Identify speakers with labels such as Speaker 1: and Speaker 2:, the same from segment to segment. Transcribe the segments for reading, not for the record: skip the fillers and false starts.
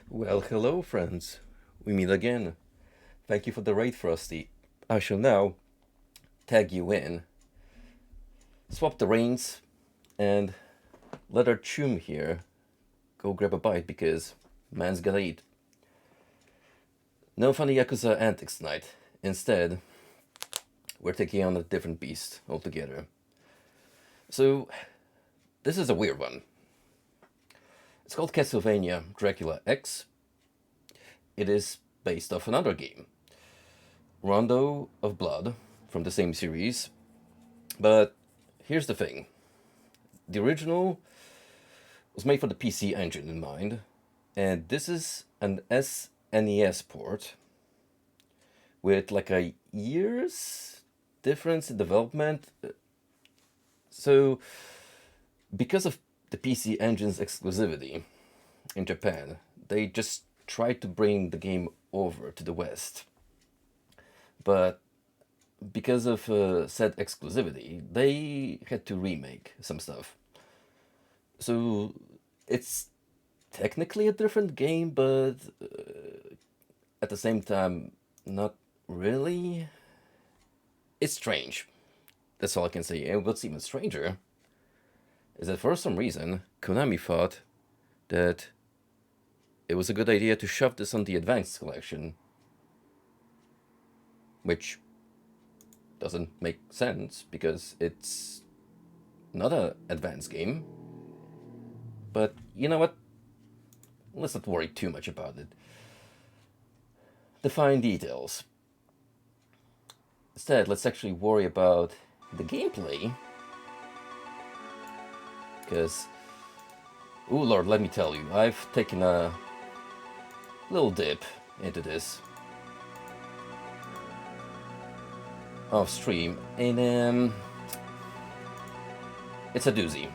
Speaker 1: Well, hello, friends. We meet again. Thank you for the raid, Frosty. I shall now tag you in, swap the reins, and let our chum here go grab a bite because man's gotta eat. No funny Yakuza antics tonight. Instead, we're taking on a different beast altogether. So, this is a weird one. It's called Castlevania Dracula X. It is based off another game, Rondo of Blood, from the same series. But here's the thing, the original was made for the PC engine in mind, and this is an SNES port with like a year's difference in development. So, because of the PC engine's exclusivity in Japan, they just tried to bring the game over to the West. But because of said exclusivity, they had to remake some stuff. So it's technically a different game, but at the same time, not really. It's strange. That's all I can say. And what's even stranger is that for some reason, Konami thought that it was a good idea to shove this on the Advanced Collection, which doesn't make sense because it's not an advanced game. But you know what? Let's not worry too much about it. The fine details. Instead, let's actually worry about the gameplay. Because, oh lord, let me tell you, I've taken a little dip into this off stream, and it's a doozy.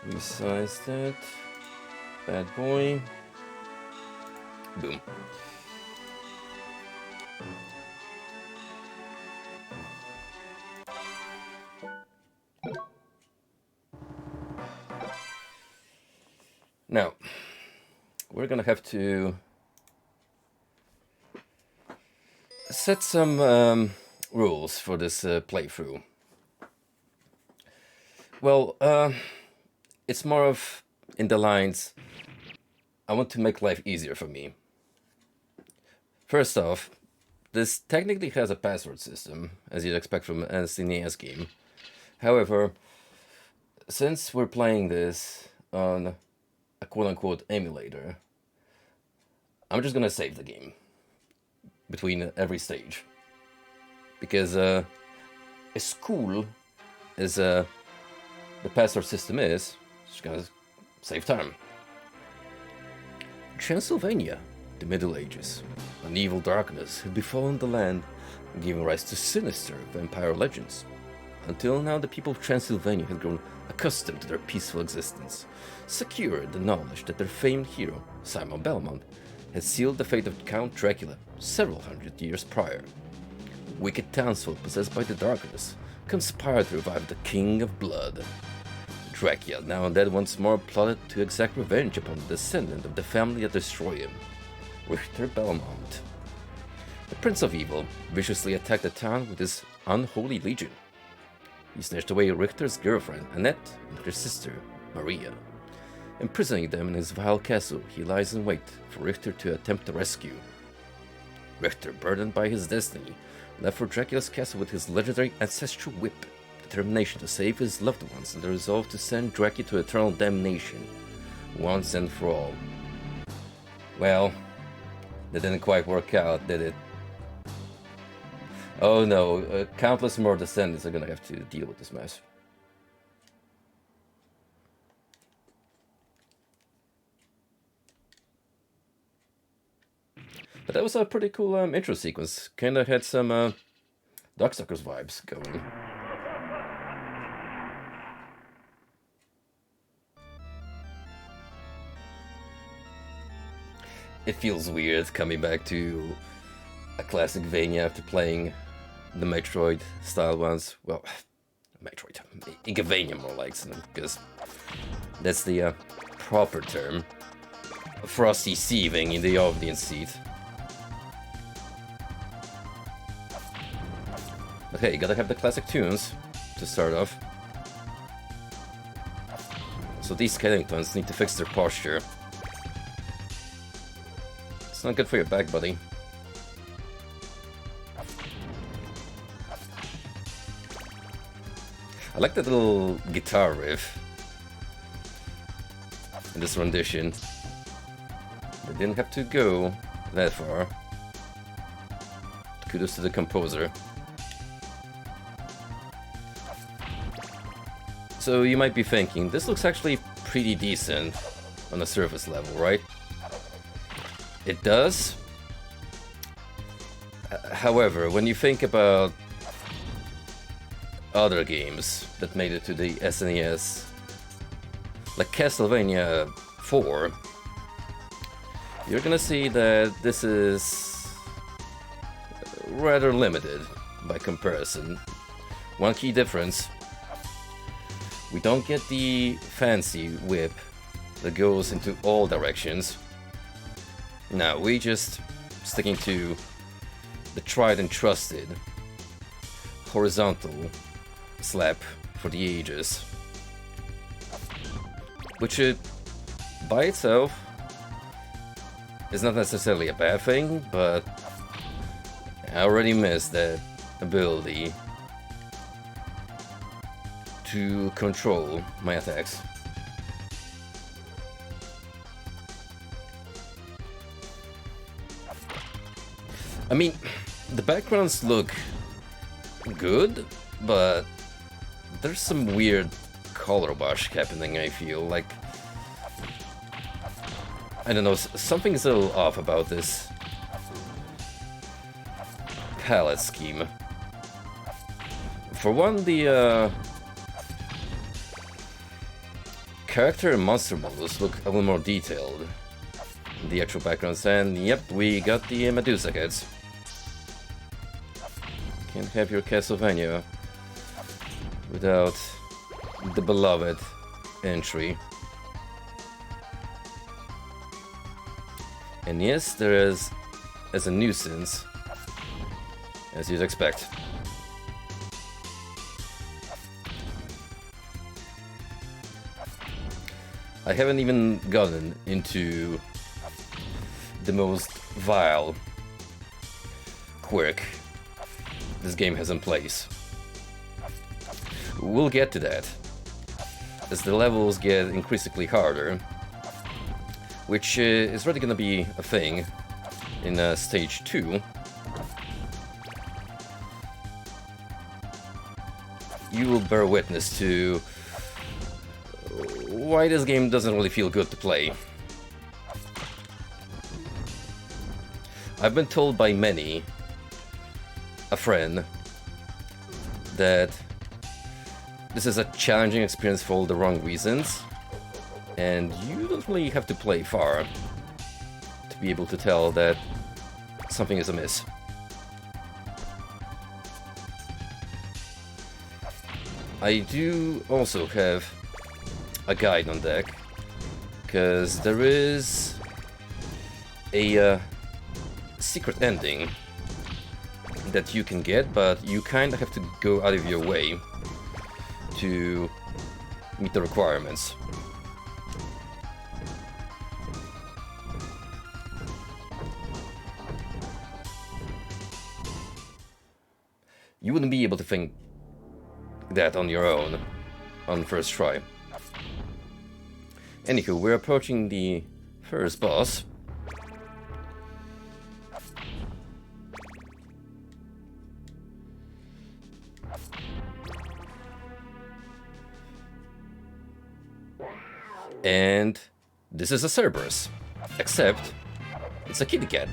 Speaker 1: Resize that bad boy. Boom. Now, we're gonna have to set some rules for this playthrough. Well, it's more of in the lines, I want to make life easier for me. First off, this technically has a password system, as you'd expect from an SNES game. However, since we're playing this on a quote-unquote emulator, I'm just gonna save the game between every stage. Because as cool as the password system is, it's gonna save time. Transylvania, the Middle Ages. An evil darkness had befallen the land, giving rise to sinister vampire legends. Until now, the people of Transylvania had grown accustomed to their peaceful existence, secure in the knowledge that their famed hero, Simon Belmont, had sealed the fate of Count Dracula several hundred years prior. Wicked townsfolk possessed by the darkness conspired to revive the King of Blood. Dracula, now dead once more, plotted to exact revenge upon the descendant of the family that destroyed him, Richter Belmont. The Prince of Evil viciously attacked the town with his unholy legion. He snatched away Richter's girlfriend, Annette, and her sister, Maria. Imprisoning them in his vile castle, he lies in wait for Richter to attempt the rescue. Richter, burdened by his destiny, left for Dracula's castle with his legendary ancestral whip, determination to save his loved ones, and the resolve to send Dracula to eternal damnation, once and for all. Well, that didn't quite work out, did it? Oh no, countless more descendants are gonna have to deal with this mess. But that was a pretty cool intro sequence. Kinda had some Darkstalkers vibes going. it feels weird coming back to a classic Vania after playing the Metroid style ones. Well, Metroid, Igavania more like, because that's the proper term. Frosty seething in the audience seat. But hey, you gotta have the classic tunes to start off. So these skeletons need to fix their posture. It's not good for your back, buddy. I like that little guitar riff in this rendition. They didn't have to go that far. Kudos to the composer. So you might be thinking, this looks actually pretty decent on the surface level, right? It does. However, when you think about other games that made it to the SNES, like Castlevania 4, you're gonna see that this is rather limited by comparison. One key difference: we don't get the fancy whip that goes into all directions. Now, we just sticking to the tried and trusted horizontal slap for the ages, which by itself is not necessarily a bad thing, but I already missed that ability to control my attacks. I mean, the backgrounds look good, but there's some weird color wash happening, I feel. Like, I don't know, something's a little off about this palette scheme. For one, the character and monster models look a little more detailed in the actual backgrounds, and yep, we got the Medusa heads. Can't have your Castlevania without the beloved entry. And yes, there is as a nuisance, as you'd expect. I haven't even gotten into the most vile quirk this game has in place. We'll get to that as the levels get increasingly harder, which is really gonna be a thing in stage 2. You will bear witness to why this game doesn't really feel good to play. I've been told by many, a friend, that this is a challenging experience for all the wrong reasons, and you don't really have to play far to be able to tell that something is amiss. I do also have a guide on deck, because there is a secret ending that you can get, but you kind of have to go out of your way to meet the requirements. You wouldn't be able to think that on your own on first try. Anywho, we're approaching the first boss. And this is a Cerberus, except it's a kitty cat.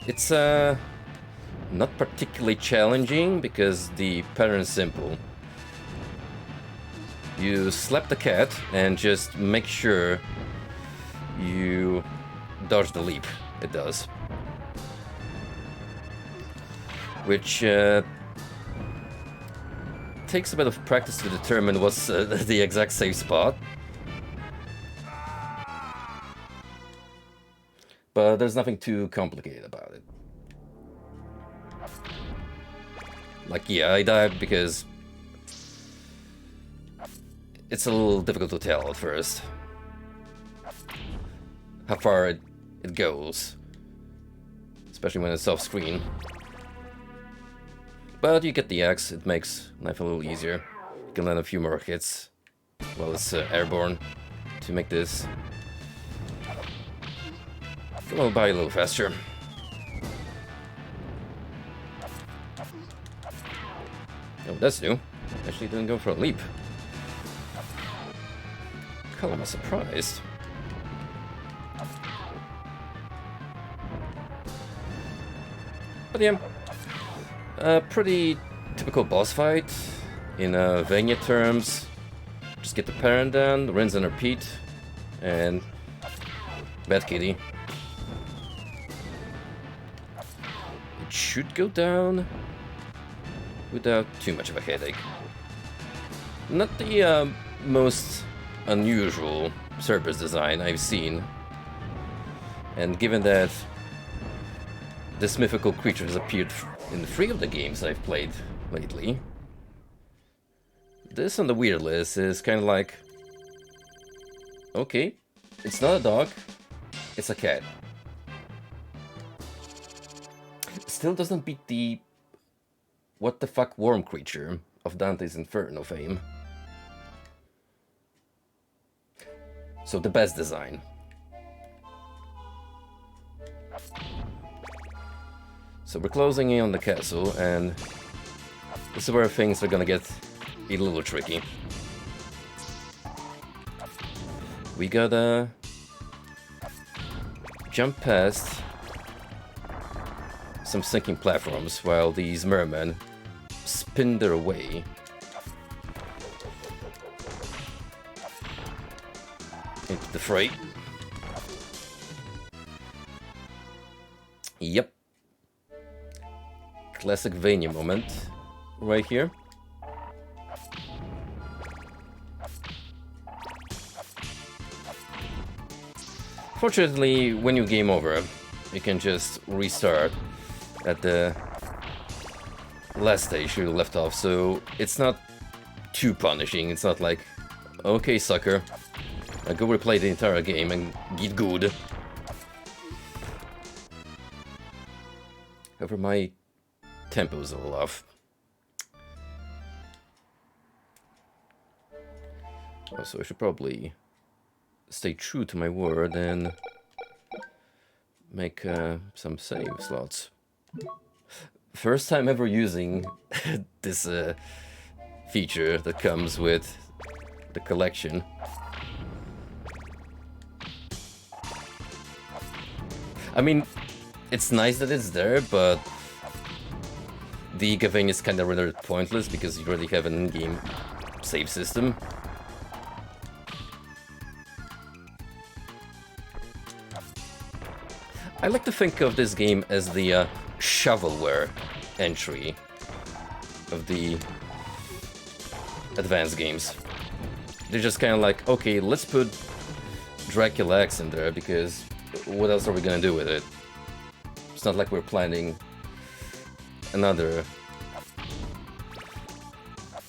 Speaker 1: It's not particularly challenging because the pattern is simple. You slap the cat and just make sure you dodge the leap. It does. Which takes a bit of practice to determine what's the exact safe spot. But there's nothing too complicated about it. Like, yeah, I died because it's a little difficult to tell at first how far it goes, especially when it's off screen. But you get the axe, it makes life a little easier. You can land a few more hits while it's airborne to make this go by a little faster. Oh, that's new. Actually didn't go for a leap. How am I surprised? But yeah, a pretty typical boss fight in Vania terms. Just get the parent down, rinse and repeat, and bad kitty. It should go down without too much of a headache. Not the most unusual Cerberus design I've seen, and given that this mythical creature has appeared in 3 of the games I've played lately, this on the weird list is kind of like, okay, it's not a dog, it's a cat. Still doesn't beat the what the fuck worm creature of Dante's Inferno fame. So the best design. So we're closing in on the castle, and this is where things are gonna get a little tricky. We gotta jump past some sinking platforms while these mermen spin their way into the fray. Yep. Classic Vania moment right here. Fortunately, when you game over, you can just restart at the last stage you left off, so it's not too punishing. It's not like, okay, sucker, I go replay the entire game and get good. However, my tempo's a little off. Also, I should probably stay true to my word and make some save slots. First time ever using this feature that comes with the collection. I mean, it's nice that it's there, but the Gavin is kind of rather pointless because you already have an in-game save system. I like to think of this game as the shovelware entry of the advanced games. They're just kind of like, okay, let's put Dracula X in there because what else are we gonna do with it? It's not like we're planning another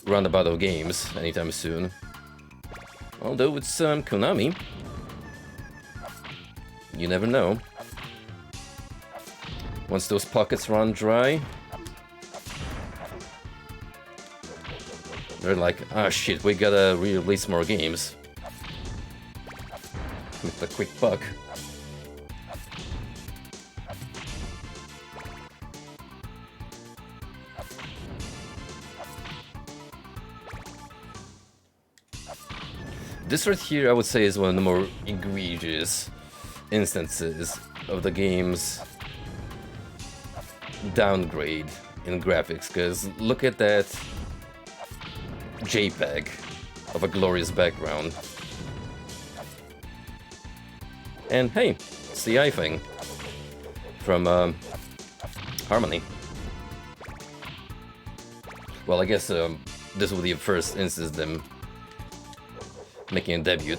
Speaker 1: roundabout of games anytime soon. Although it's Konami. You never know. Once those pockets run dry, they're like, ah shit, we gotta re-release more games. With a quick buck. This right here, I would say, is one of the more egregious instances of the game's downgrade in graphics, because look at that JPEG of a glorious background. And hey, it's the eye thing from Harmony. Well, I guess this will be the first instance of them making a debut.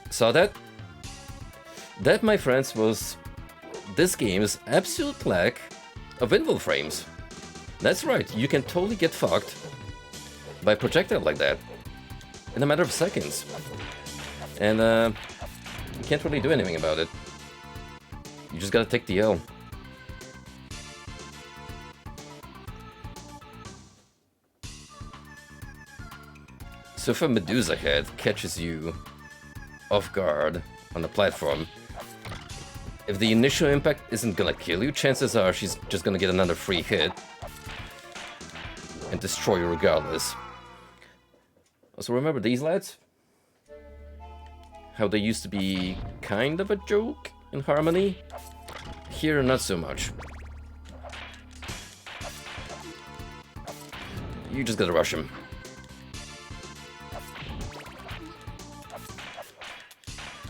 Speaker 1: So that, my friends, was this game's absolute lack of invul frames. That's right, you can totally get fucked by a projectile like that in a matter of seconds. And you can't really do anything about it. You just gotta take the L. So if a Medusa head catches you off guard on the platform, if the initial impact isn't gonna kill you, chances are she's just gonna get another free hit and destroy you regardless. Also, remember these lads? How they used to be kind of a joke in Harmony? Here, not so much. You just gotta rush him.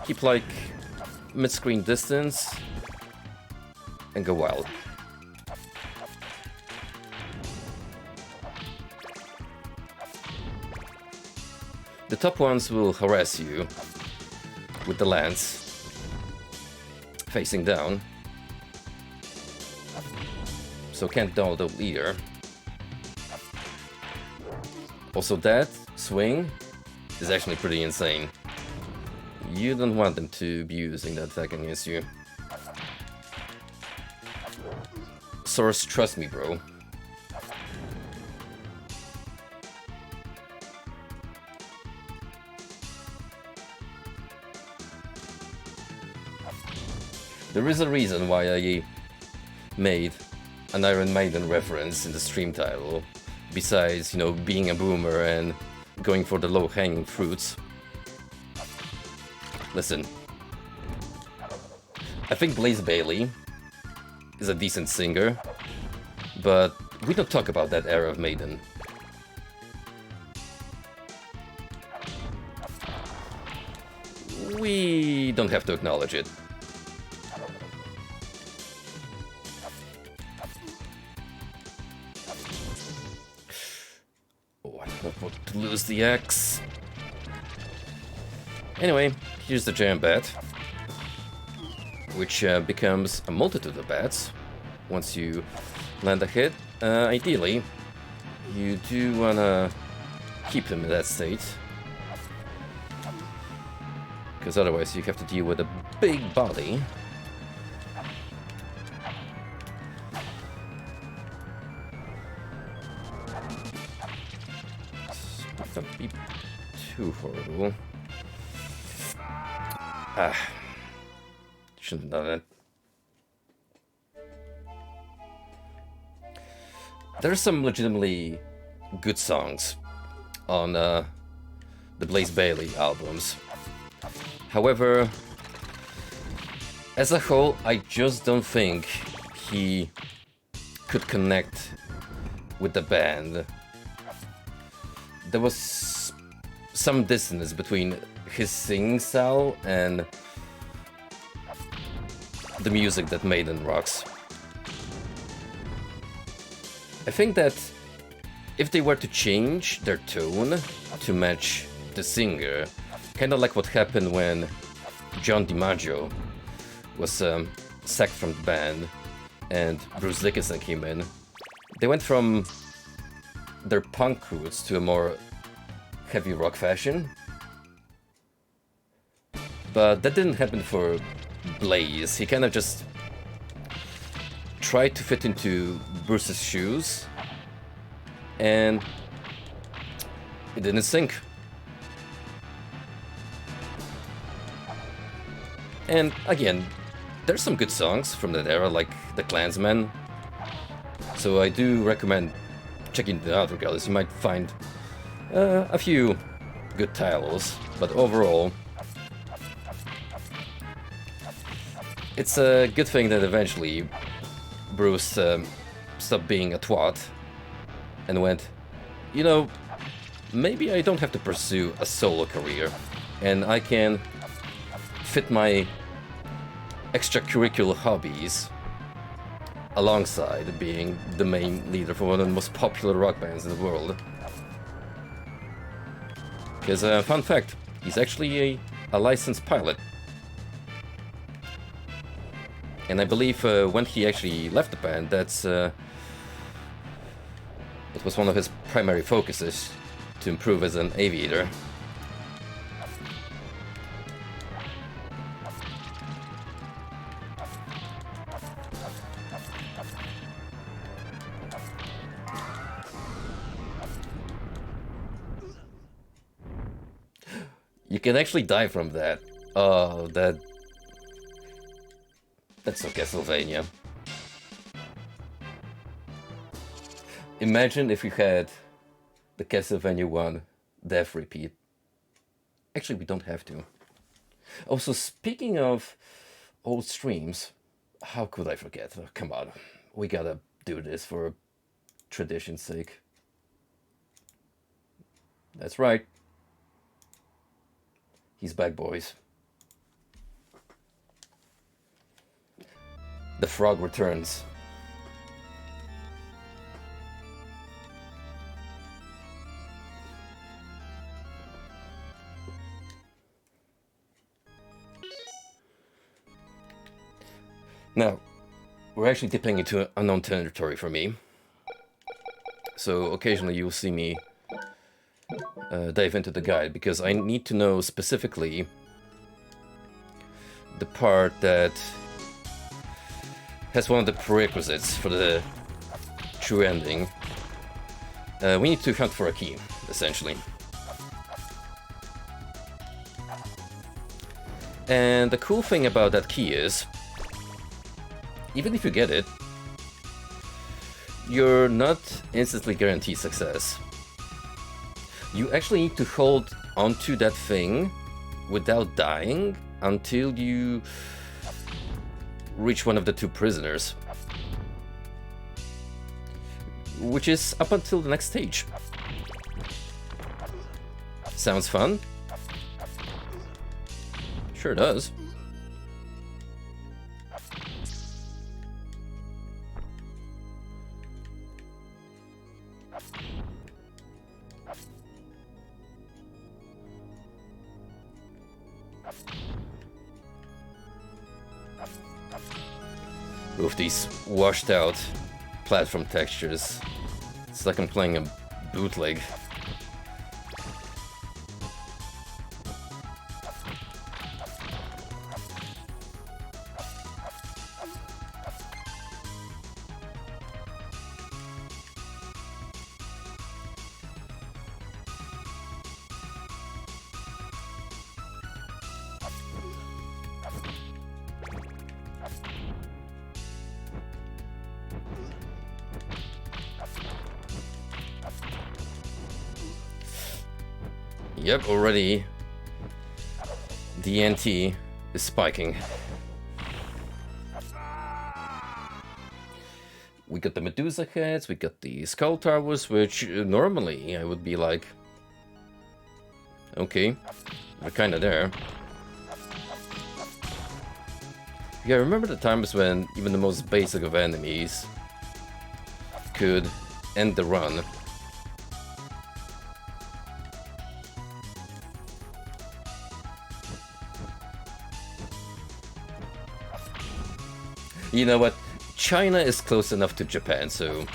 Speaker 1: Keep like mid-screen distance and go wild. The top ones will harass you with the lance facing down, so can't dawdle either. Also, that swing is actually pretty insane. You don't want them to be using that attack against you. Source, trust me, bro. There is a reason why I made an Iron Maiden reference in the stream title, besides, you know, being a boomer and going for the low-hanging fruits. Listen, I think Blaze Bayley is a decent singer, but we don't talk about that era of Maiden. We don't have to acknowledge it. Oh, I don't want to lose the axe. Anyway, here's the giant bat, which becomes a multitude of bats once you land a hit. Ideally, you do wanna keep them in that state, because otherwise you have to deal with a big body. This would not be too horrible. Shouldn't have done it. There's some legitimately good songs on the Blaze Bayley albums. However, as a whole, I just don't think he could connect with the band. There was some dissonance between his singing style and the music that Maiden rocks. I think that if they were to change their tone to match the singer, kind of like what happened when John DiMaggio was sacked from the band and Bruce Dickinson came in, they went from their punk roots to a more heavy rock fashion. But that didn't happen for Blaze. He kind of just tried to fit into Bruce's shoes, and it didn't sink. And again, there's some good songs from that era, like The Klansman, so I do recommend checking it out regardless. You might find a few good titles, but overall, it's a good thing that eventually Bruce stopped being a twat and went, you know, maybe I don't have to pursue a solo career, and I can fit my extracurricular hobbies alongside being the main leader for one of the most popular rock bands in the world. Because, fun fact, he's actually a licensed pilot. And I believe when he actually left the band, it was one of his primary focuses to improve as an aviator. You can actually die from that. Oh, that's so Castlevania. Imagine if you had the Castlevania 1 death repeat. Actually, we don't have to. Also, speaking of old streams, how could I forget? Oh, come on, we gotta do this for tradition's sake. That's right. He's back, boys. The frog returns. Now, we're actually dipping into unknown territory for me. So occasionally you'll see me dive into the guide, because I need to know specifically the part that has one of the prerequisites for the true ending. We need to hunt for a key, essentially. And the cool thing about that key is, even if you get it, you're not instantly guaranteed success. You actually need to hold onto that thing without dying until you reach one of the two prisoners. Which is up until the next stage. Sounds fun? Sure does. With these washed out platform textures, it's like I'm playing a bootleg. Yep, already the NT is spiking. We got the Medusa heads, we got the skull towers, which normally I would be like, okay, we're kinda there. Yeah, remember the times when even the most basic of enemies could end the run. You know what? China is close enough to Japan, so...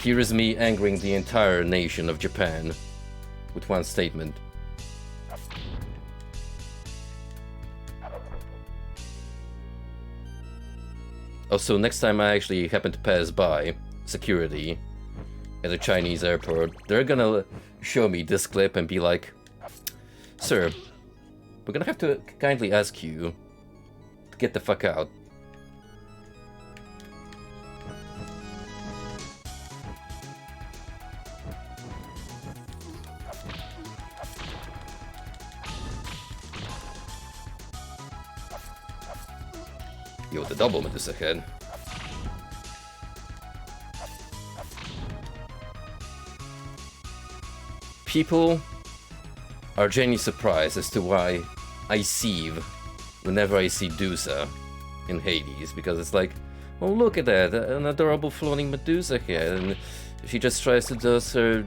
Speaker 1: Here is me angering the entire nation of Japan with one statement. Also, next time I actually happen to pass by security at a Chinese airport, they're gonna show me this clip and be like, "Sir, we're gonna have to kindly ask you to get the fuck out." Yo, the double Medusa head. People are genuinely surprised as to why I sieve whenever I see Dusa in Hades, because it's like, oh, look at that, an adorable floating Medusa head, and she just tries to do her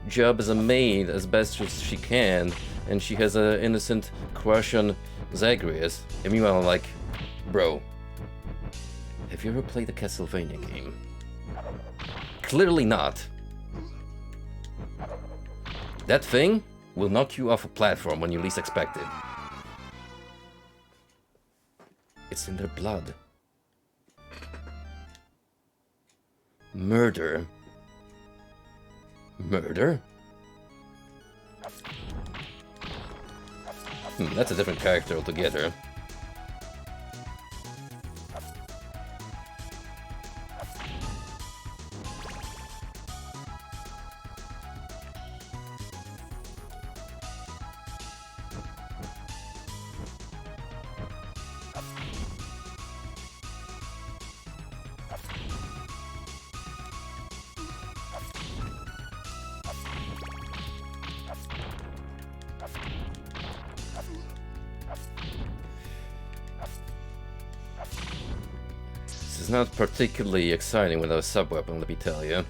Speaker 1: job as a maid as best as she can, and she has an innocent crush on Zagreus. And meanwhile, I'm like, bro, have you ever played a Castlevania game? Clearly not. That thing will knock you off a platform when you least expect it. It's in their blood. Murder. Murder? That's a different character altogether. This is not particularly exciting without a sub-weapon, let me tell you.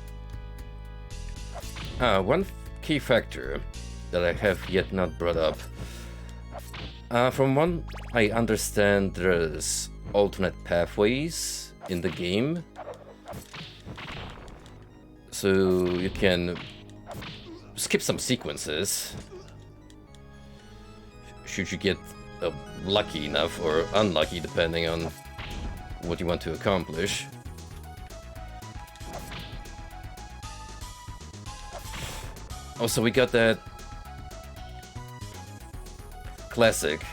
Speaker 1: One key factor that I have yet not brought up. From one I understand, there's alternate pathways in the game. So you can skip some sequences should you get lucky enough or unlucky, depending on what you want to accomplish. Also, we got that classic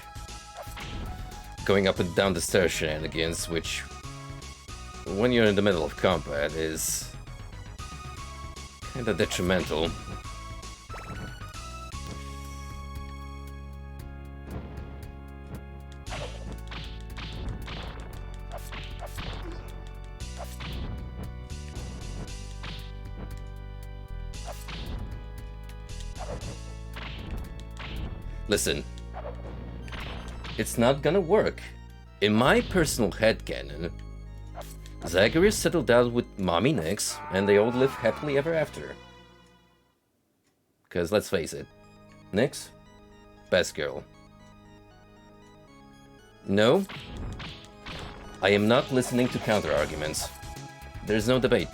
Speaker 1: going up and down the stairs shenanigans, which, when you're in the middle of combat, is kinda detrimental. Listen, it's not gonna work. In my personal headcanon, Zagreus settled down with Mommy Nyx, and they all live happily ever after. Because let's face it, Nyx, best girl. No, I am not listening to counter-arguments. There's no debate.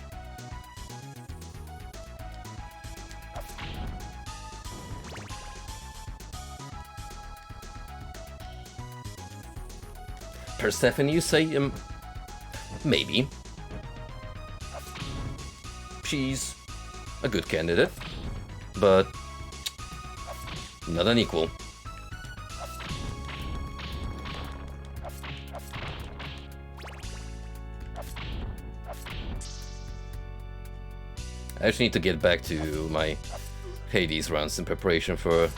Speaker 1: Persephone, you say? Maybe. She's a good candidate, but not an equal. I actually need to get back to my Hades runs in preparation for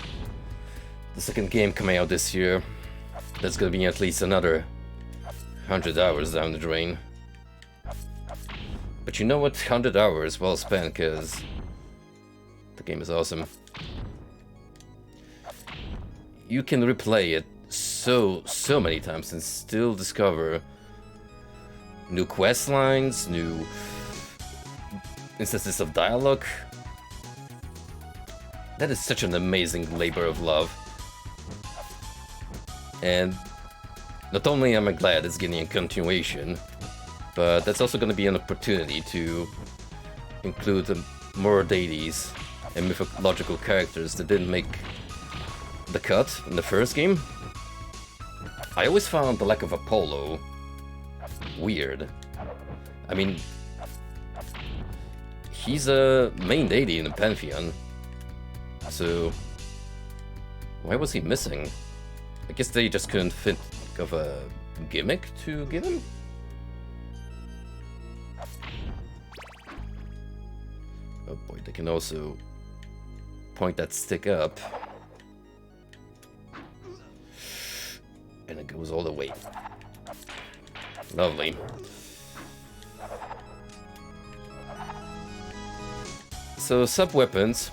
Speaker 1: the second game coming out this year. That's gonna be at least another 100 hours down the drain. But you know what? 100 hours well spent, because the game is awesome. You can replay it so many times and still discover new quest lines, new instances of dialogue. That is such an amazing labor of love. And not only am I glad it's getting a continuation, but that's also going to be an opportunity to include more deities and mythological characters that didn't make the cut in the first game. I always found the lack of Apollo weird. I mean, he's a main deity in the Pantheon, so why was he missing? I guess they just couldn't think of a gimmick to give him? Oh boy, they can also point that stick up. And it goes all the way. Lovely. So sub-weapons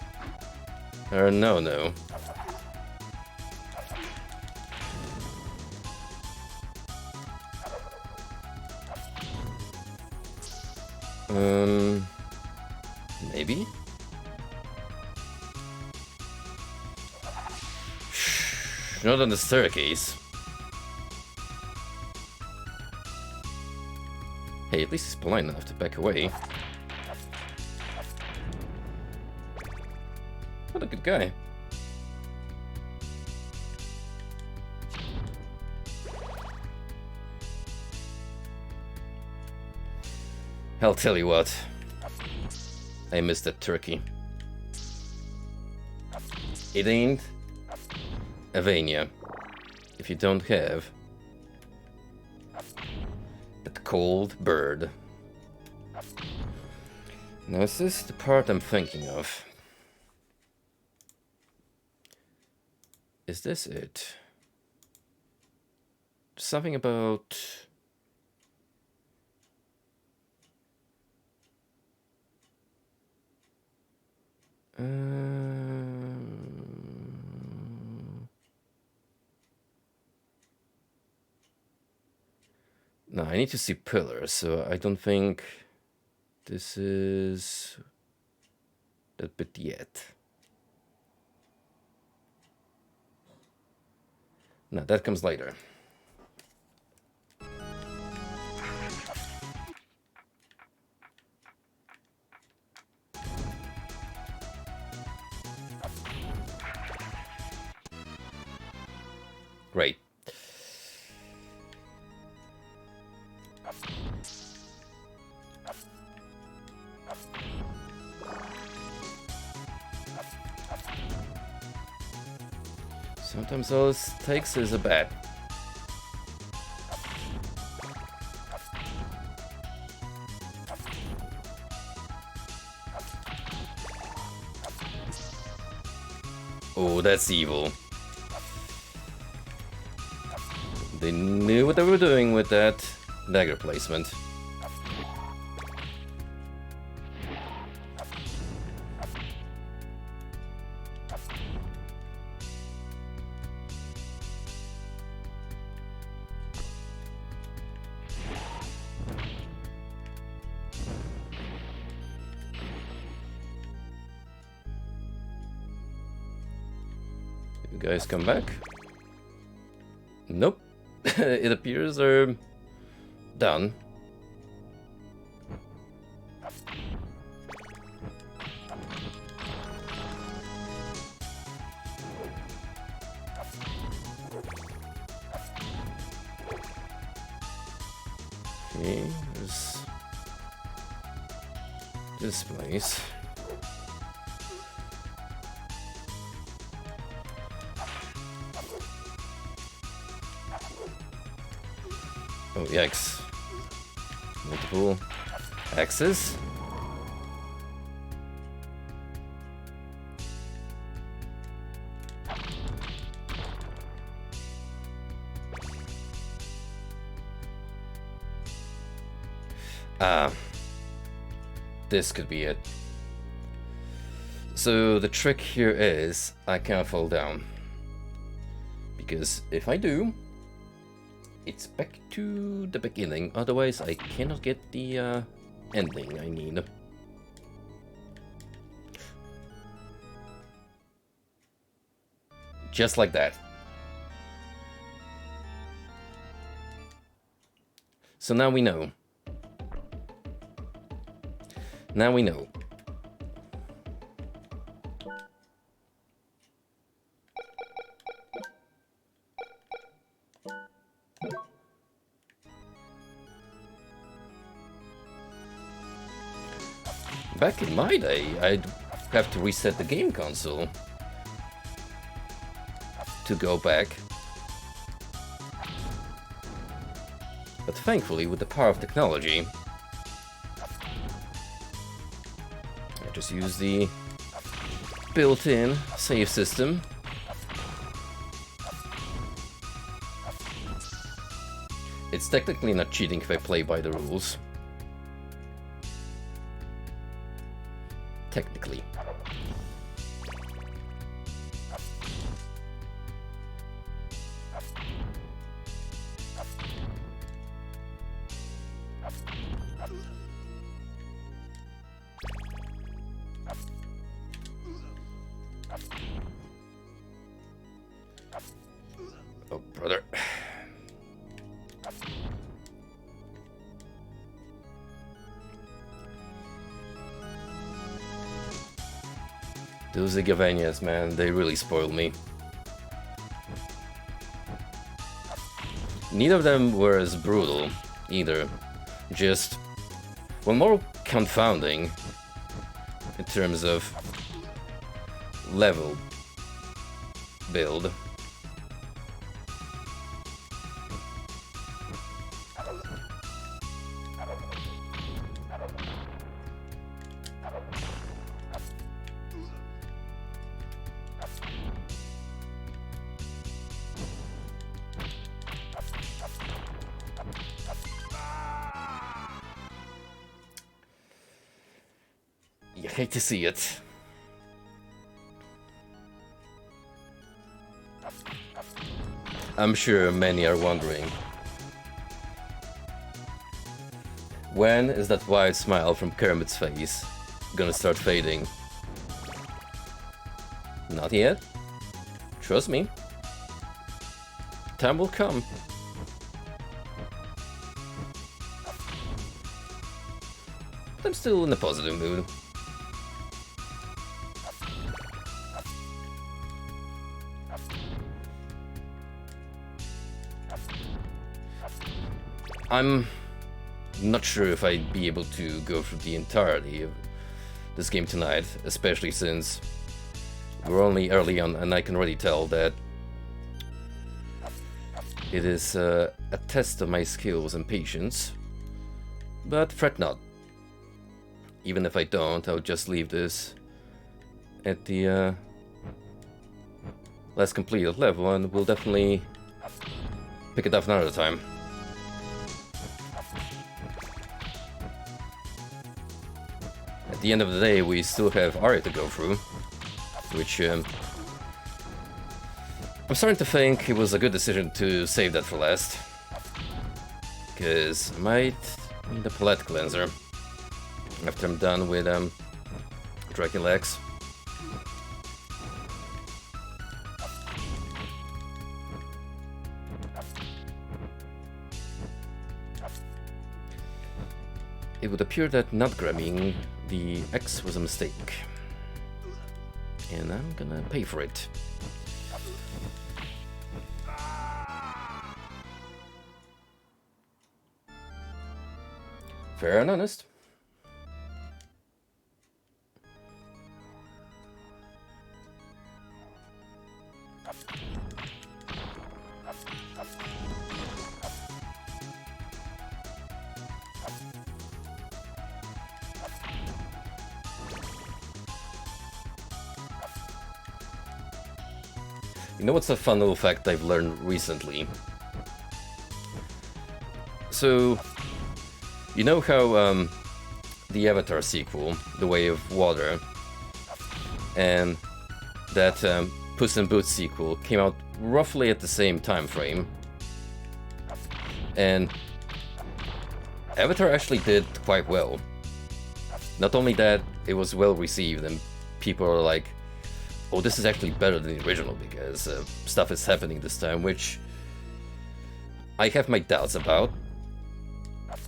Speaker 1: are no-no. Maybe? Shh, not on the staircase. Hey, at least he's polite enough to back away. What a good guy. I'll tell you what. I miss that turkey. It ain't Avania if you don't have that cold bird. Now is this the part I'm thinking of? Is this it? Something about... No, I need to see pillars, so I don't think this is that bit yet. No, that comes later. Great. Sometimes all it takes is a bat. Oh, that's evil. They knew what they were doing with that dagger placement. You guys come back? Nope. It appears they're done. Okay, there's this place. Oh, yikes. Multiple axes. Ah. This could be it. So the trick here is I can't fall down. Because if I do, it's back to the beginning, otherwise I cannot get the ending I need. Just like that. So now we know. Now we know. Back in my day, I'd have to reset the game console to go back. But thankfully, with the power of technology, I just use the built-in save system. It's technically not cheating if I play by the rules. Technically. Oh, brother. Those Castlevanias, man, they really spoiled me. Neither of them were as brutal, either. Just, well, more confounding in terms of level build. You hate to see it. I'm sure many are wondering, when is that wide smile from Kermit's face gonna start fading? Not yet. Trust me. Time will come. I'm still in a positive mood. I'm not sure if I'd be able to go through the entirety of this game tonight, especially since we're only early on and I can already tell that it is a test of my skills and patience. But fret not. Even if I don't, I'll just leave this at the last completed level and we'll definitely pick it up another time. At the end of the day, we still have Aria to go through, which I'm starting to think it was a good decision to save that for last, because I might need a palette cleanser after I'm done with Dracula X. It would appear that not grabbing the X was a mistake, and I'm gonna pay for it. Fair and honest. You know what's a fun little fact I've learned recently? So, you know how the Avatar sequel, The Way of Water, and that Puss in Boots sequel came out roughly at the same time frame, and Avatar actually did quite well. Not only that, it was well received and people are like, oh, this is actually better than the original because stuff is happening this time, which I have my doubts about.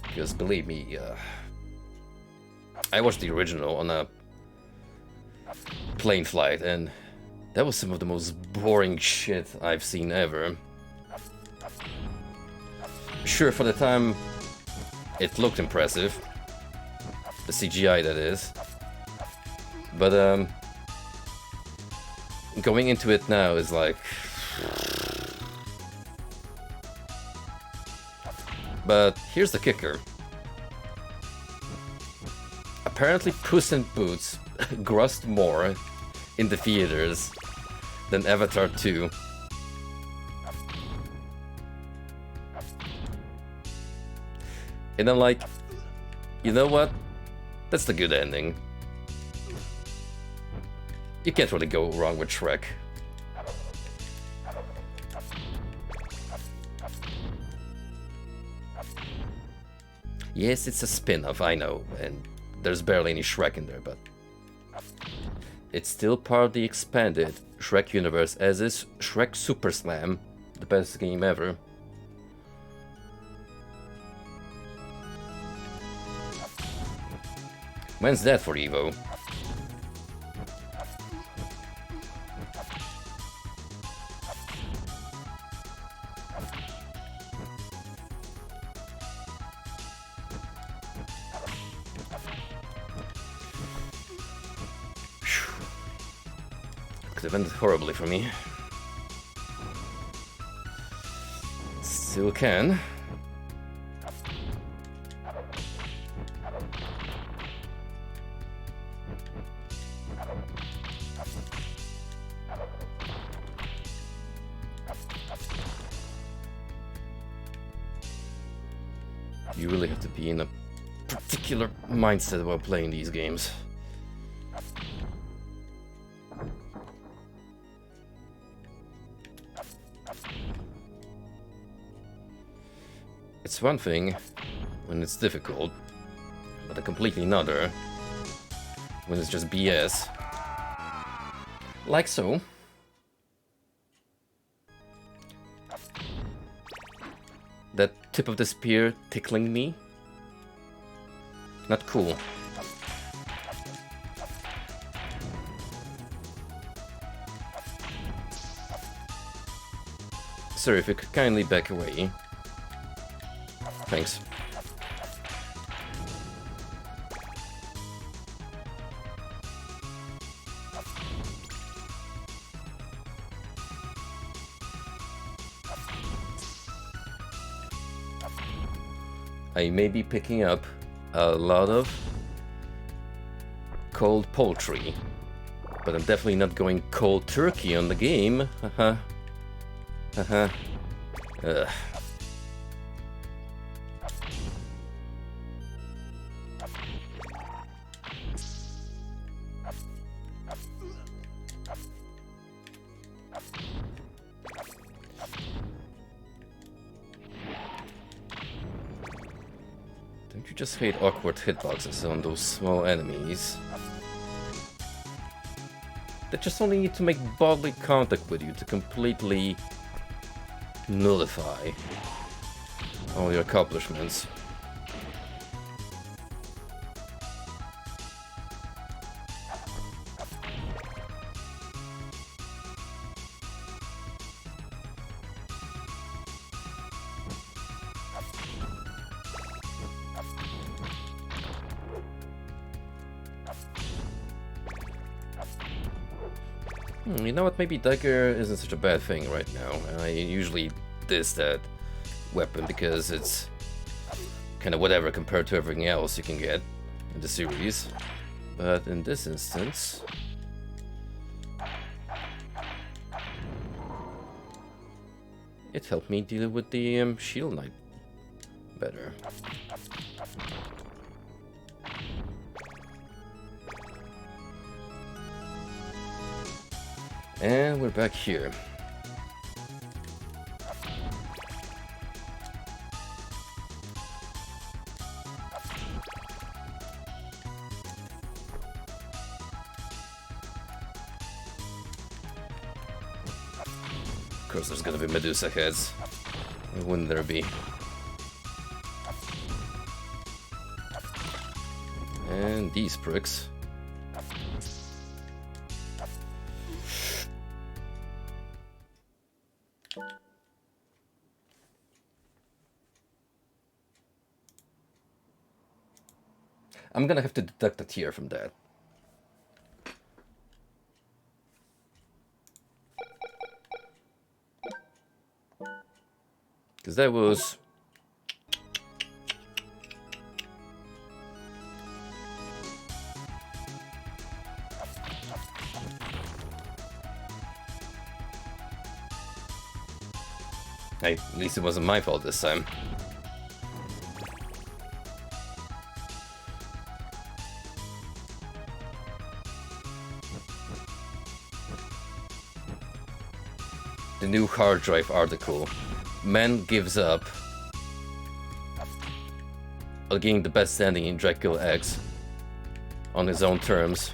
Speaker 1: Because believe me, I watched the original on a plane flight and that was some of the most boring shit I've seen ever. Sure, for the time it looked impressive, the CGI that is, but going into it now is like... But here's the kicker. Apparently Puss in Boots grossed more in the theaters than Avatar 2. And I'm like, you know what? That's the good ending. You can't really go wrong with Shrek. Yes, it's a spin-off, I know, and there's barely any Shrek in there, but it's still part of the expanded Shrek universe, as is Shrek Super Slam, the best game ever. When's that for Evo? Could have ended horribly for me. Still can. You really have to be in a particular mindset while playing these games. It's one thing when it's difficult, but a completely another when it's just BS. Like so. That tip of the spear tickling me. Not cool. Sir, if you could kindly back away. Thanks. I may be picking up a lot of cold poultry, but I'm definitely not going cold turkey on the game. Haha. Haha. Ugh. Don't you just hate awkward hitboxes on those small enemies? They just only need to make bodily contact with you to completely nullify all your accomplishments. You know what, maybe dagger isn't such a bad thing right now. I usually diss that weapon because it's kind of whatever compared to everything else you can get in the series. But in this instance... it helped me deal with the Shield Knight better. And we're back here. Of course there's gonna be Medusa heads. Why wouldn't there be? And these pricks. I'm gonna have to deduct a tear from that. Because that was... hey, at least it wasn't my fault this time. the new hard drive article. Man gives up on getting the best standing in Dracula X on his own terms.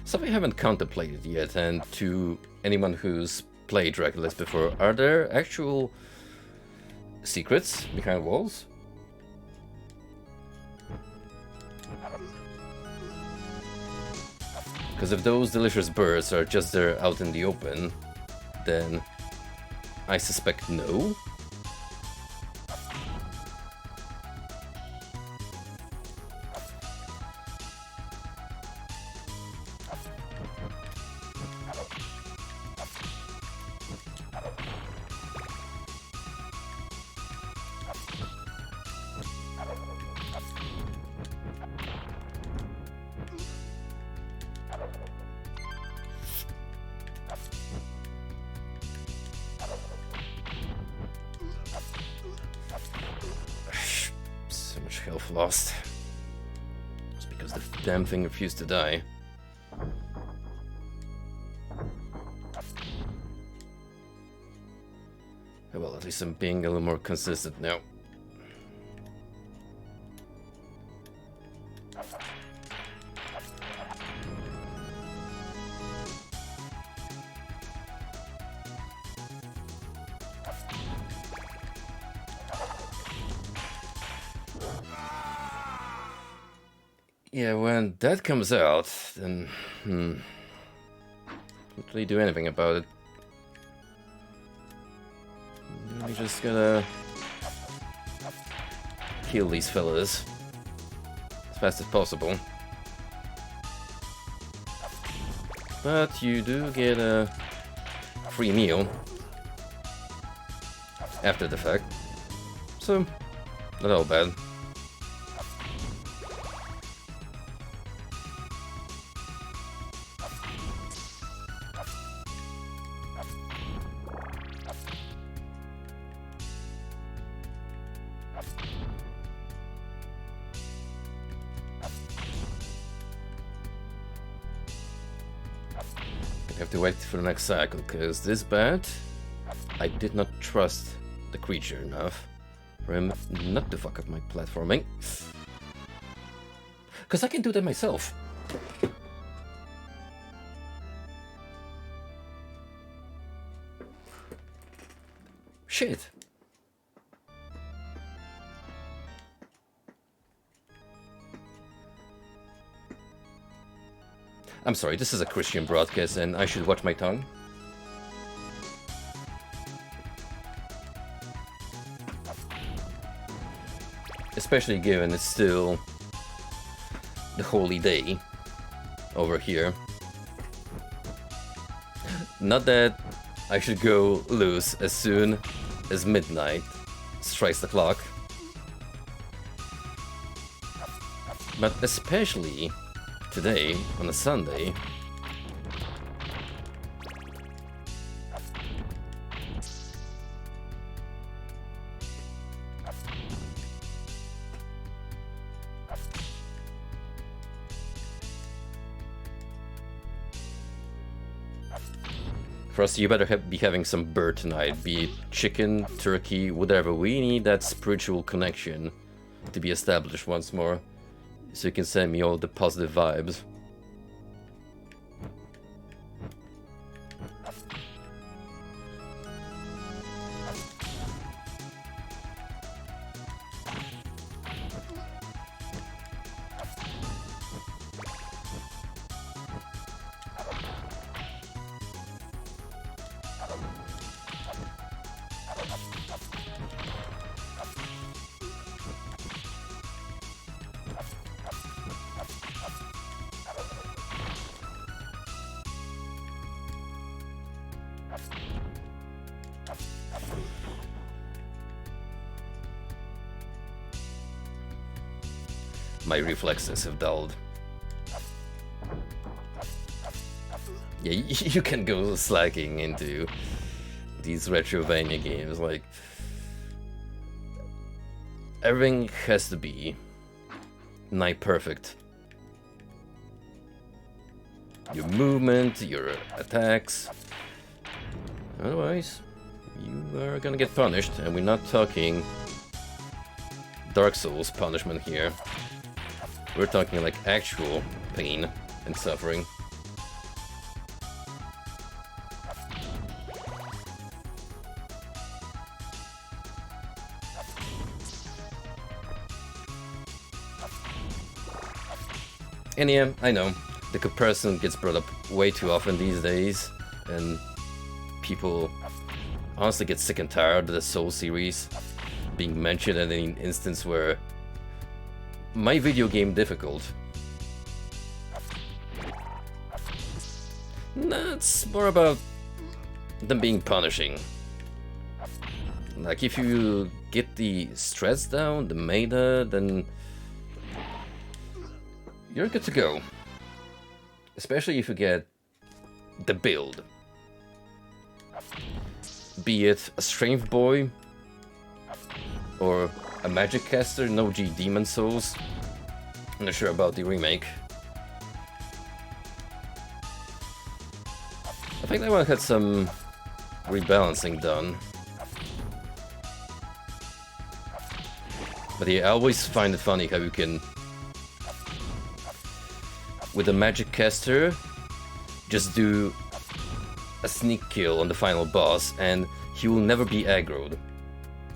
Speaker 1: Something I haven't contemplated yet, and to anyone who's played Dracula before, are there actual secrets behind walls? Because if those delicious birds are just there out in the open, then I suspect no. Health lost. Just because the damn thing refused to die. Oh, well, at least I'm being a little more consistent now. Yeah, when that comes out, then can't really do anything about it. We just gotta kill these fellas as fast as possible. But you do get a free meal after the fact, so not all bad. I have to wait for the next cycle, because this bat, I did not trust the creature enough for him not to fuck up my platforming. Because I can do that myself. Shit. I'm sorry, this is a Christian broadcast and I should watch my tongue. Especially given it's still the holy day over here. Not that I should go loose as soon as midnight strikes the clock. But especially today, on a Sunday, for us, you better be having some bird tonight, be it chicken, turkey, whatever. We need that spiritual connection to be established once more, so you can send me all the positive vibes. My reflexes have dulled. Yeah, you can go slacking into these Retrovania games. Like, everything has to be nigh perfect. Your movement, your attacks. Otherwise, you are gonna get punished, and we're not talking Dark Souls punishment here. We're talking like actual pain and suffering. And yeah, I know, the comparison gets brought up way too often these days, and people honestly get sick and tired of the Soul series being mentioned in an instance where my video game difficult. No, it's more about them being punishing. Like, if you get the stress down, the meta, then you're good to go. Especially if you get the build. Be it a Strength Boy, or a Magic Caster, no G Demon Souls. I'm not sure about the remake. I think that one had some rebalancing done. But yeah, I always find it funny how you can, with a Magic Caster, just do a sneak kill on the final boss and he will never be aggroed.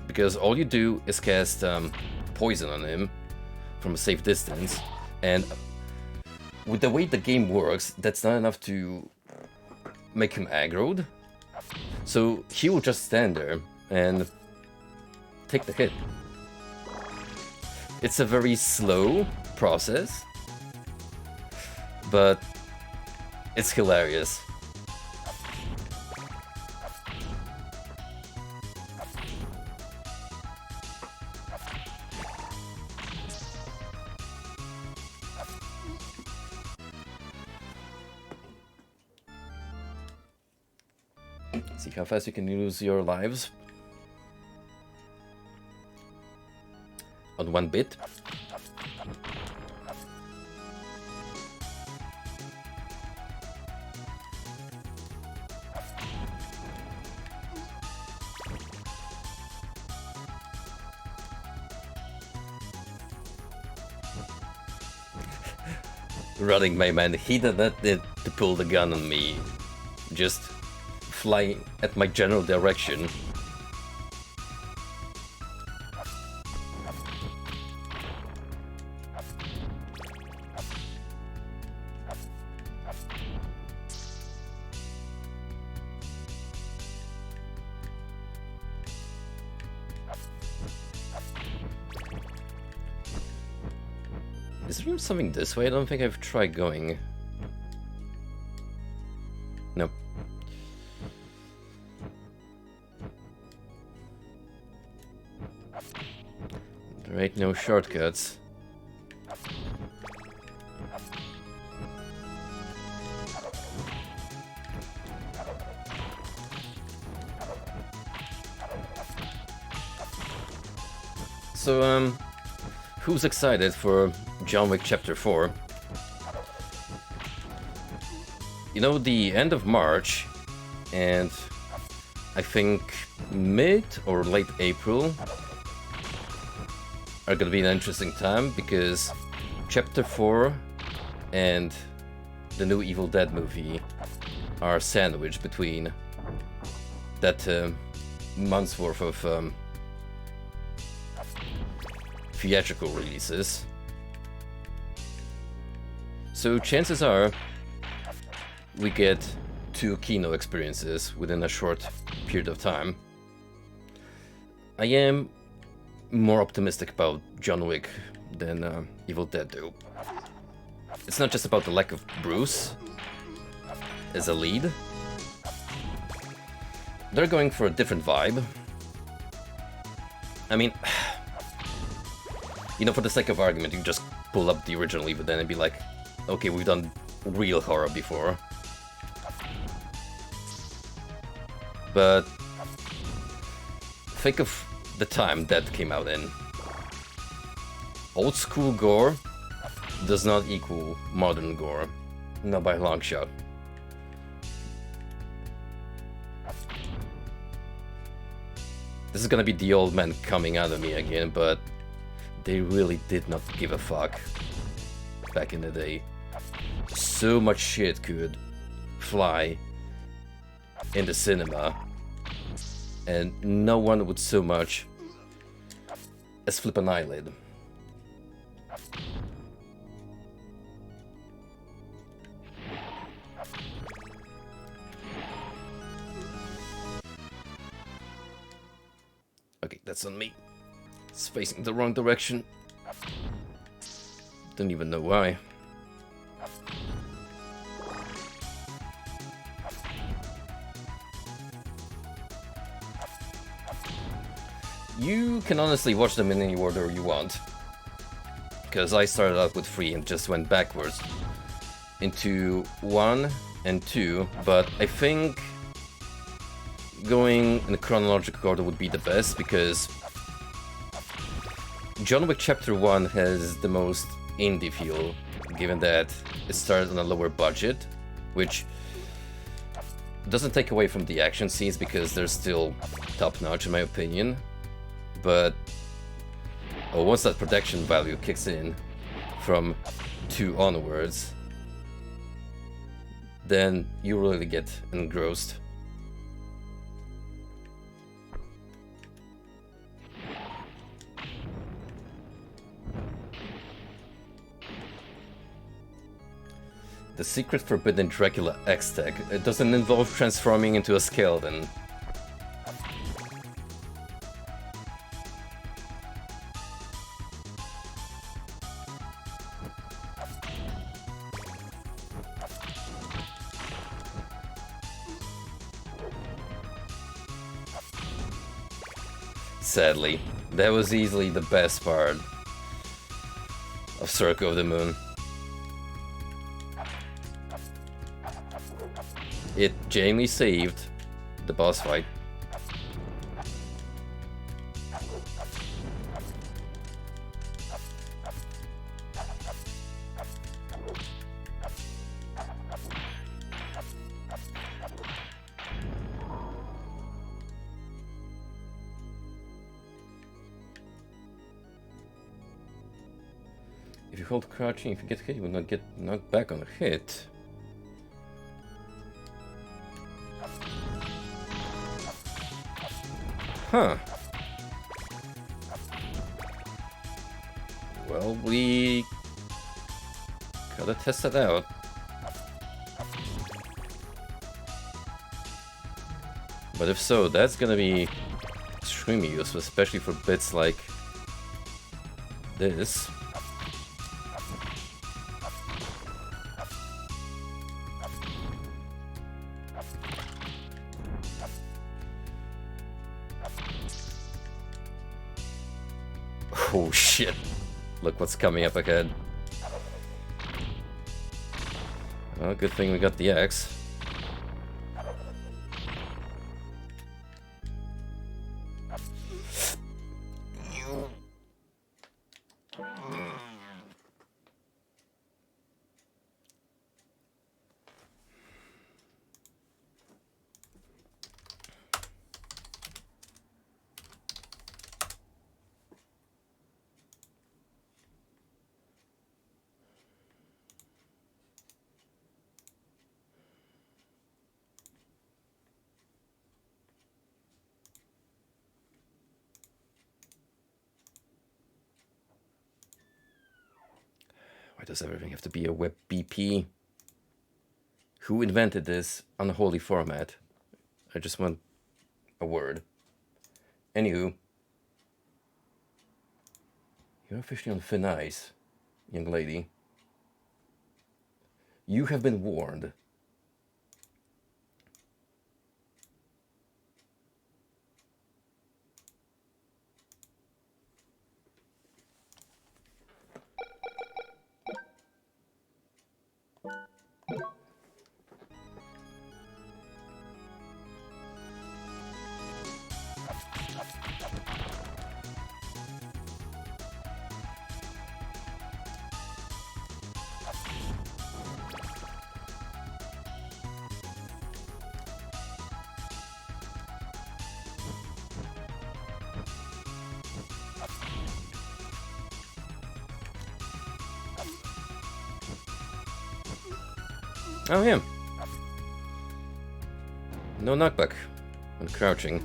Speaker 1: Because all you do is cast poison on him from a safe distance, and with the way the game works, that's not enough to make him aggroed. So he will just stand there and take the hit. It's a very slow process, but it's hilarious. See how fast you can lose your lives on one bit. Running my man, he did not need to pull the gun on me, just fly at my general direction. Is there something this way? I don't think I've tried going. Nope. There ain't no shortcuts. So, who's excited for John Wick Chapter 4? You know, the end of March, and I think mid or late April are gonna be an interesting time, because Chapter 4 and the new Evil Dead movie are sandwiched between that month's worth of theatrical releases. So chances are we get 2 Kino experiences within a short period of time. I am more optimistic about John Wick than Evil Dead though. It's not just about the lack of Bruce as a lead. They're going for a different vibe. I mean, you know, for the sake of argument, you just pull up the original Evil Dead and be like, okay, we've done real horror before. But think of the time that came out in. Old school gore does not equal modern gore. Not by a long shot. This is gonna be the old man coming out of me again, but they really did not give a fuck back in the day. So much shit could fly in the cinema, and no one would so much as flip an eyelid. Okay, that's on me. It's facing the wrong direction. Don't even know why. You can honestly watch them in any order you want. Because I started out with 3 and just went backwards into 1 and 2, but I think going in a chronological order would be the best, because John Wick Chapter 1 has the most indie feel, given that it started on a lower budget, which doesn't take away from the action scenes because they're still top-notch in my opinion, but once that production value kicks in from 2 onwards, then you really get engrossed. The secret forbidden Dracula X-Tech. It doesn't involve transforming into a skeleton. Sadly, that was easily the best part of Circle of the Moon. It genuinely saved the boss fight. If you hold crouching, if you get hit, you will not get knocked back on a hit. Huh. Well, we gotta test it out. But if so, that's gonna be extremely useful, especially for bits like this. Oh shit, look what's coming up ahead. Well, good thing we got the axe. Why does everything have to be a web BP? Who invented this unholy format? I just want a word. Anywho, you're officially on thin ice, young lady. You have been warned. Oh yeah. No knockback when crouching.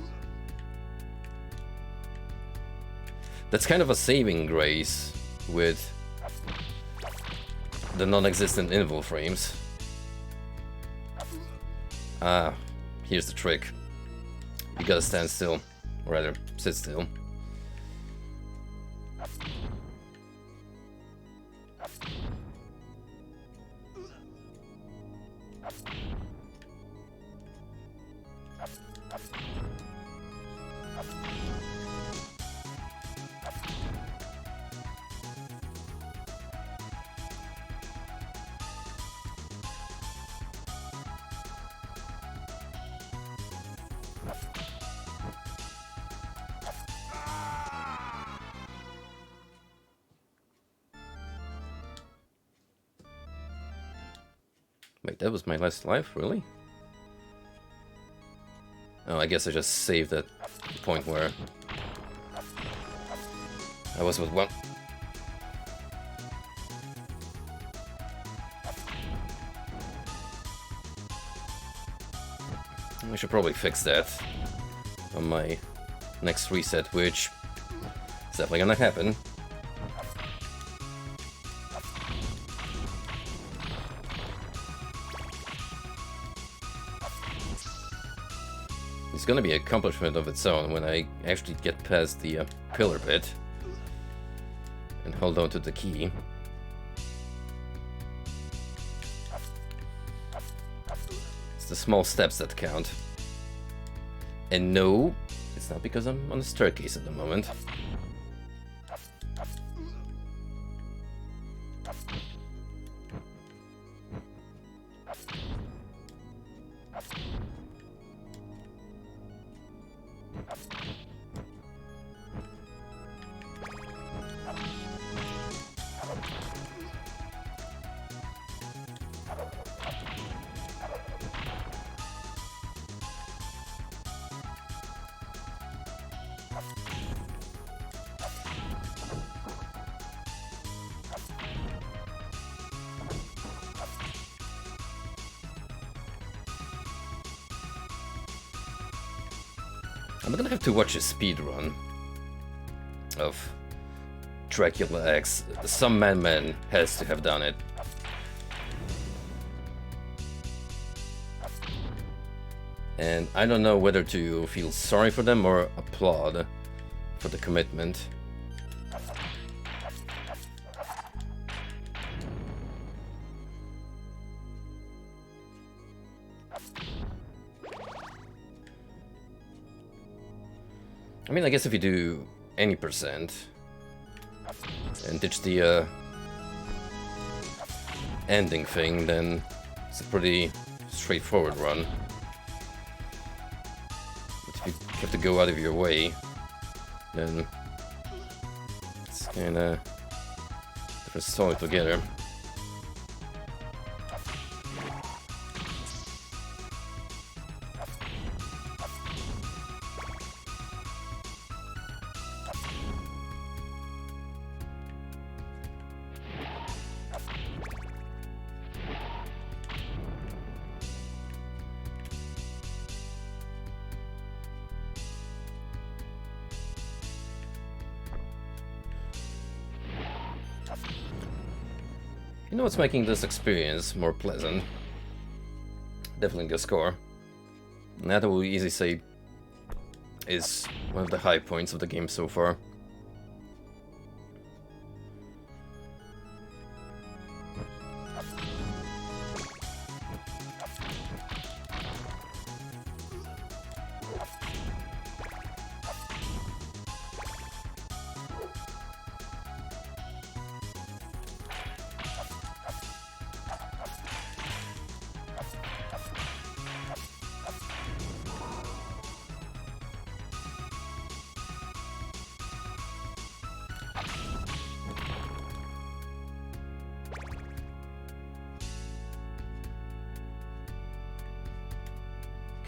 Speaker 1: That's kind of a saving grace with the non-existent invul frames. Ah, here's the trick. You gotta stand still, or rather, sit still. Wait, that was my last life, really? Oh, I guess I just saved at the point where I was with one. I should probably fix that on my next reset, which is definitely gonna happen. It's gonna be an accomplishment of its own when I actually get past the pillar bit and hold on to the key. It's the small steps that count. And no, it's not because I'm on the staircase at the moment. I'm gonna have to watch a speed run of Dracula X. Some madman has to have done it. And I don't know whether to feel sorry for them or applaud for the commitment. I mean, I guess if you do any percent and ditch the ending thing, then it's a pretty straightforward run. But if you have to go out of your way, then it's kinda different story altogether. You know what's making this experience more pleasant? Definitely the score. And that I will easily say is one of the high points of the game so far.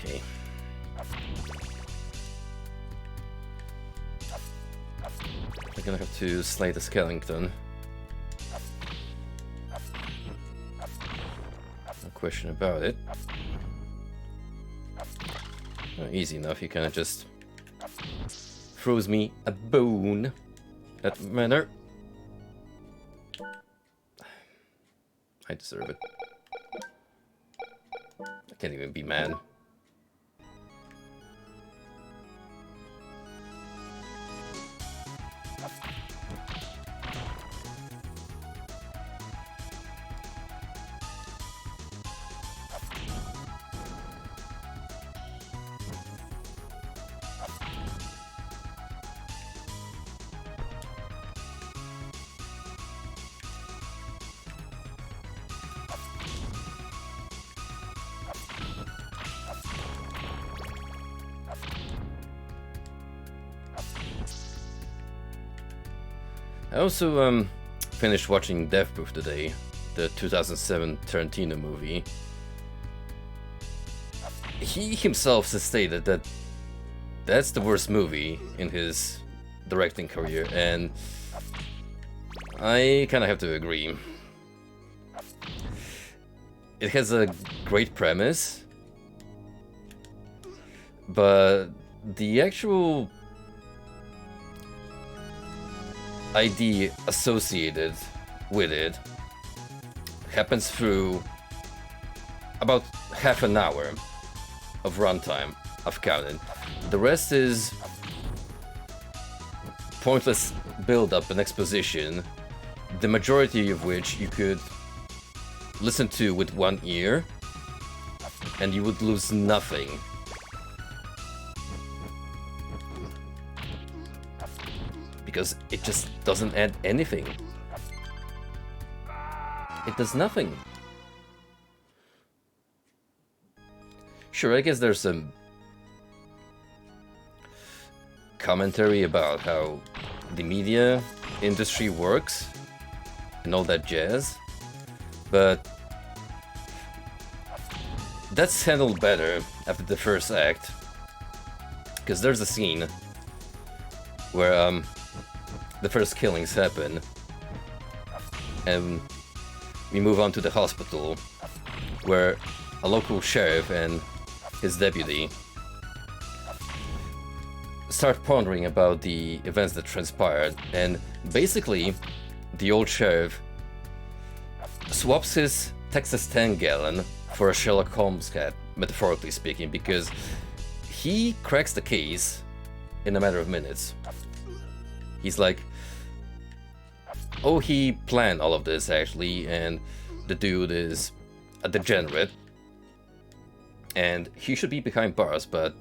Speaker 1: Okay. We're gonna have to slay the skeleton. question about it. Oh, easy enough, he kind of just throws me a bone. That manner. I deserve it. I can't even be mad. I also finished watching Death Proof today, the 2007 Tarantino movie. He himself has stated that that's the worst movie in his directing career, and I kind of have to agree. It has a great premise, but the actual idea associated with it happens through about half an hour of runtime, I've counted. The rest is pointless build-up and exposition, the majority of which you could listen to with one ear and you would lose nothing. Because it just doesn't add anything. It does nothing. Sure, I guess there's some commentary about how the media industry works and all that jazz, but that's handled better after the first act. Because there's a scene where the first killings happen, and we move on to the hospital, where a local sheriff and his deputy start pondering about the events that transpired, and basically the old sheriff swaps his Texas 10 gallon for a Sherlock Holmes hat, metaphorically speaking, because he cracks the case in a matter of minutes. He's like, oh, he planned all of this actually, and the dude is a degenerate, and he should be behind bars, but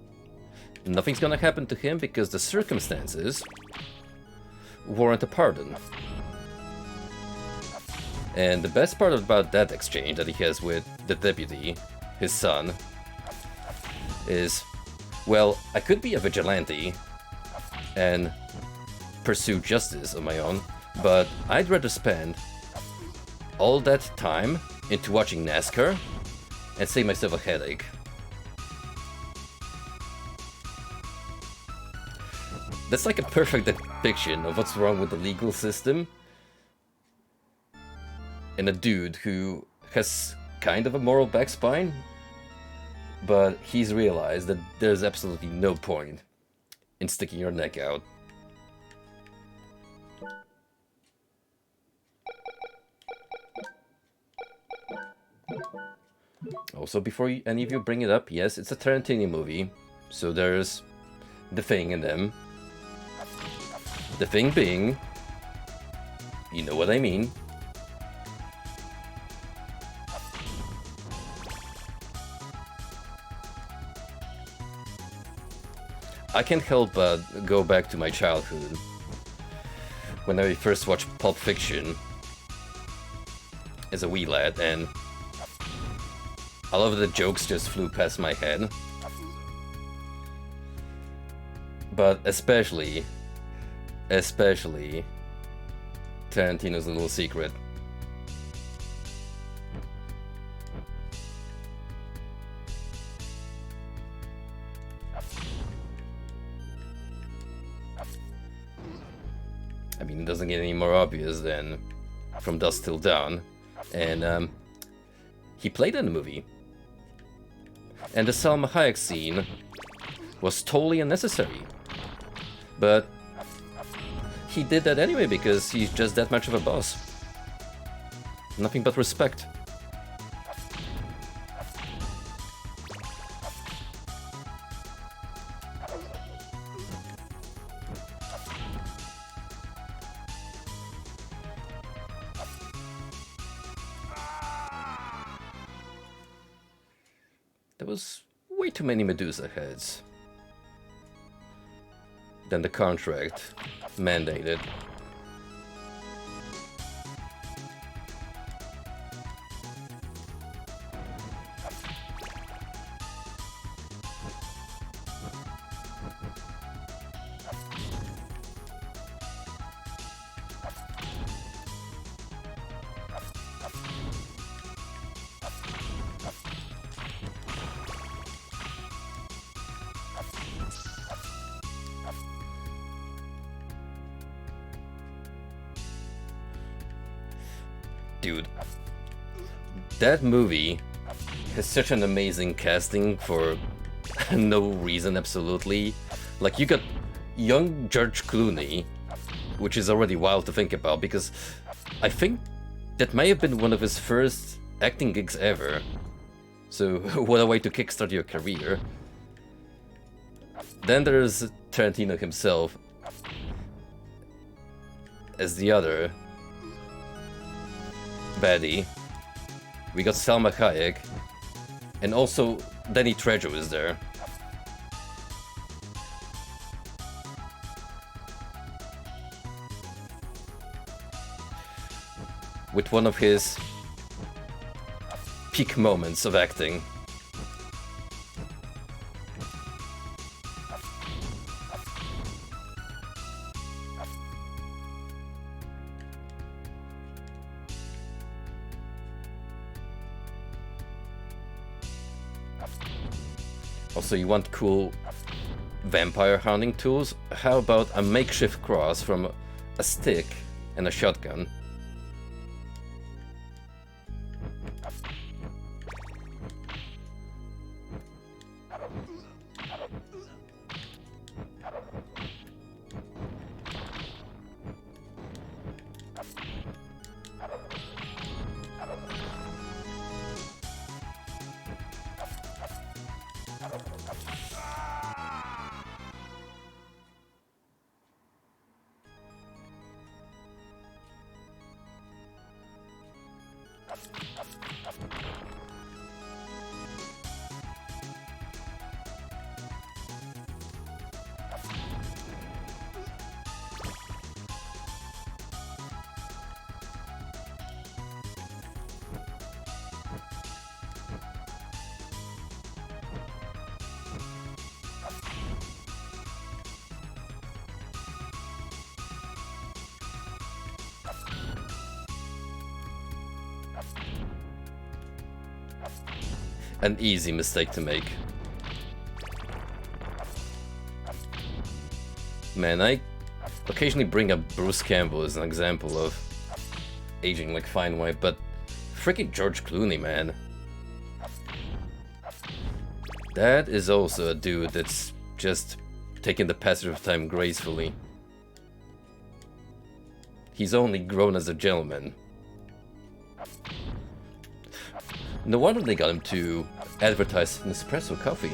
Speaker 1: nothing's gonna happen to him because the circumstances warrant a pardon. And the best part about that exchange that he has with the deputy, his son, is, well, I could be a vigilante and pursue justice on my own, but I'd rather spend all that time into watching NASCAR and save myself a headache. That's like a perfect depiction of what's wrong with the legal system, and a dude who has kind of a moral backspine, but he's realized that there's absolutely no point in sticking your neck out. Also, before any of you bring it up, yes, it's a Tarantino movie, so there's the thing in them. The thing being, you know what I mean. I can't help but go back to my childhood when I first watched Pulp Fiction as a wee lad, and all of the jokes just flew past my head. But especially Tarantino's little secret. I mean, it doesn't get any more obvious than From Dusk Till Dawn, and he played in the movie. And the Salma Hayek scene was totally unnecessary. But he did that anyway because he's just that much of a boss. Nothing but respect. There was way too many Medusa heads than the contract mandated. Dude, that movie has such an amazing casting for no reason, absolutely. Like, you got young George Clooney, which is already wild to think about, because I think that may have been one of his first acting gigs ever. So, what a way to kickstart your career. Then there's Tarantino himself as the other baddie. We got Salma Hayek, and also Danny Trejo is there. With one of his peak moments of acting. Also, you want cool vampire hunting tools? How about a makeshift cross from a stick and a shotgun? An easy mistake to make. Man, I occasionally bring up Bruce Campbell as an example of aging like fine wine, but freaking George Clooney, man. That is also a dude that's just taking the passage of time gracefully. He's only grown as a gentleman. No wonder they got him to advertise Nespresso coffee.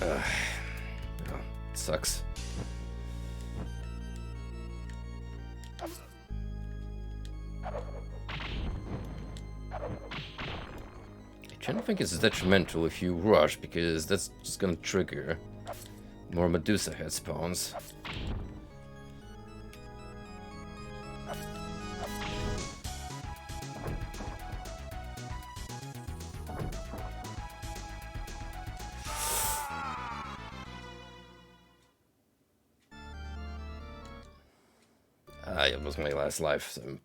Speaker 1: Oh, sucks. I don't think it's detrimental if you rush, because that's just gonna trigger More Medusa head spawns. It was my last life, so...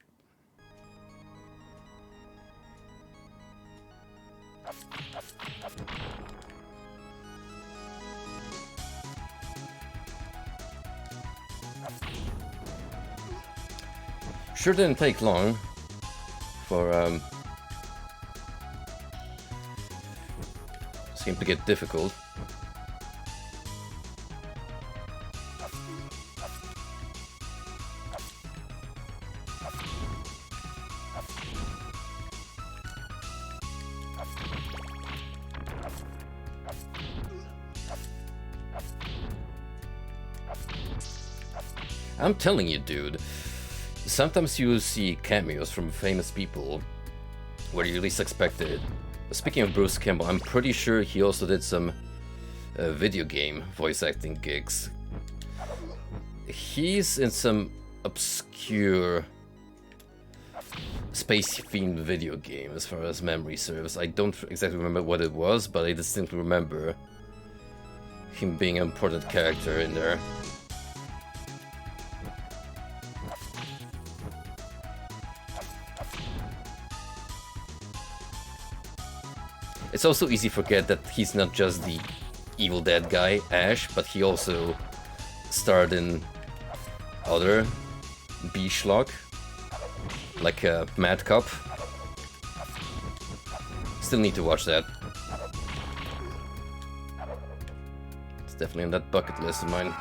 Speaker 1: Sure didn't take long for seemed to get difficult. I'm telling you, dude. Sometimes you see cameos from famous people where you least expect it. Speaking of Bruce Campbell, I'm pretty sure he also did some video game voice acting gigs. He's in some obscure space-themed video game as far as memory serves. I don't exactly remember what it was, but I distinctly remember him being an important character in there. It's also easy to forget that he's not just the Evil Dead guy, Ash, but he also starred in other B-schlock, like Mad Cop. Still need to watch that. It's definitely on that bucket list of mine.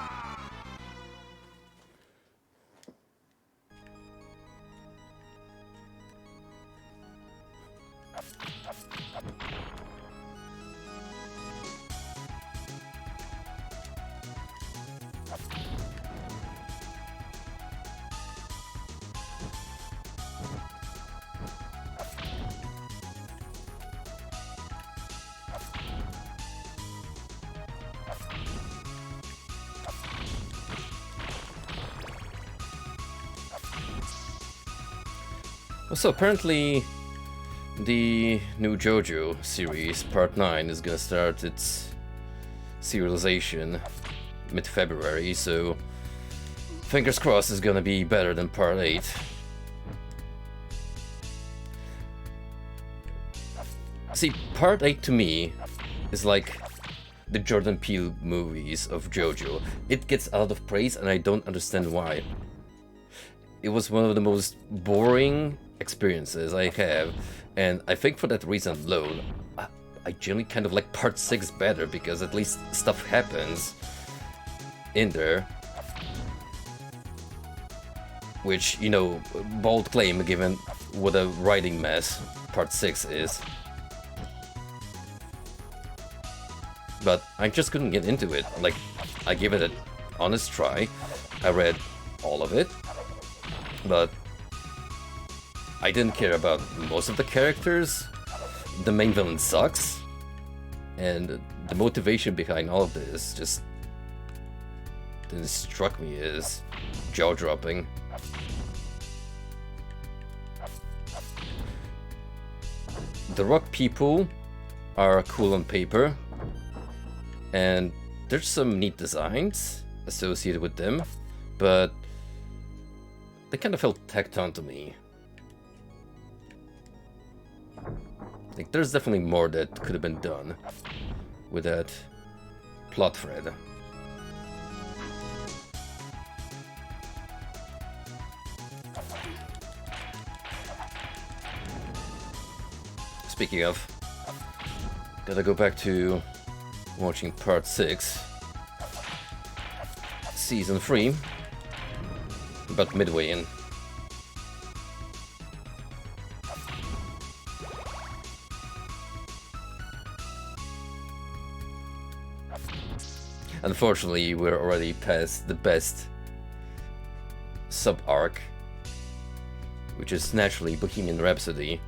Speaker 1: So apparently the new JoJo series, Part 9, is gonna start its serialization mid-February, so fingers crossed it's gonna be better than Part 8. See, Part 8 to me is like the Jordan Peele movies of JoJo. It gets a lot of praise and I don't understand why. It was one of the most boring experiences I have, and I think for that reason alone, I generally kind of like Part 6 better, because at least stuff happens in there. Which, you know, bold claim given what a writing mess Part 6 is. But I just couldn't get into it. Like, I gave it an honest try. I read all of it, but I didn't care about most of the characters. The main villain sucks, and the motivation behind all of this just didn't struck me as jaw-dropping. The rock people are cool on paper, and there's some neat designs associated with them, but they kind of felt tacked on to me. Like, there's definitely more that could have been done with that plot thread. Speaking of, gotta go back to watching Part 6, Season 3, about midway in. Unfortunately, we're already past the best sub-arc, which is naturally Bohemian Rhapsody,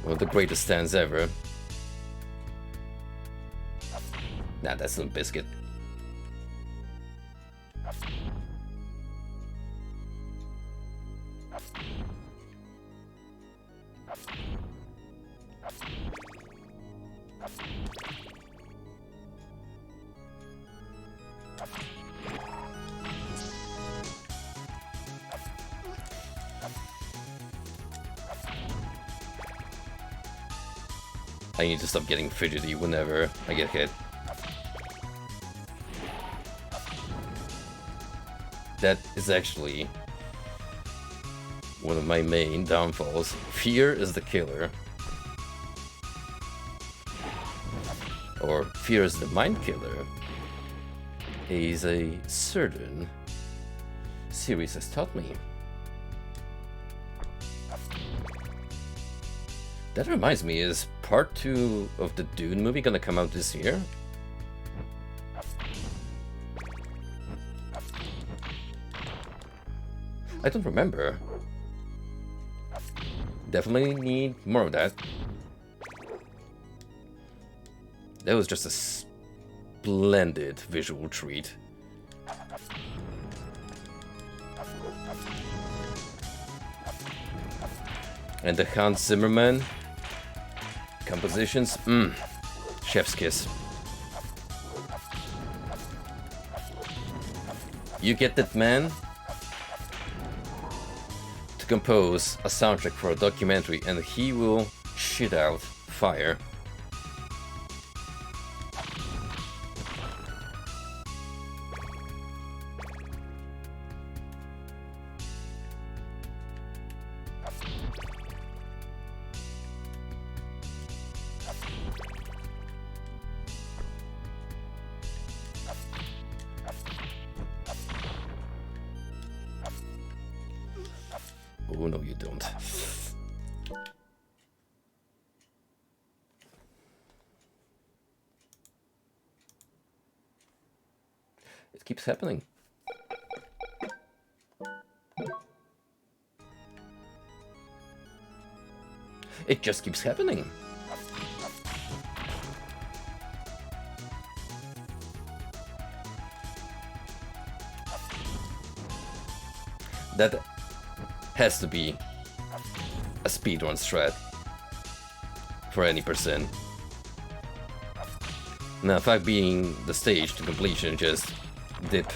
Speaker 1: one of the greatest stands ever. Nah, that's Limp Bizkit. I need to stop getting fidgety whenever I get hit. That is actually one of my main downfalls. Fear is the killer. Or fear is the mind killer. Is a certain series has taught me. That reminds me, is part 2 of the Dune movie gonna come out this year? I don't remember. Definitely need more of that. That was just a splendid visual treat. And the Hans Zimmerman compositions, chef's kiss. You get that man to compose a soundtrack for a documentary and he will shit out fire. Oh, no, you don't. It keeps happening. It just keeps happening. That has to be a speedrun strat for any percent. Now, if I'm being the stage to completion, just dip.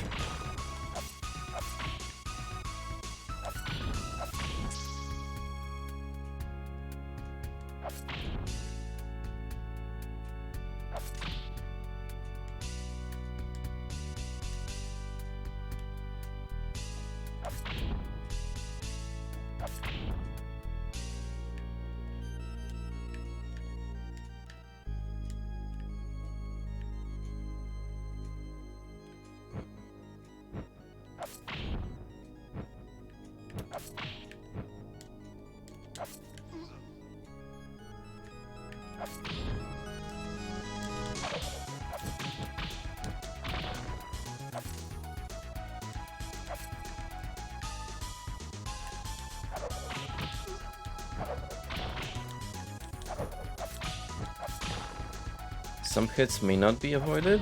Speaker 1: Some hits may not be avoided,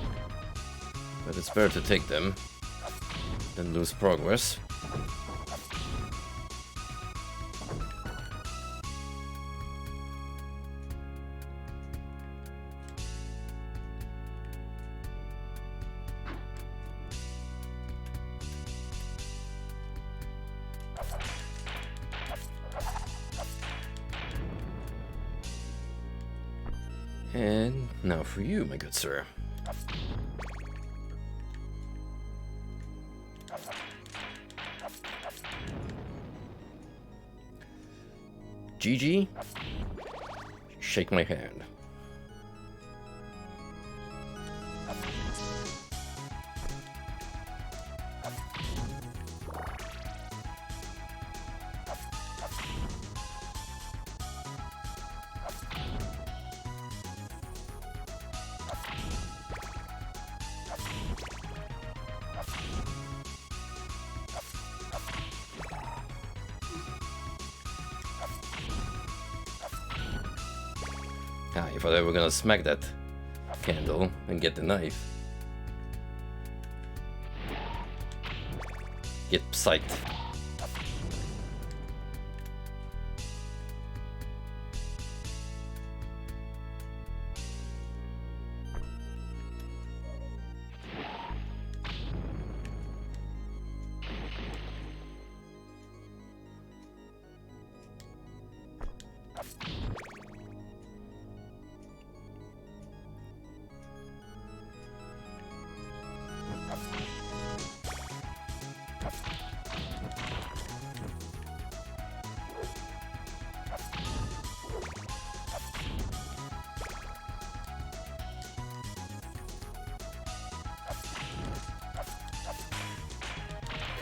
Speaker 1: but it's better to take them than lose progress. And now for you, my good sir. GG, shake my hand. If I were gonna smack that candle and get the knife. Get psyched.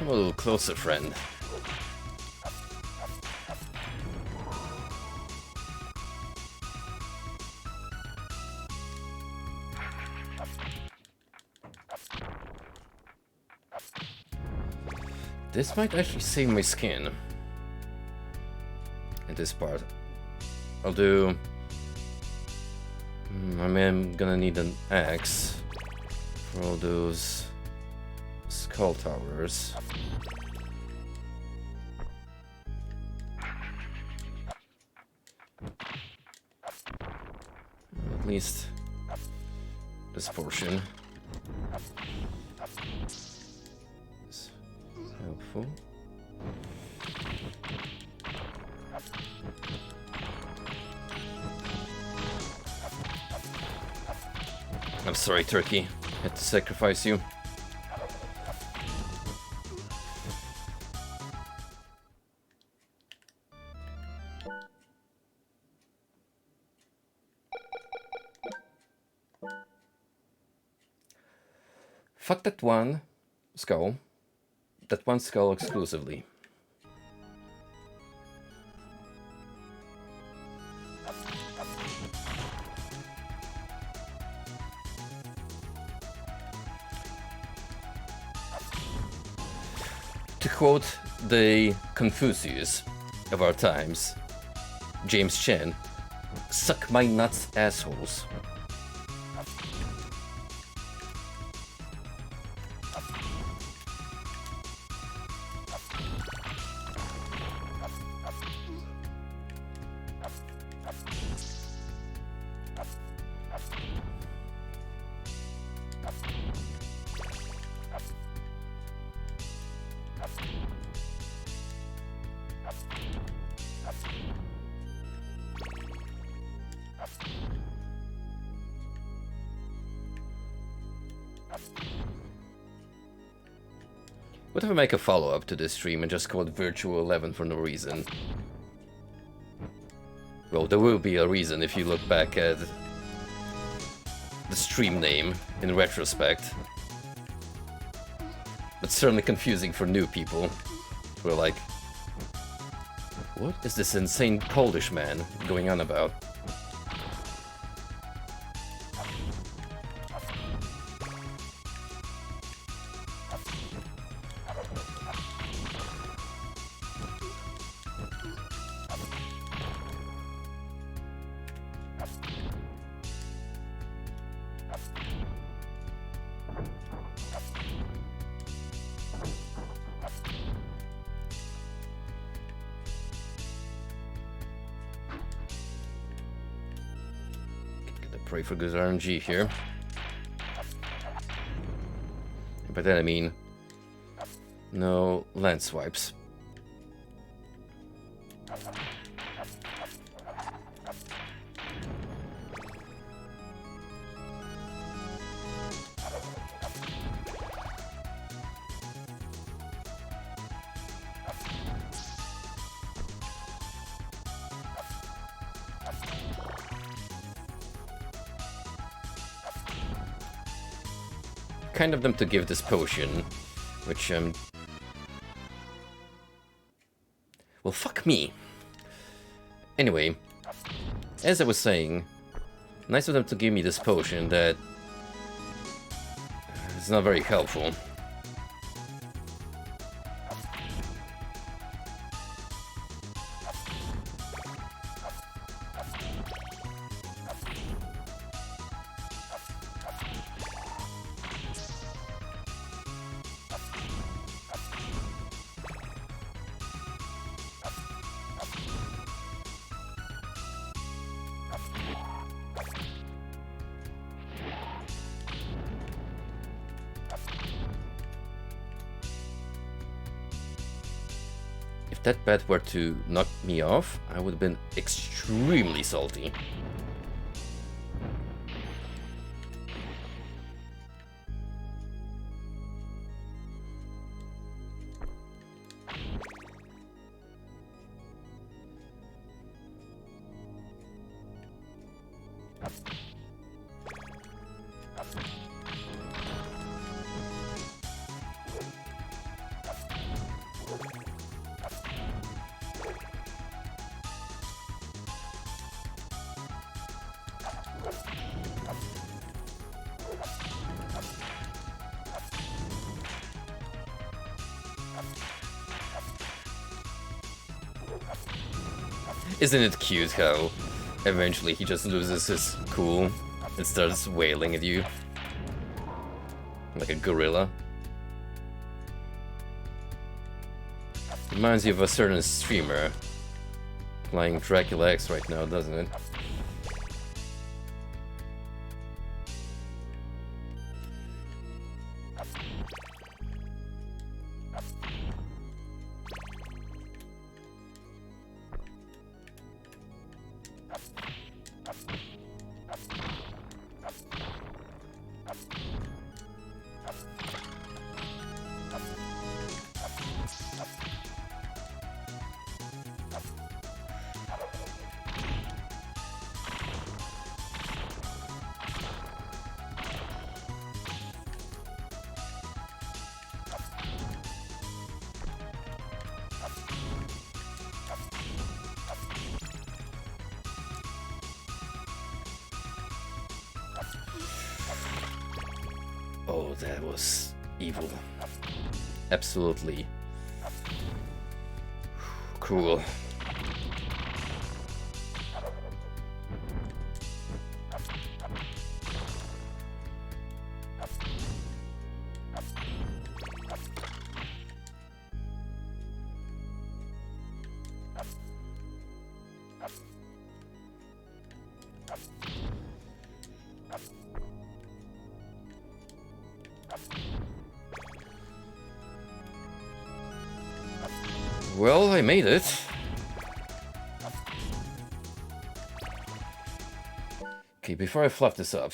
Speaker 1: Come a little closer, friend. This might actually save my skin. In this part. I'll do... I mean, I'm gonna need an axe for all those skull towers. At least this portion is helpful. I'm sorry, Turkey. Had to sacrifice you. Fuck that one skull. That one skull exclusively. To quote the Confucius of our times, James Chen, suck my nuts, assholes. What if I make a follow-up to this stream and just call it Virtual 11 for no reason? Well, there will be a reason if you look back at the stream name in retrospect. But certainly confusing for new people. We're like, what is this insane Polish man going on about? Pray for good RNG here. By that I mean no land swipes. Kind of them to give this potion, which well, fuck me. Anyway, as I was saying, nice of them to give me this potion that is not very helpful. If that bat were to knock me off, I would have been extremely salty. Isn't it cute how eventually he just loses his cool and starts wailing at you? Like a gorilla. Reminds you of a certain streamer playing Dracula X right now, doesn't it? Oh, that was evil. Absolutely cruel. Well, I made it. Okay, before I fluff this up,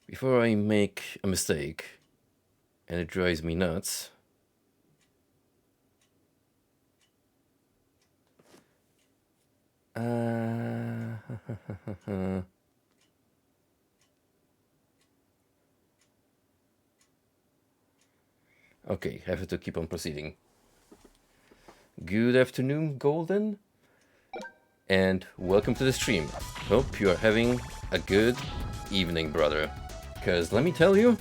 Speaker 1: before I make a mistake and it drives me nuts, okay, I have to keep on proceeding. Good afternoon, Golden, and welcome to the stream. Hope you are having a good evening, brother. Because let me tell you,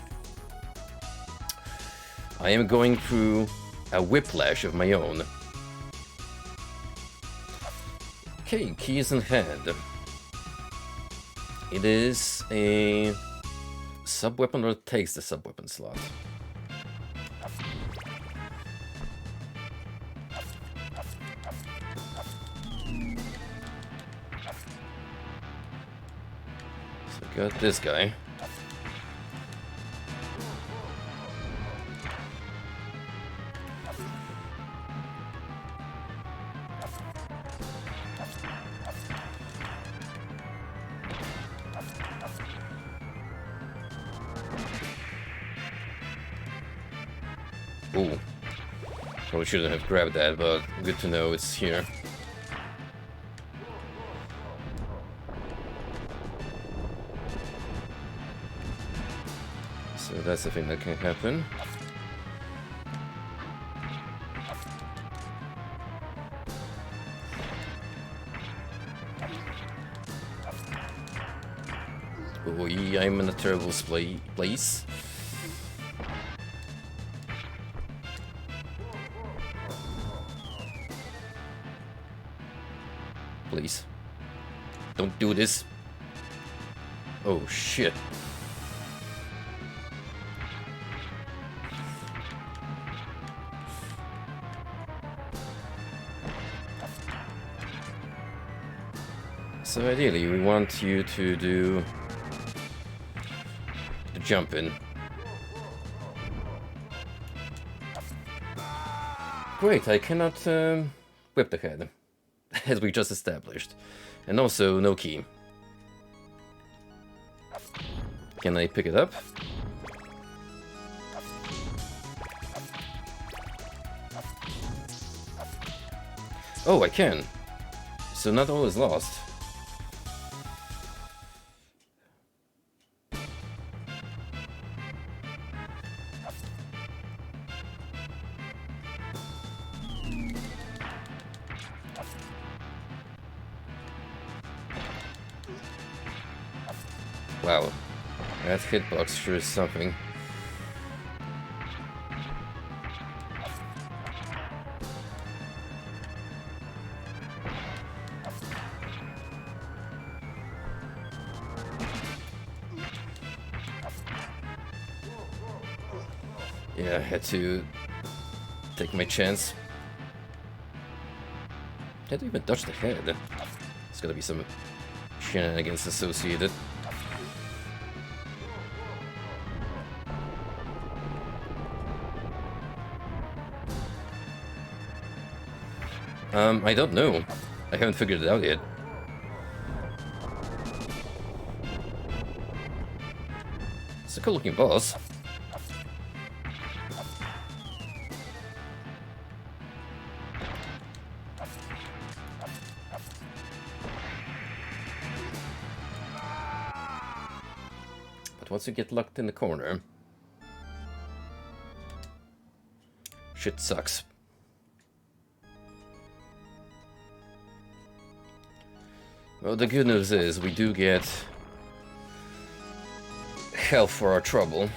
Speaker 1: I am going through a whiplash of my own. Okay, keys in hand. It is a sub-weapon, or it takes the sub-weapon slot. So got this guy. Ooh. Probably shouldn't have grabbed that, but good to know it's here. So that's the thing that can happen. Oh, I'm in a terrible place. Please. Don't do this. Oh, shit. So ideally, we want you to do the jump in. Great, I cannot whip the head, as we just established. And also, no key. Can I pick it up? Oh, I can. So not all is lost. Wow, that hitbox sure is something. Yeah, I had to take my chance. Had to even dodge the head. There's gotta be some shenanigans associated. I don't know. I haven't figured it out yet. It's a cool looking boss. But once you get locked in the corner, shit sucks. Well, the good news is we do get health for our trouble.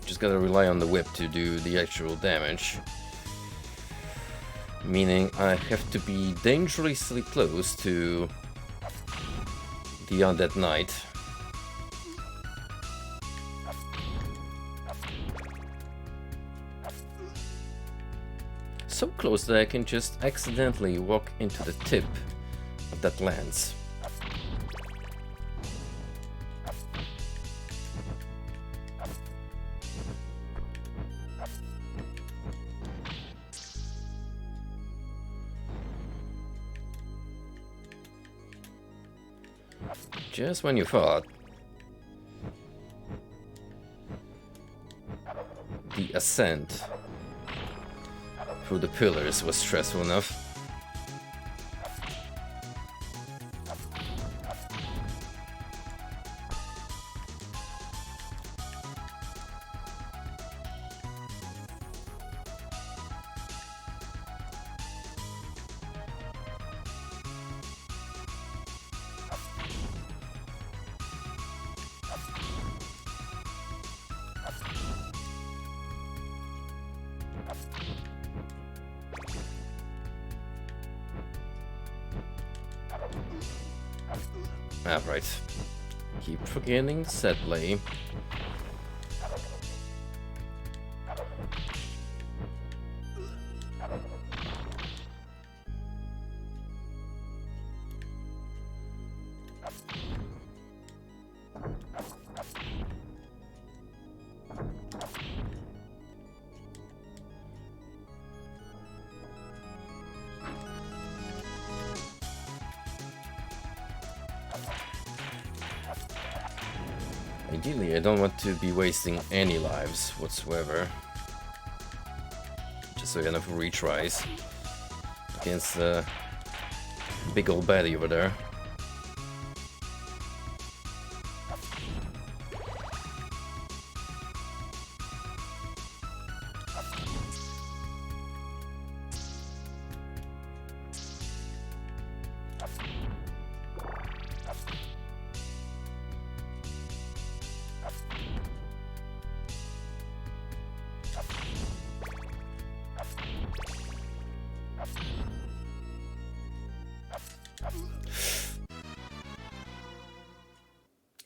Speaker 1: Just gotta rely on the whip to do the actual damage. Meaning I have to be dangerously close to the undead knight. So close that I can just accidentally walk into the tip of that lance. Just when you thought the ascent through the pillars was stressful enough. Ah, right. Keep forgetting sadly. Ideally, I don't want to be wasting any lives whatsoever. Just so I have enough retries against the big old baddie over there.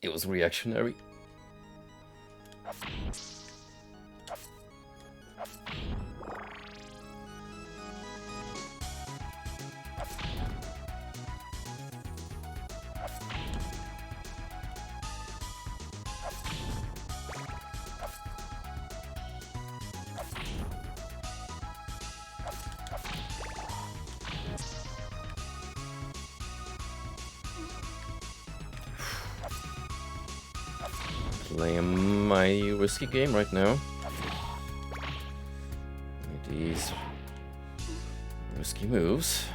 Speaker 1: It was reactionary. Playing a mighty risky game right now. With these risky moves.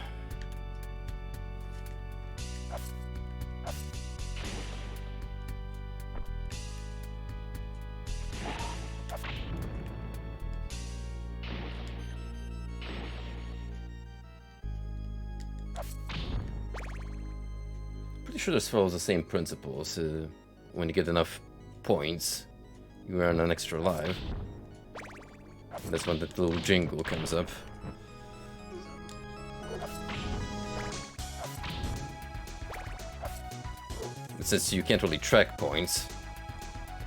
Speaker 1: Pretty sure this follows the same principles. When you get enough points, you earn an extra life. That's when that little jingle comes up. since you can't really track points,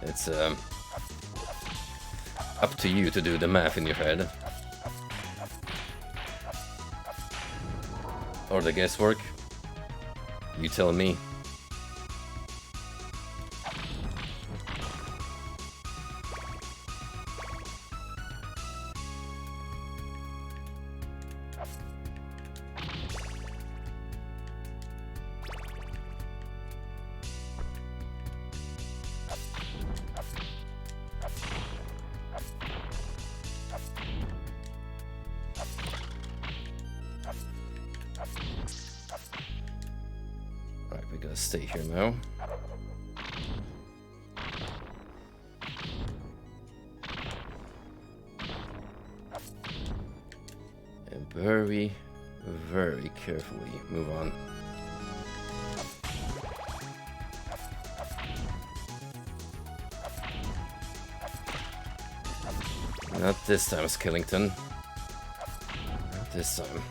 Speaker 1: it's up to you to do the math in your head. Or the guesswork. You tell me. We gotta stay here now. And very, very carefully move on. Not this time, Skellington. Not this time.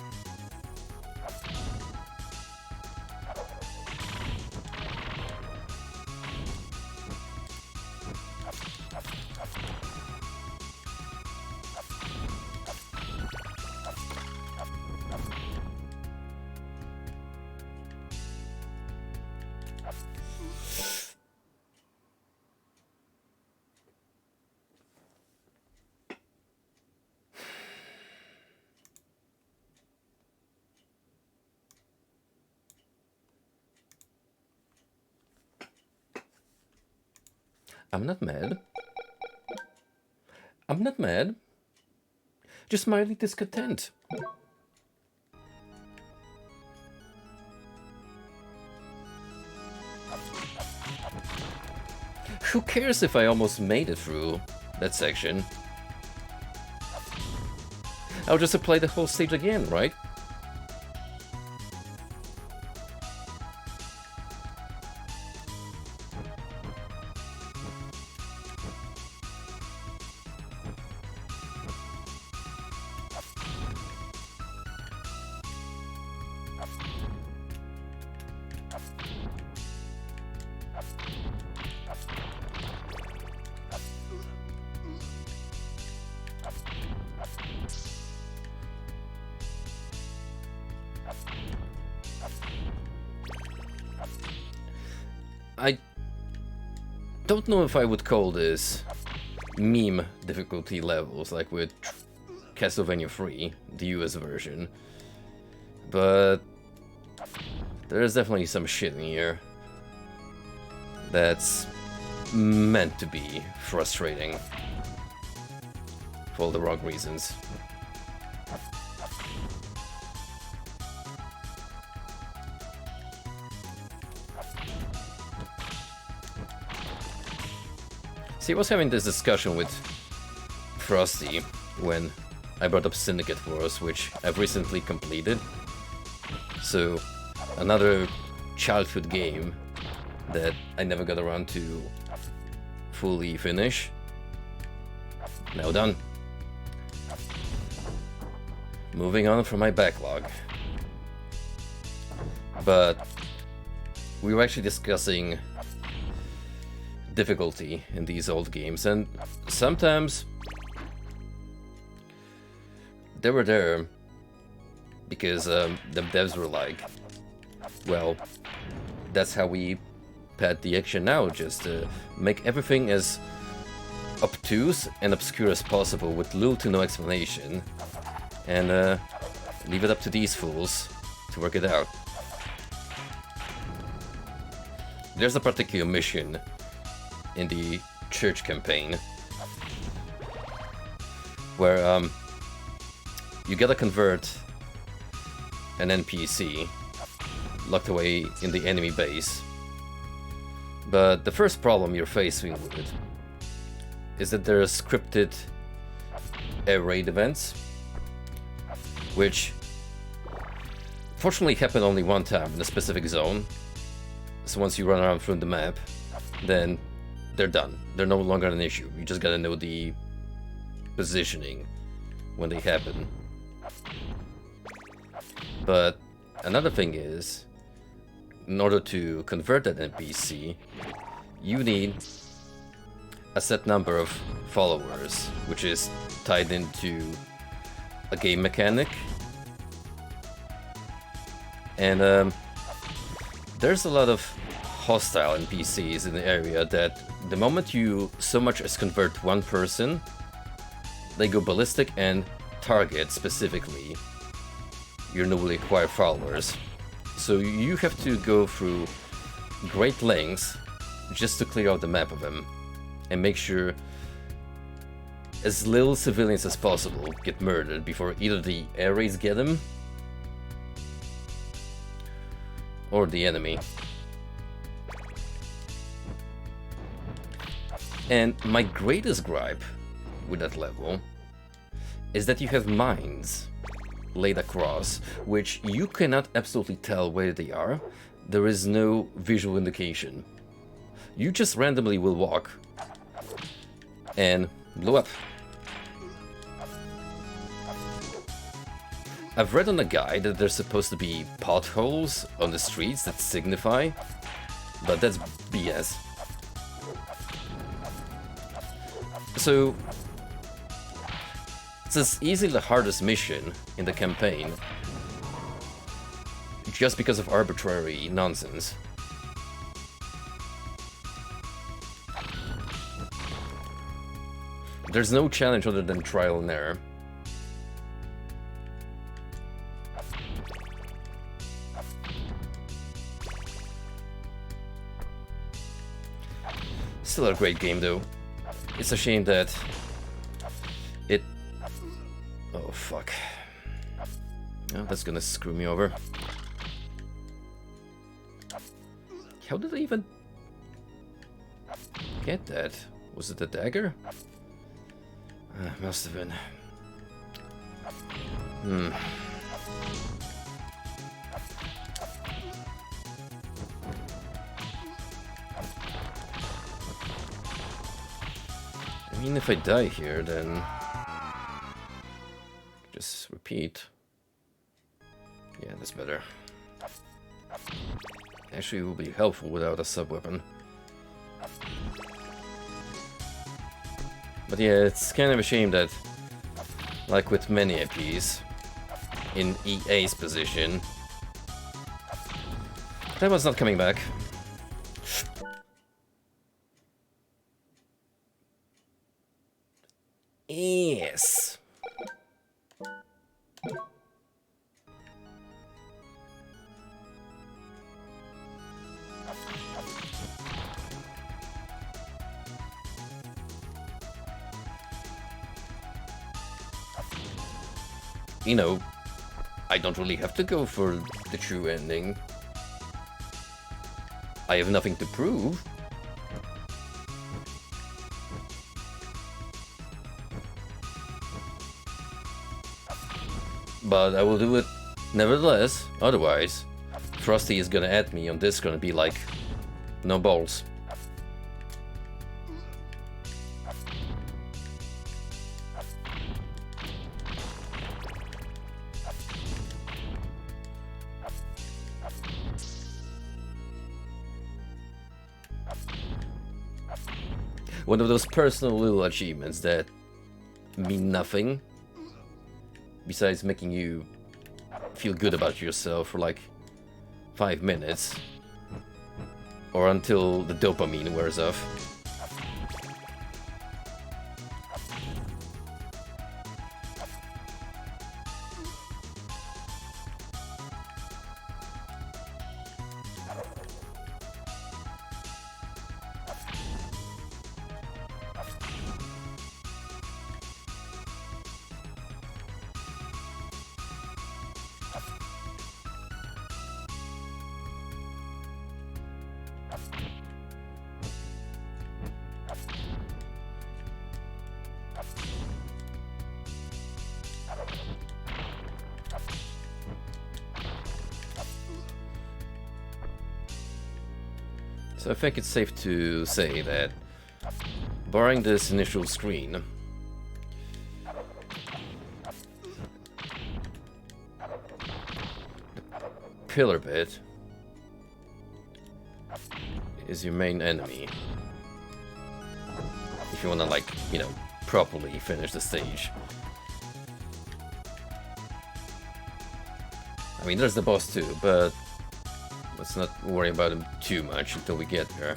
Speaker 1: I'm not mad. I'm not mad. Just mildly discontent. Who cares if I almost made it through that section? I'll just play the whole stage again, right? I don't know if I would call this meme difficulty levels like with Castlevania 3, the US version, but there's definitely some shit in here that's meant to be frustrating for all the wrong reasons. See, I was having this discussion with Frosty when I brought up Syndicate Wars, which I've recently completed. So, another childhood game that I never got around to fully finish. Now done. Moving on from my backlog. But we were actually discussing difficulty in these old games, and sometimes they were there because the devs were like, well, that's how we pad the action now, just make everything as obtuse and obscure as possible with little to no explanation, and leave it up to these fools to work it out. There's a particular mission in the church campaign where you gotta convert an NPC locked away in the enemy base. But the first problem you're facing with it is that there are scripted air raid events, which fortunately happen only one time in a specific zone. So once you run around through the map, then they're done. They're no longer an issue. You just gotta know the positioning when they happen. But another thing is, in order to convert that NPC, you need a set number of followers, which is tied into a game mechanic. And there's a lot of hostile NPCs in the area that the moment you so much as convert one person, they go ballistic and target specifically your newly acquired followers. So you have to go through great lengths just to clear out the map of them and make sure as little civilians as possible get murdered before either the air raids get them or the enemy. And my greatest gripe with that level is that you have mines laid across, which you cannot absolutely tell where they are. There is no visual indication. You just randomly will walk and blow up. I've read on the guide that there's supposed to be potholes on the streets that signify, but that's BS. So, this is easily the hardest mission in the campaign, just because of arbitrary nonsense. There's no challenge other than trial and error. Still a great game though. It's a shame that it... Oh fuck. Oh, that's gonna screw me over. How did I even get that? Was it the dagger? Must have been. I mean, if I die here, then just repeat. Yeah, that's better. Actually, it will be helpful without a sub-weapon. But yeah, it's kind of a shame that, like with many IPs, in EA's position, that one's not coming back. Yes. You know, I don't really have to go for the true ending. I have nothing to prove. But I will do it nevertheless, otherwise Frosty is gonna add me on this, gonna be like, no balls. One of those personal little achievements that mean nothing besides making you feel good about yourself for like 5 minutes or until the dopamine wears off. So I think it's safe to say that, barring this initial screen, pillar bit, is your main enemy. If you wanna, like, you know, properly finish the stage. I mean, there's the boss too, but let's not worry about him too much until we get there.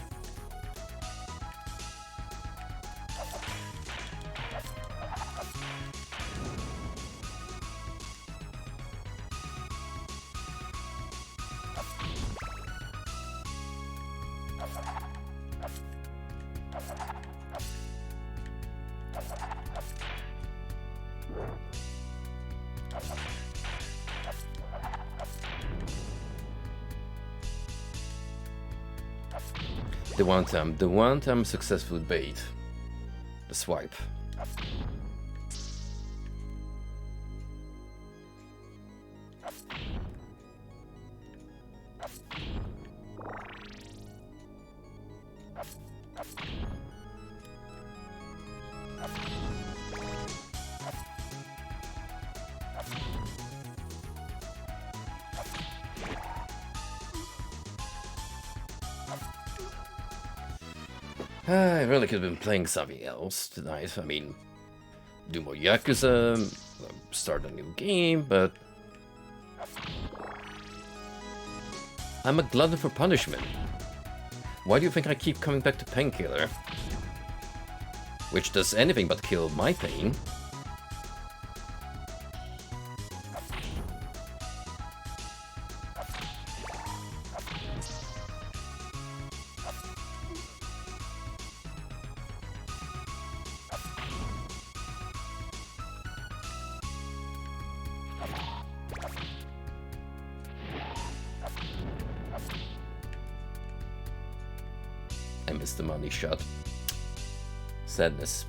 Speaker 1: The one time successful bait. The swipe. I really could have been playing something else tonight. I mean, do more Yakuza, start a new game, but I'm a glutton for punishment. Why do you think I keep coming back to Painkiller? Which does anything but kill my pain. I missed the money shot. Sadness.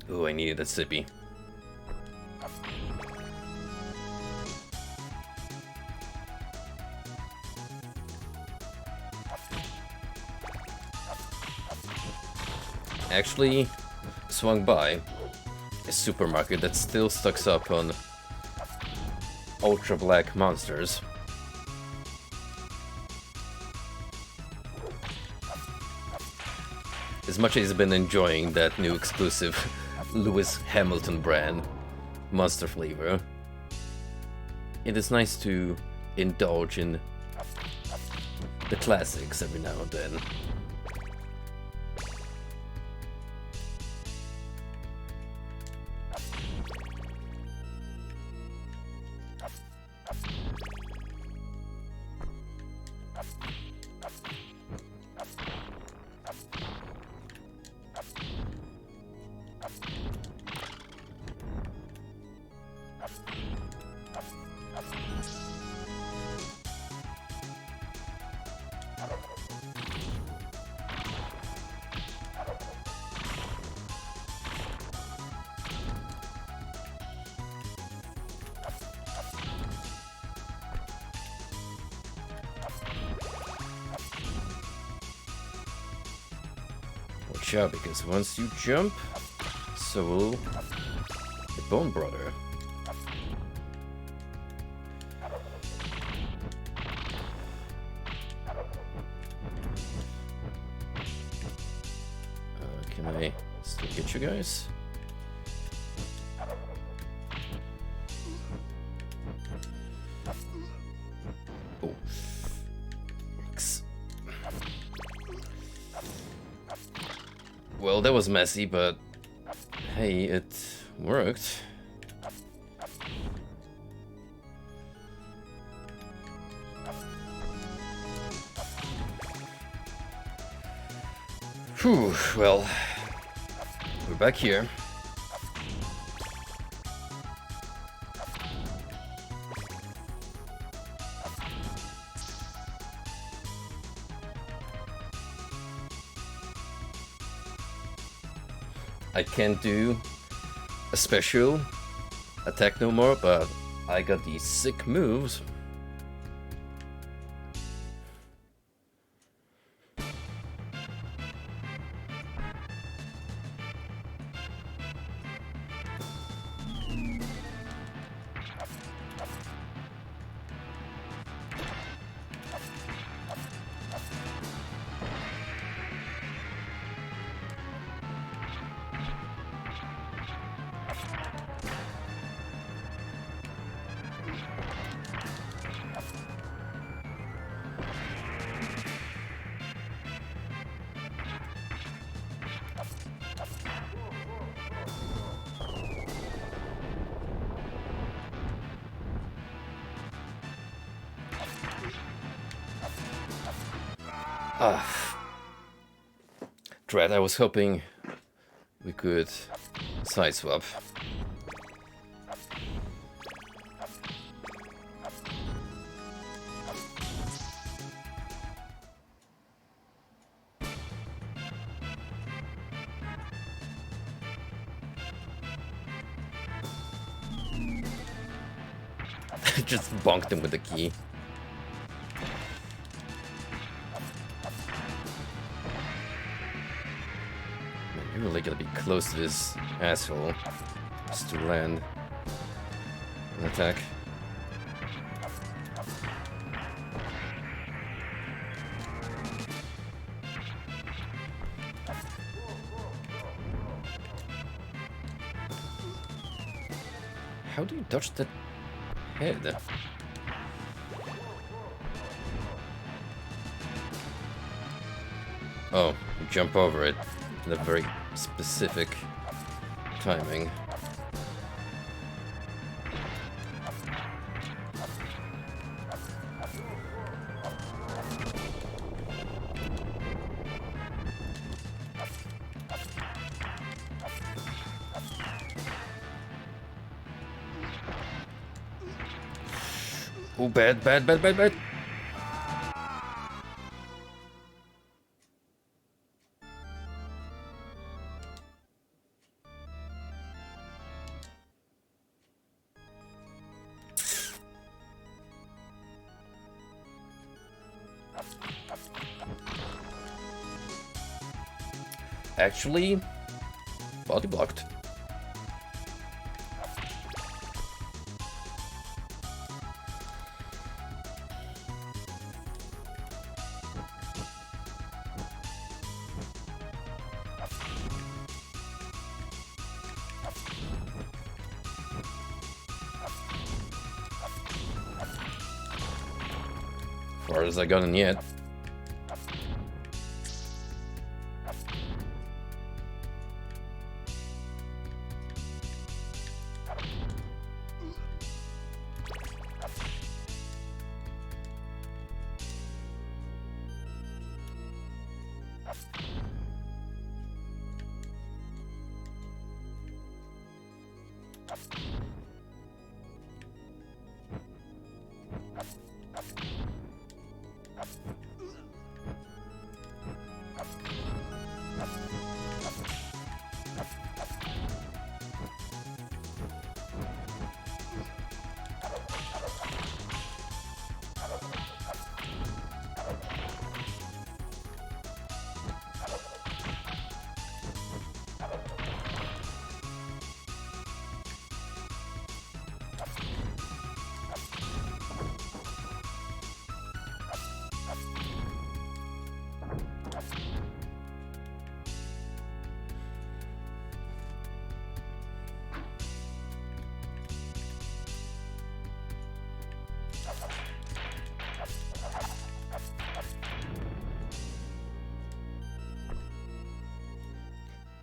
Speaker 1: Oh, I needed a sippy. Actually swung by a supermarket that still stocks up on ultra black monsters. As much as I've been enjoying that new exclusive Lewis Hamilton brand monster flavor, it is nice to indulge in the classics every now and then. Watch out, because once you jump, so will the Bone Brother. Can I still get you guys? Oh. Thanks. Well, that was messy, but hey, it worked. Whew, well, we're back here. I can't do a special attack no more, but I got these sick moves. Dread, I was hoping we could side swap. Just bonked him with the key. You're really gonna be close to this asshole just to land an attack. How do you dodge that head? Oh, you jump over it in a very specific timing. Oh, bad, bad, bad, bad, bad. Actually, body blocked. Far as I gotten yet.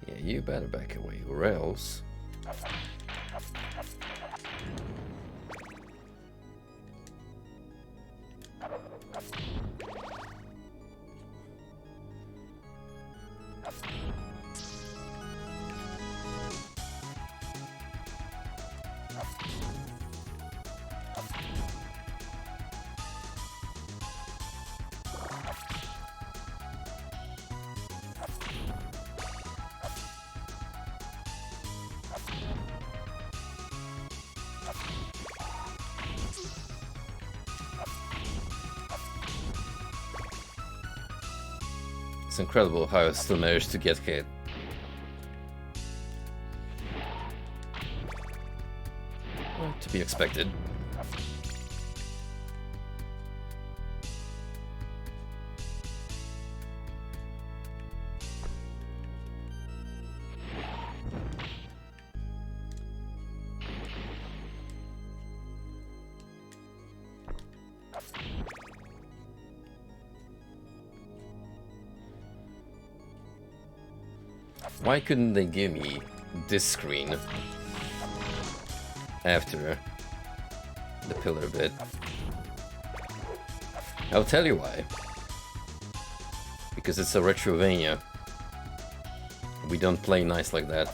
Speaker 1: Yeah, you better back away, or else. It's incredible how I still managed to get hit. Well, to be expected. Why couldn't they give me this screen after the pillar bit? I'll tell you why. Because it's a Retrovania. We don't play nice like that.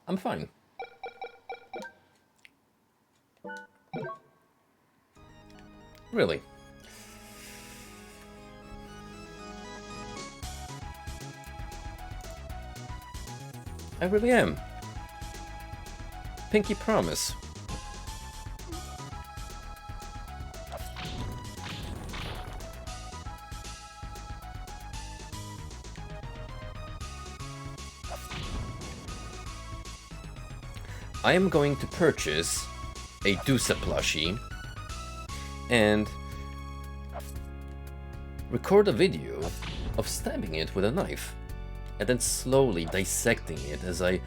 Speaker 1: I'm fine. Really? I really am. Pinky promise. I am going to purchase a Dusa plushie and record a video of stabbing it with a knife and then slowly dissecting it as I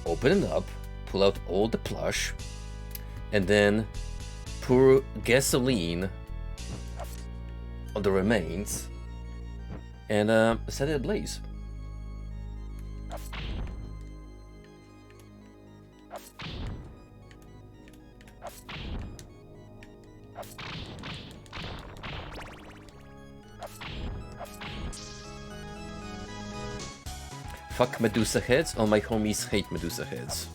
Speaker 1: open it up, pull out all the plush, and then pour gasoline on the remains and set it ablaze. Fuck Medusa heads, all my homies hate Medusa heads.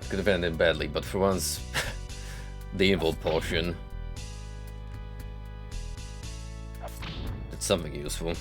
Speaker 1: Could have ended badly, but for once, the evil potion did something useful.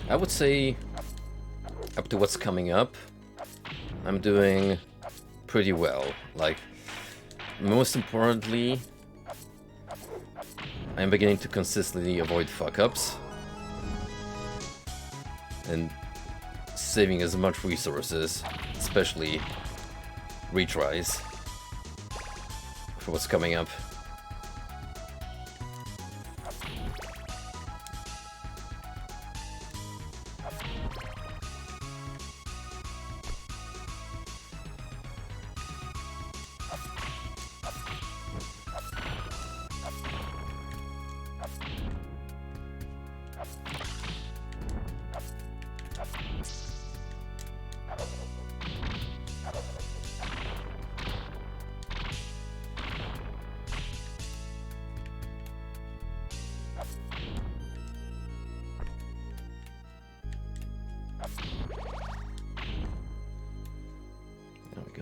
Speaker 1: I would say up to what's coming up, I'm doing pretty well. Like, most importantly, I'm beginning to consistently avoid fuck-ups and saving as much resources, especially retries, for what's coming up.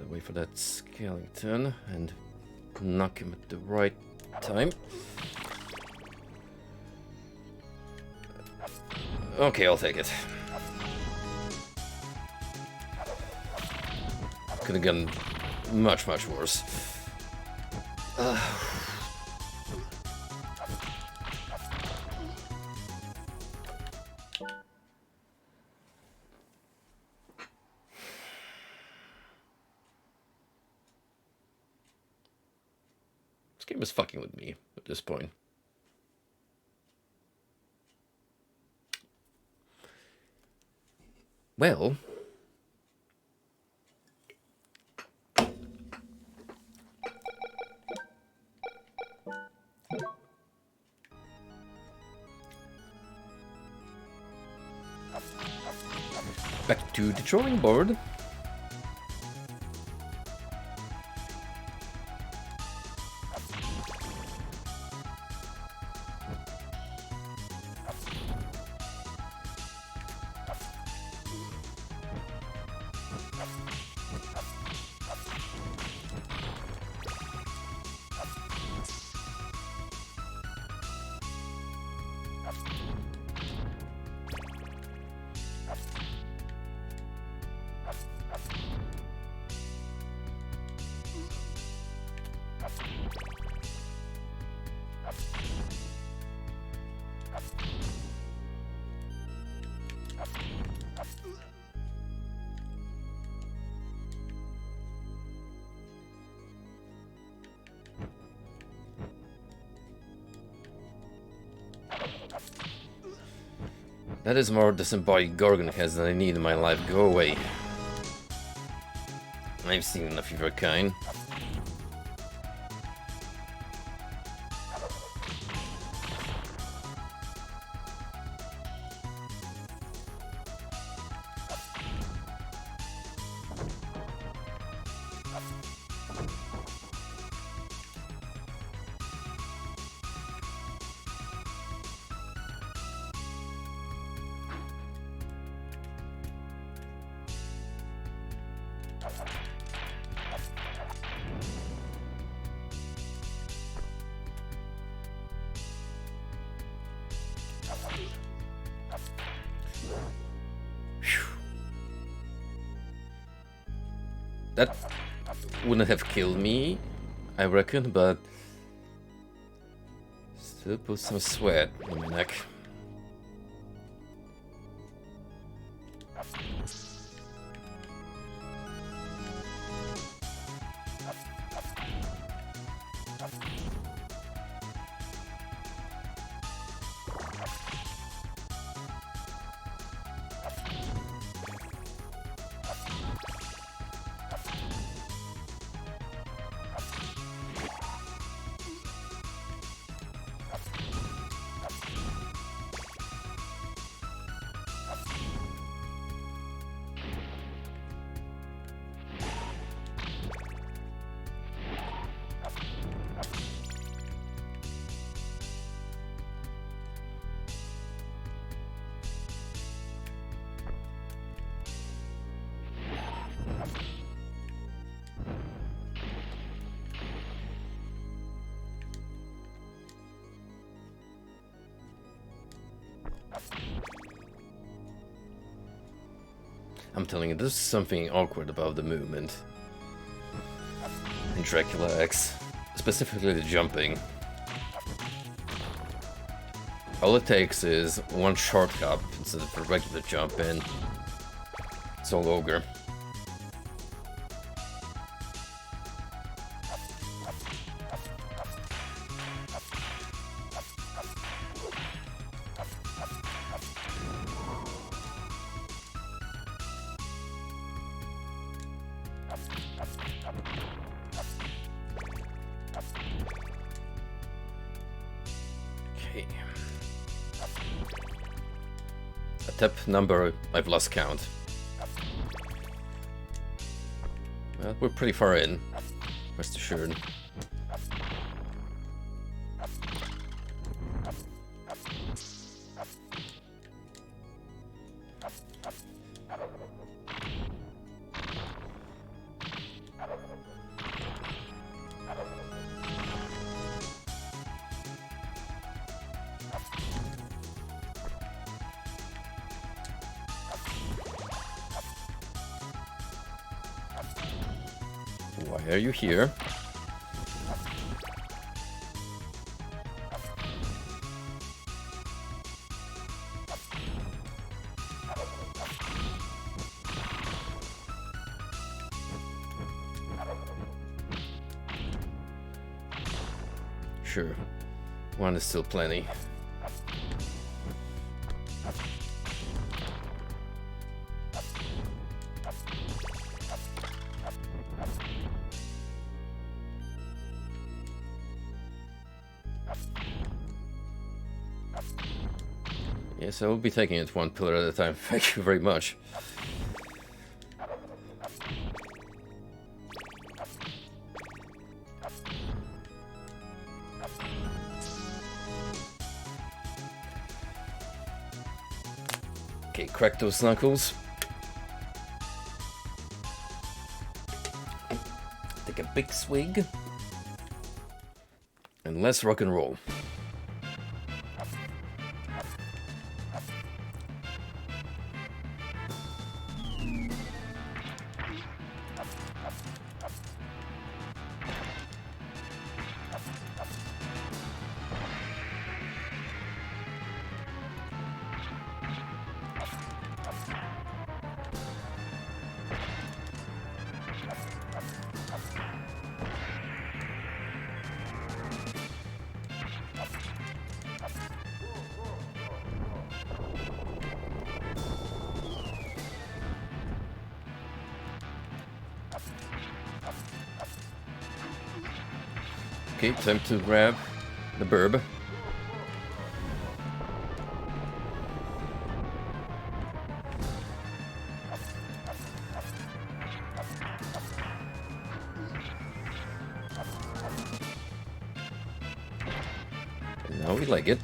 Speaker 1: Wait for that skeleton and knock him at the right time. Okay, I'll take it. Could have gone much, much worse. This game is fucking with me at this point. Well, back to the drawing board. That is more disembodied Gorgon heads than I need in my life. Go away. I've seen enough of your kind. That wouldn't have killed me, I reckon, but still put some sweat in my neck. I'm telling you, there's something awkward about the movement in Dracula X, specifically the jumping. All it takes is one short hop instead of a regular jump and it's all over. Okay. A tap number, I've lost count. Well, we're pretty far in, rest assured. Why are you here? Sure, one is still plenty. Yes, I will be taking it one pillar at a time. Thank you very much. Okay, crack those knuckles. Take a big swig. And let's rock and roll. Okay, time to grab the burb. And now we like it.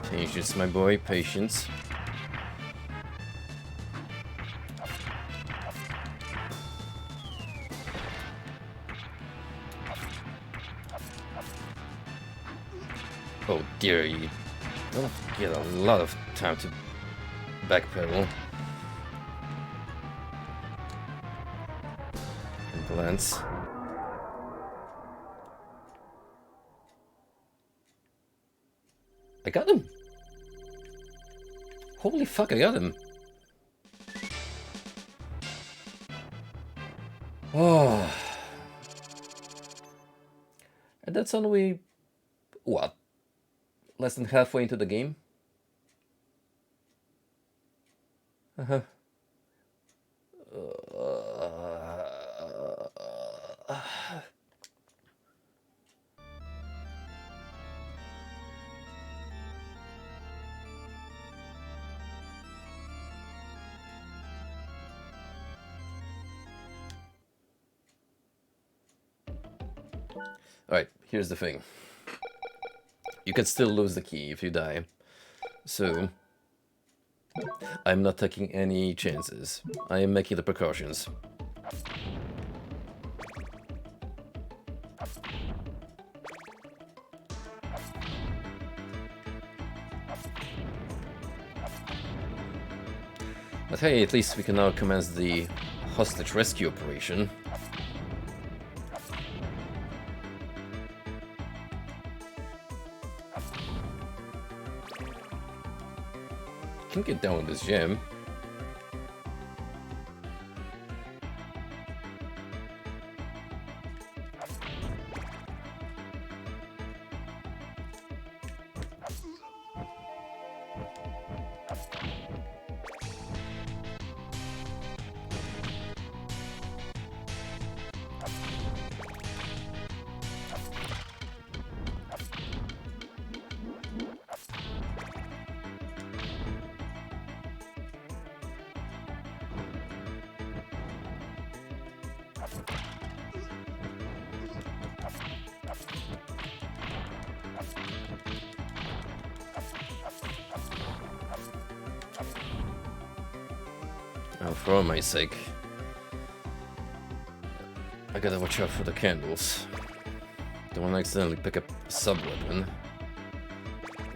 Speaker 1: Patience, my boy, patience. Oh dear, you don't get a lot of time to backpedal. And glance. I got him! Holy fuck, I got him! Oh. And that's only, what, less than halfway into the game? Uh-huh. Alright, here's the thing. You can still lose the key if you die. So, I'm not taking any chances. I am making the precautions. But hey, at least we can now commence the hostage rescue operation. Can get down with this gem. Oh, for my sake. I gotta watch out for the candles. Don't want to accidentally pick up a sub-weapon.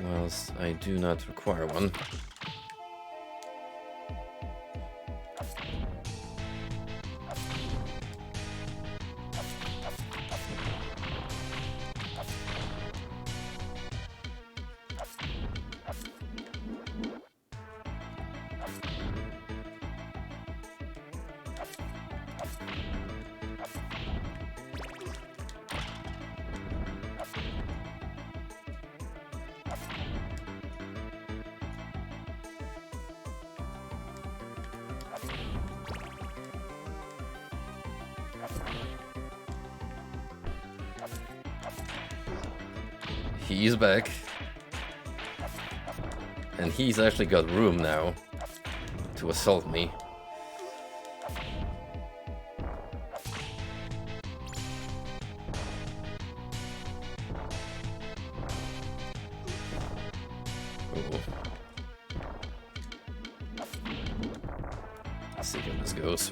Speaker 1: Whilst I do not require one. He's back. And he's actually got room now to assault me. Oh. Let's see how this goes.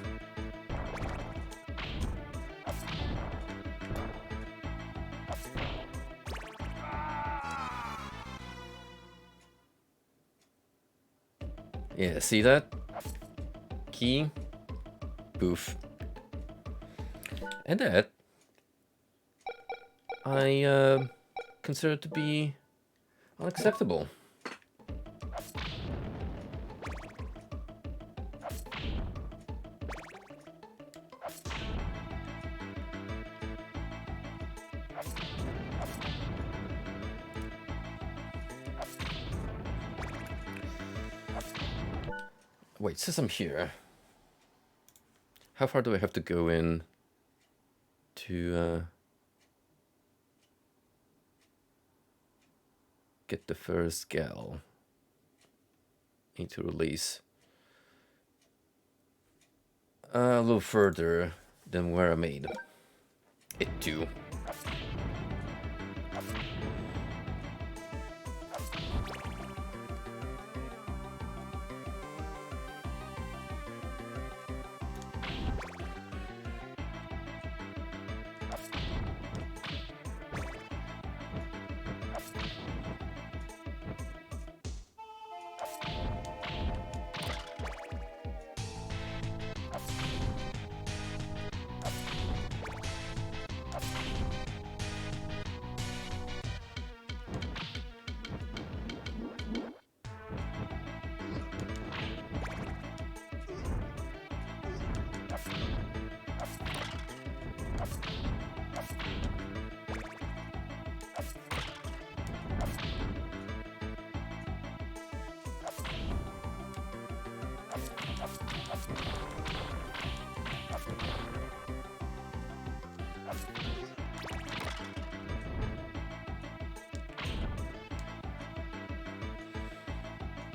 Speaker 1: Yeah, see that? Key. Poof. And that I consider to be unacceptable. Wait, since I'm here, how far do I have to go in to get the first gal into release? A little further than where I made it to.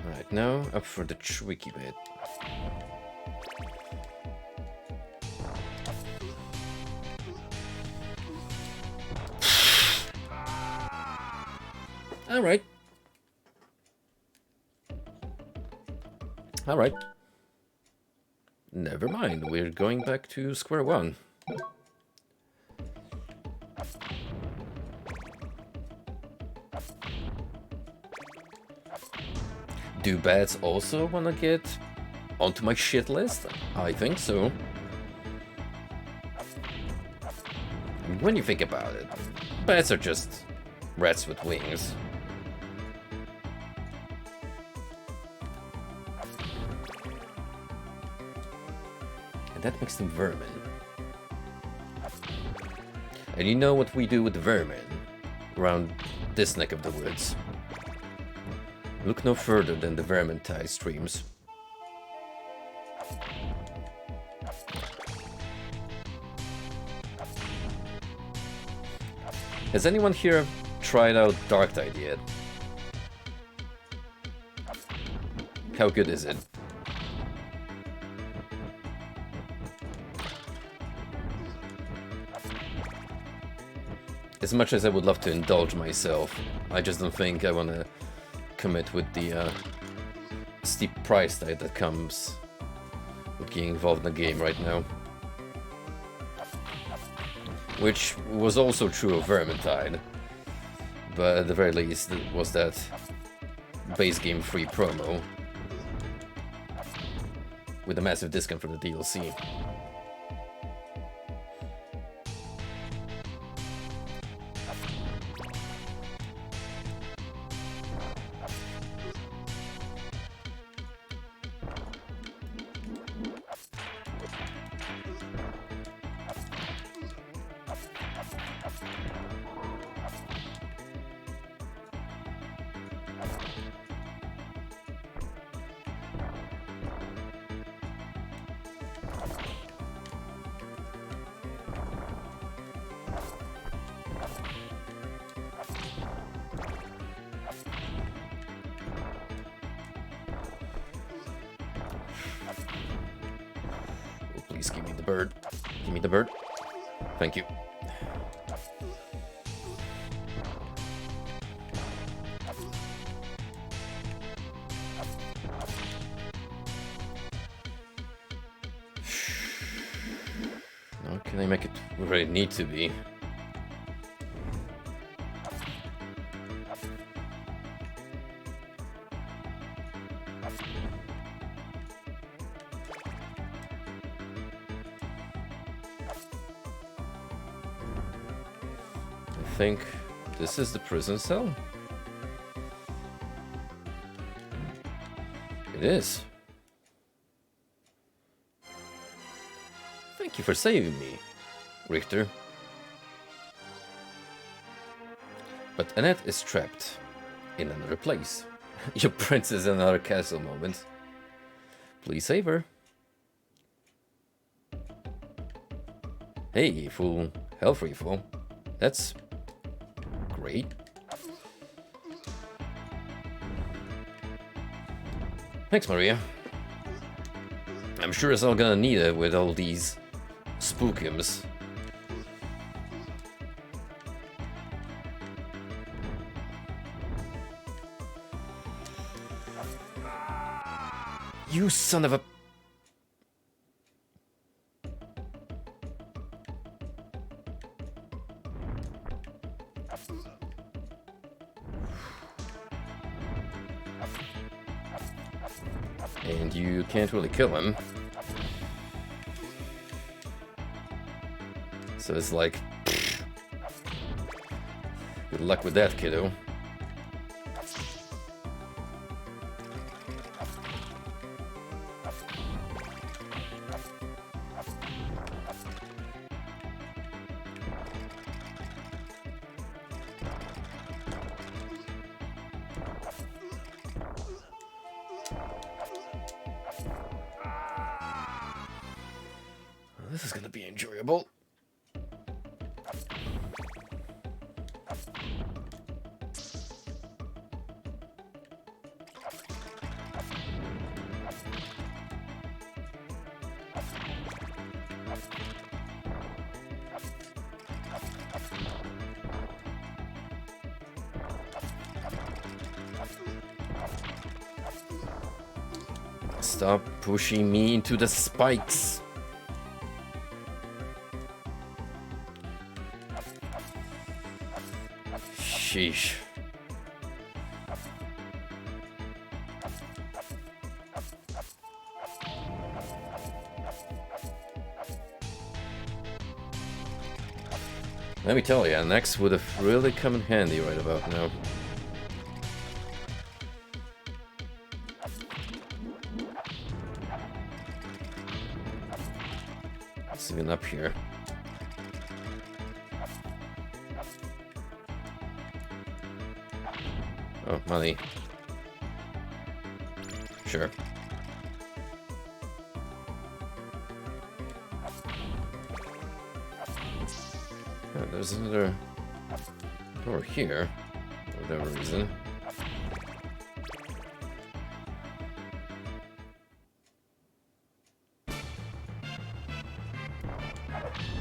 Speaker 1: Right, now up for the tricky bit. Alright. Alright. Never mind, we're going back to square one. Do bats also want to get onto my shit list? I think so. I mean, when you think about it, bats are just rats with wings. And that makes them vermin. And you know what we do with the vermin around this neck of the woods? Look no further than the Vermintide streams. Has anyone here tried out Darktide yet? How good is it? As much as I would love to indulge myself, I just don't think I want to commit with the steep price tag that comes with getting involved in the game right now. Which was also true of Vermintide, but at the very least it was that base game free promo with a massive discount for the DLC. Please give me the bird. Give me the bird. Thank you. Now can I make it where I need to be? I think this is the prison cell. It is. Thank you for saving me, Richter. But Annette is trapped in another place. Your princess in another castle moment. Please save her. Hey, full health refill. That's great. Thanks, Maria. I'm sure it's all gonna need it with all these spookums. You son of a... And you can't really kill him. So it's like... Good luck with that, kiddo. This is gonna be enjoyable. Stop pushing me into the spikes. Sheesh. Let me tell you, an axe would have really come in handy right about now. It's even up here. Oh, money. Sure. Oh, there's another door here, for whatever reason.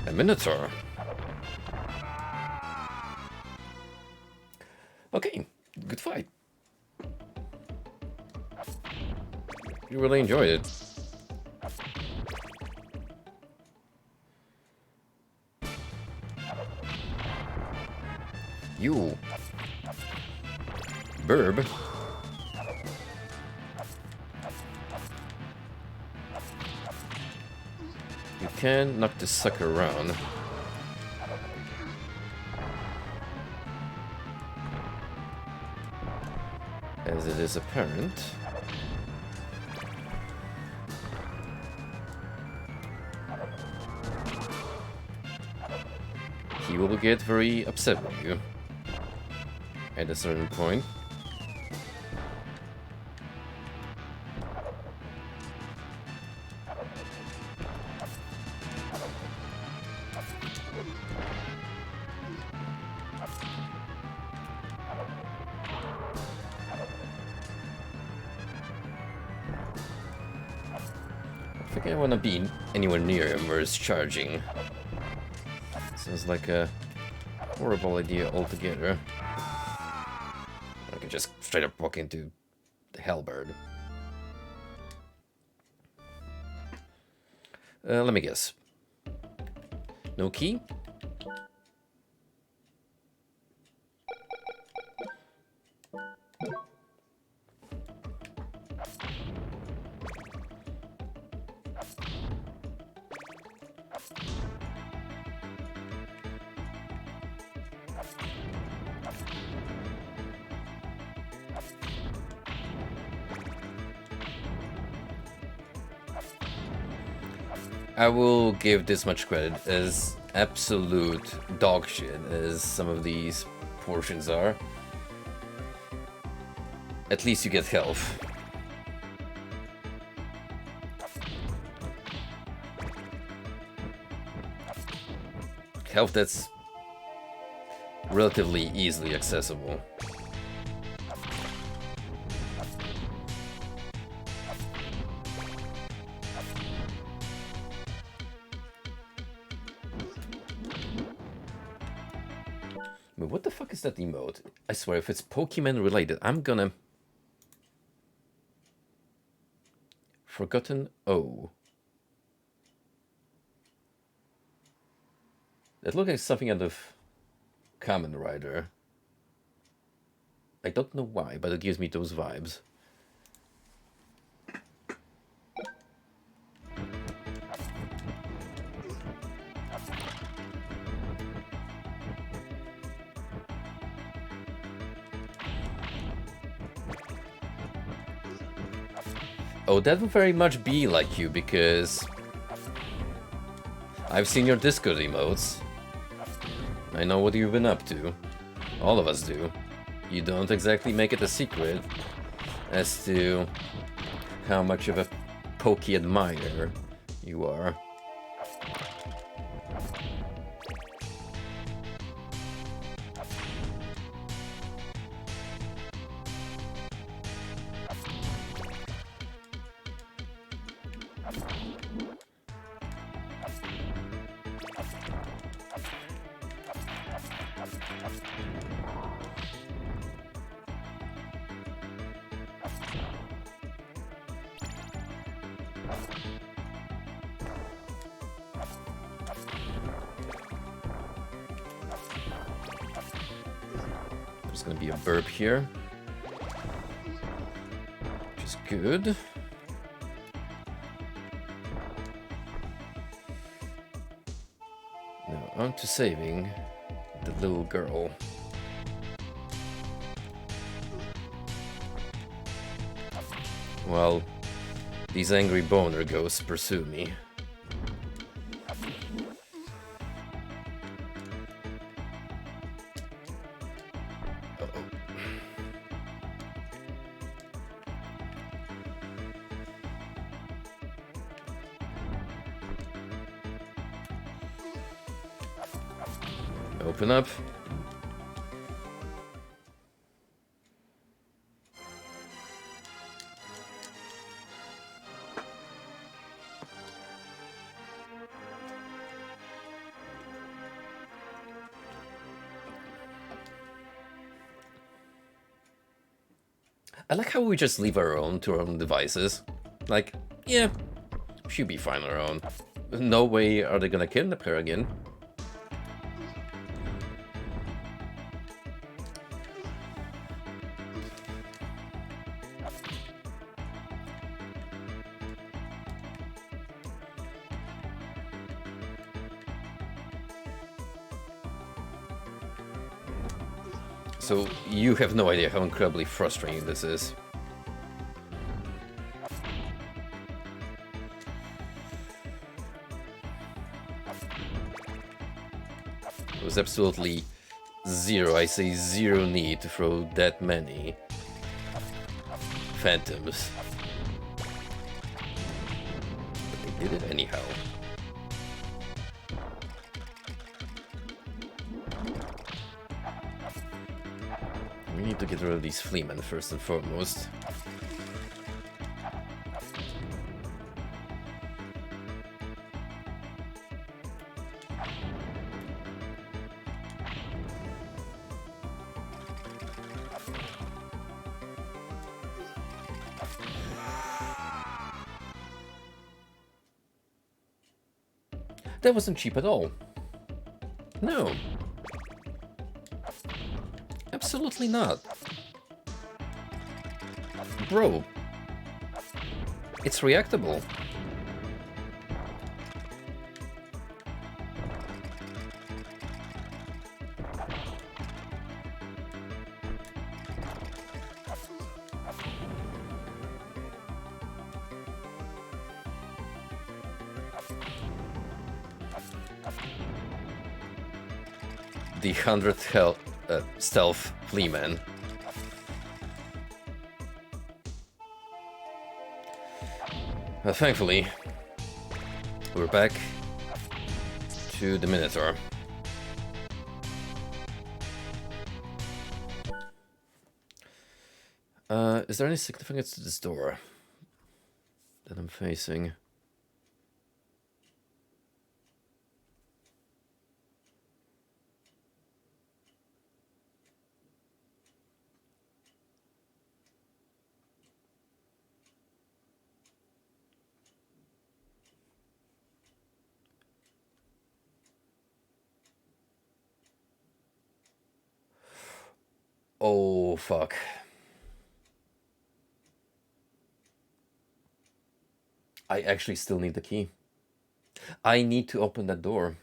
Speaker 1: A Minotaur. Okay, good fight. You really enjoyed it. You, Burb. You can knock this sucker around. As it is apparent. He will get very upset with you. At a certain point. I think I want to be anywhere near him where it's charging. Sounds like a horrible idea altogether. I could just straight up walk into the Hellbird. Let me guess. No key? I will give this much credit, as absolute dog shit as some of these portions are. At least you get health. Health that's relatively easily accessible. But what the fuck is that emote? I swear, if it's Pokemon related, I'm gonna... Forgotten O. That looks like something out of Kamen Rider. I don't know why, but it gives me those vibes. Oh, that would very much be like you, because I've seen your Discord emotes. I know what you've been up to. All of us do. You don't exactly make it a secret as to how much of a Poke admirer you are. There's gonna be a burp here, which is good. Now on to saving the little girl. While these angry boner ghosts pursue me. Open up. I like how we just leave her own to her own devices. Like, yeah, she'll be fine on her own. No way are they gonna kidnap her again. So you have no idea how incredibly frustrating this is. There was absolutely zero, I say zero need to throw that many phantoms. But they did it anyhow. We need to get rid of these fleamen first and foremost. That wasn't cheap at all. No. Absolutely not. Bro. It's reactable. The 100th health stealth fleaman. Thankfully, we're back to the Minotaur. Is there any significance to this door that I'm facing? Oh, fuck. I actually still need the key. I need to open that door.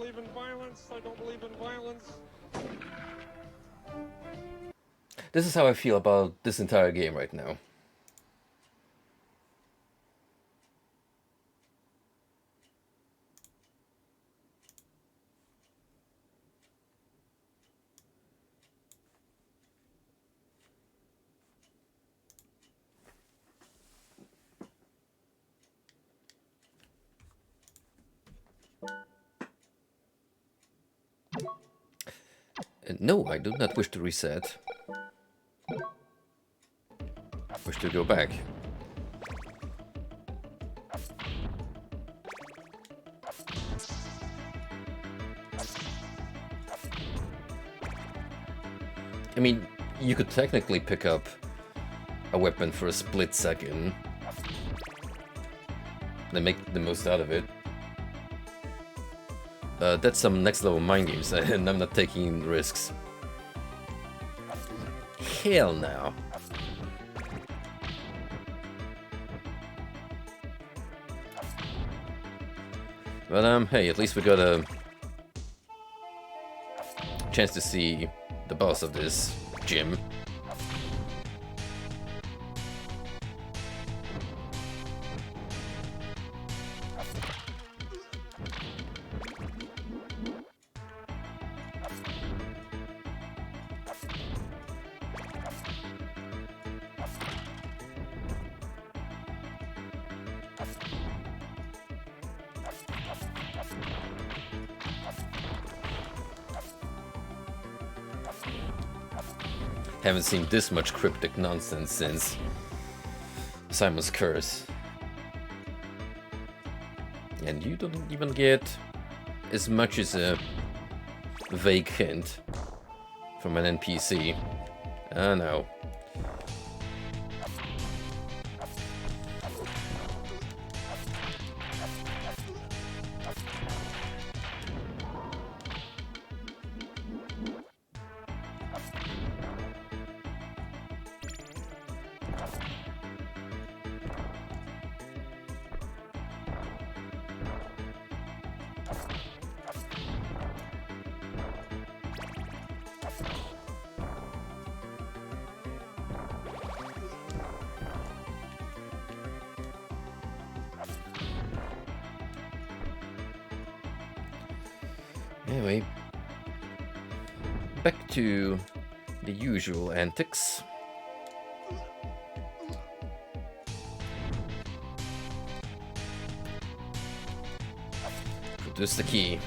Speaker 2: believe in violence. I don't believe in violence.
Speaker 1: This is how I feel about this entire game right now. And no, I do not wish to reset. I wish to go back. I mean, you could technically pick up a weapon for a split second. Then make the most out of it. That's some next level mind games, and I'm not taking risks. Hell no. But hey, at least we got a chance to see the boss of this gym. Haven't seen this much cryptic nonsense since Simon's Curse. And you don't even get as much as a vague hint from an NPC. I know. Anyway, back to the usual antics. Produce the key.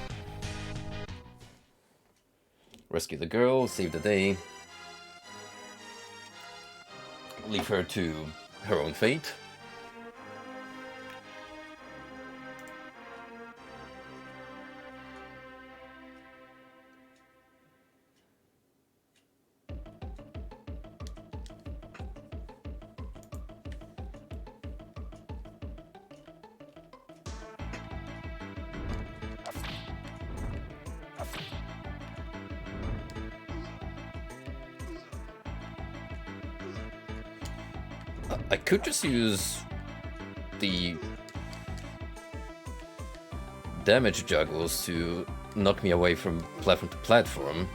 Speaker 1: Rescue the girl, save the day. Leave her to her own fate. I could just use the damage juggles to knock me away from platform to platform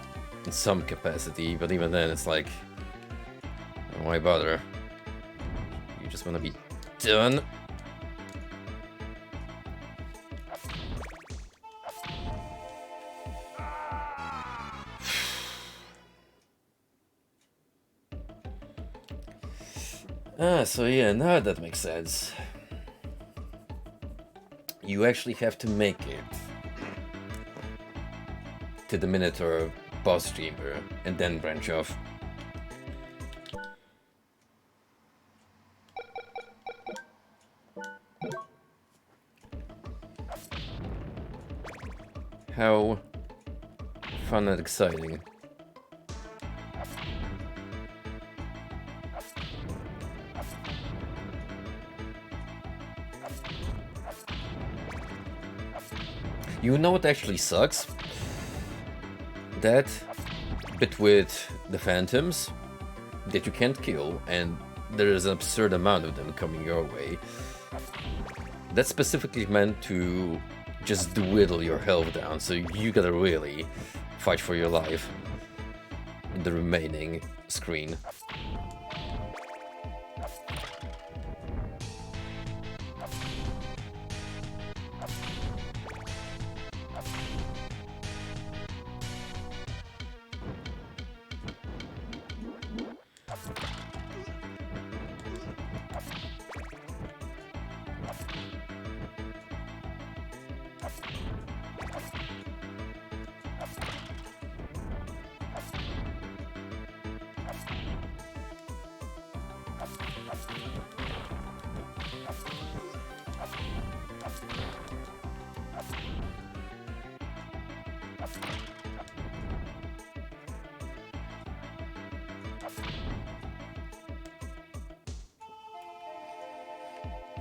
Speaker 1: in some capacity, but even then it's like, why bother? You just want to be done. So yeah, now that makes sense. You actually have to make it to the Minotaur boss chamber and then branch off. How fun and exciting. You know what actually sucks? That bit with the phantoms that you can't kill, and there is an absurd amount of them coming your way. That's specifically meant to just dwindle your health down, so you gotta really fight for your life in the remaining screen.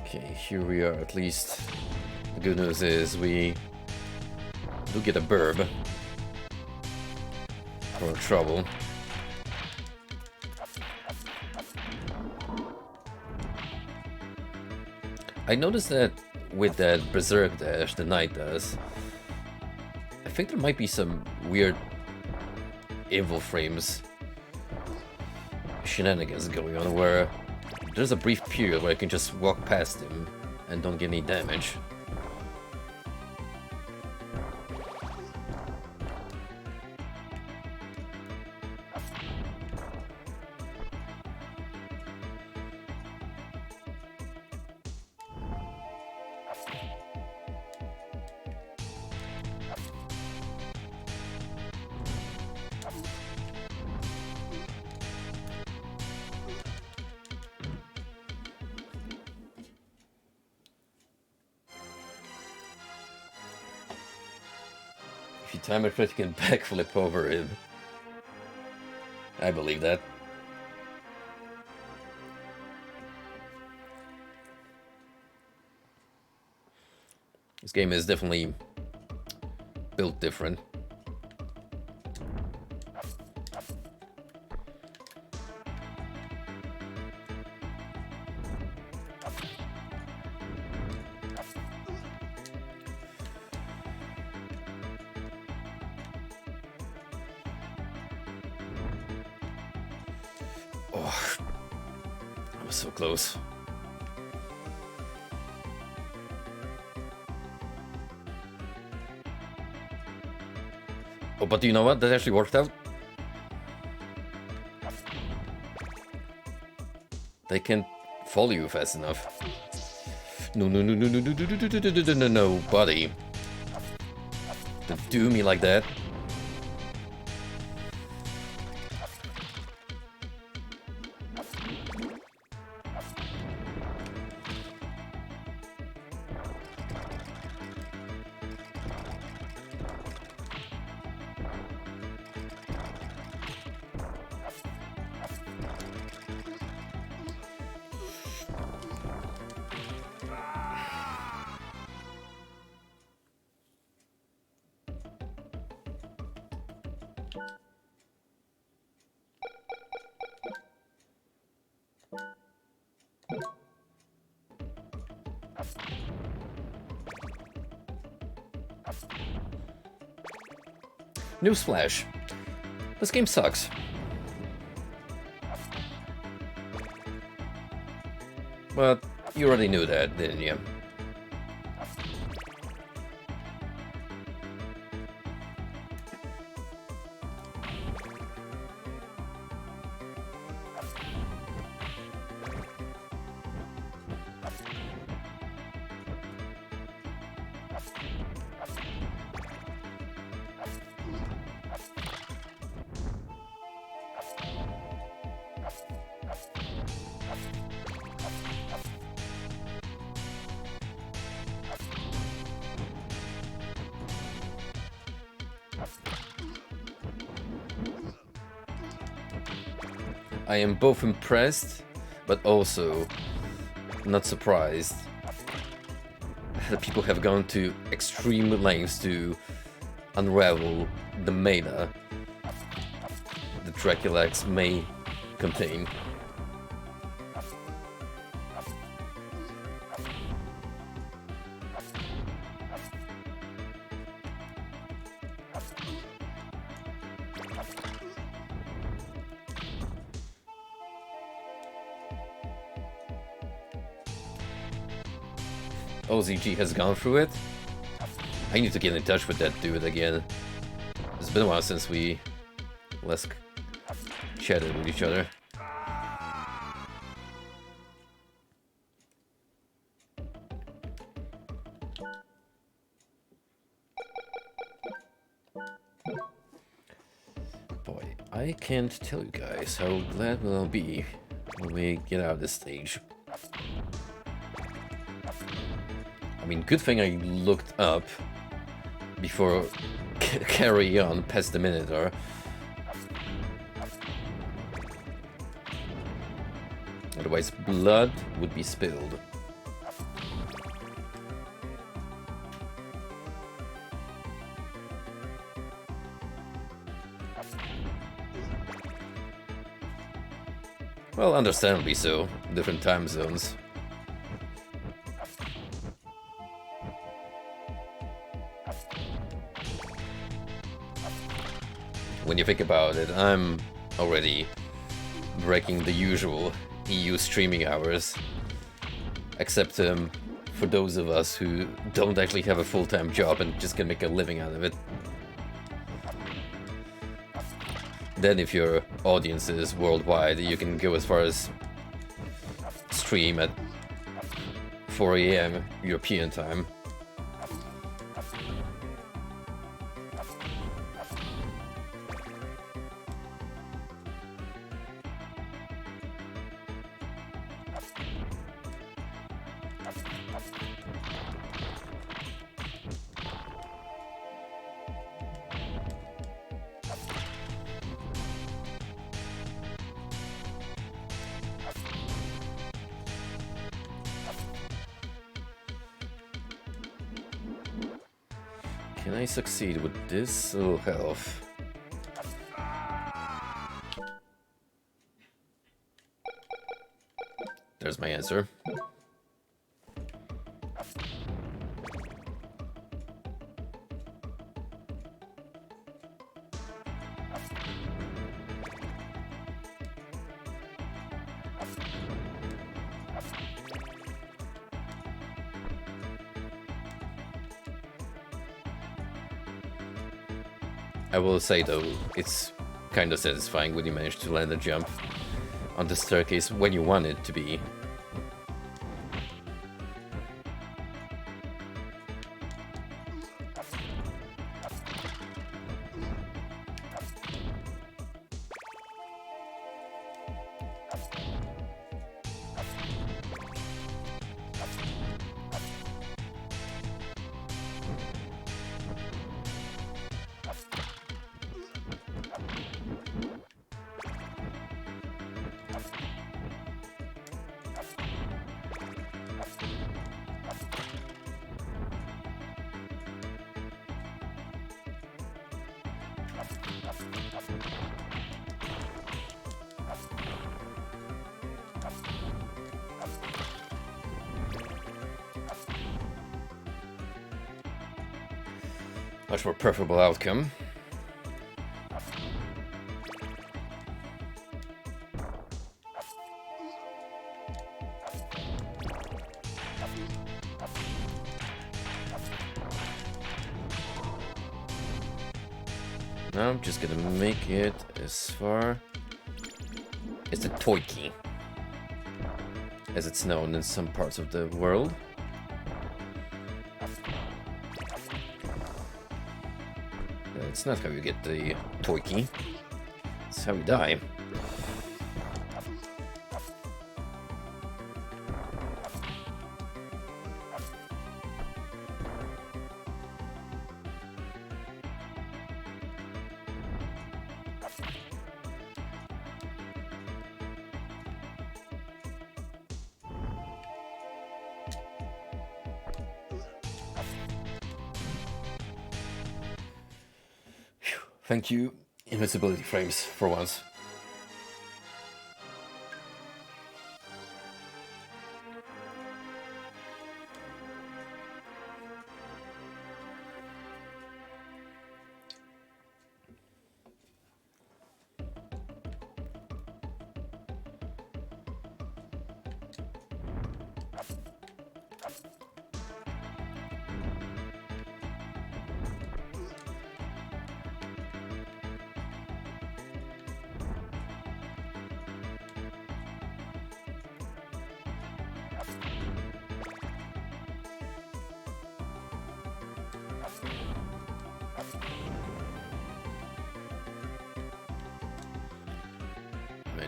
Speaker 1: Okay, here we are at least. The good news is we do get a burb for trouble. I noticed that with that Berserk dash the Knight does, I think there might be some weird evil frames shenanigans going on where there's a brief period where I can just walk past him and don't get any damage. If you time a crit, you can backflip over him. I believe that. This game is definitely built different. Oh, that was so close. Oh, but you know what? That actually worked out. They can't follow you fast enough. No, no, no, no, no, no, no, no, no, no, no, no, no, buddy. Don't do me like that. Newsflash. This game sucks. But you already knew that, didn't you? I am both impressed, but also not surprised that people have gone to extreme lengths to unravel the meta the Dracula X may contain. OZG has gone through it. I need to get in touch with that dude again. It's been a while since we last chatted with each other. Boy, I can't tell you guys how glad we'll be when we get out of this stage. I mean, good thing I looked up before carry on past the Minotaur. Otherwise, blood would be spilled. Well, understandably so. Different time zones. When you think about it, I'm already breaking the usual EU streaming hours. Except for those of us who don't actually have a full-time job and just can make a living out of it. Then if your audience is worldwide, you can go as far as stream at 4 AM European time. Can I succeed with this little health? There's my answer. I will say though, it's kind of satisfying when you manage to land a jump on the staircase when you want it to be. Much more preferable outcome. Now I'm just gonna make it as far as the Toiki, as it's known in some parts of the world. It's not how you get the Toiki, it's how you die. Thank you, invincibility frames, for once.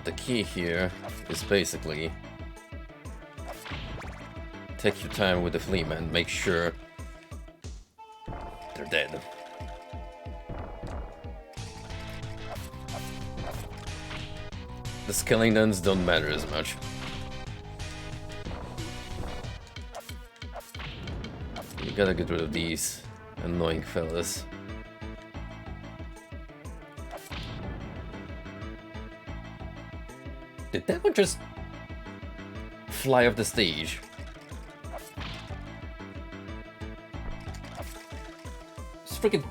Speaker 1: the key here is basically take your time with the Fleaman, make sure they're dead. The skeletons don't matter as much. You gotta get rid of these annoying fellas. Did that one just fly off the stage? It's freaking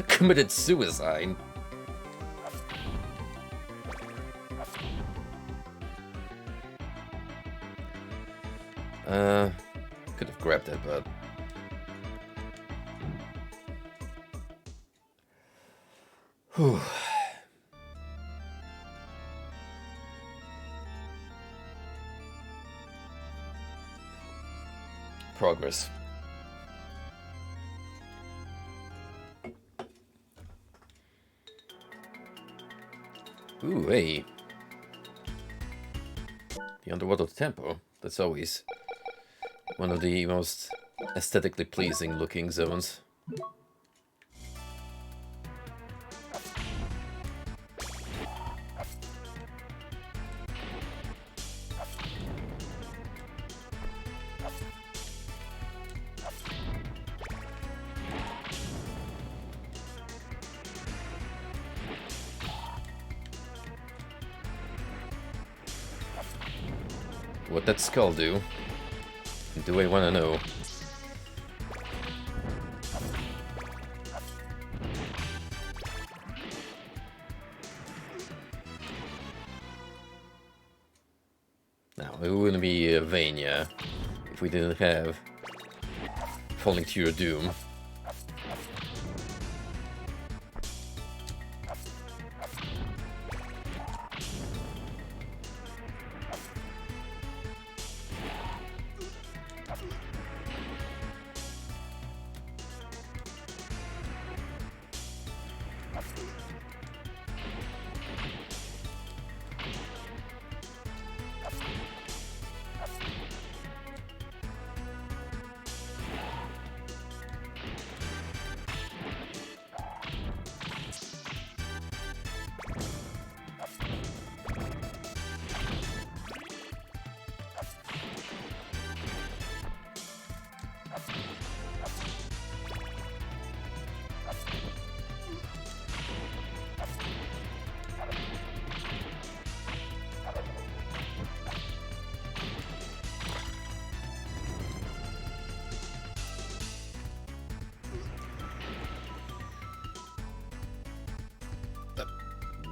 Speaker 1: committed suicide. Could have grabbed that, but whew. Progress. Ooh, hey. The underwater temple. That's always one of the most aesthetically pleasing looking zones. What that skull do? Do I want to know? Now, it wouldn't be Vania if we didn't have Falling to Your Doom.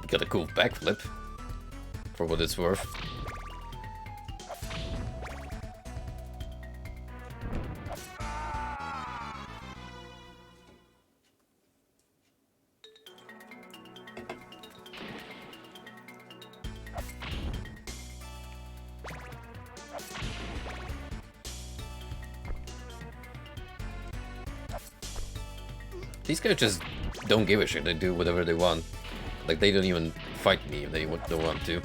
Speaker 1: Got a cool backflip, for what it's worth. These guys just don't give a shit, they do whatever they want. Like, they don't even fight me if they don't want to.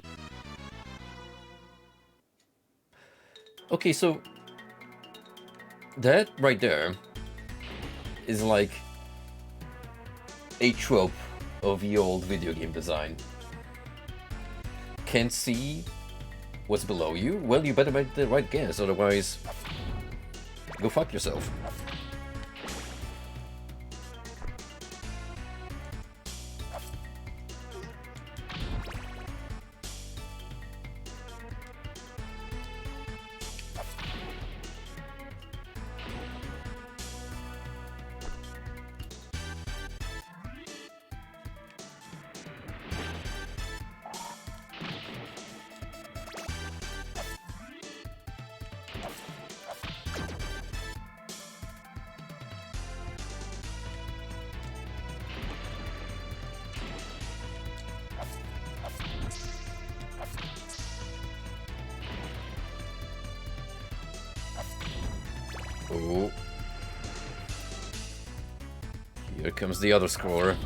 Speaker 1: Okay, so that right there is like a trope of the old video game design. Can't see what's below you? Well, you better make the right guess, otherwise go fuck yourself. Oh. Here comes the other scorer.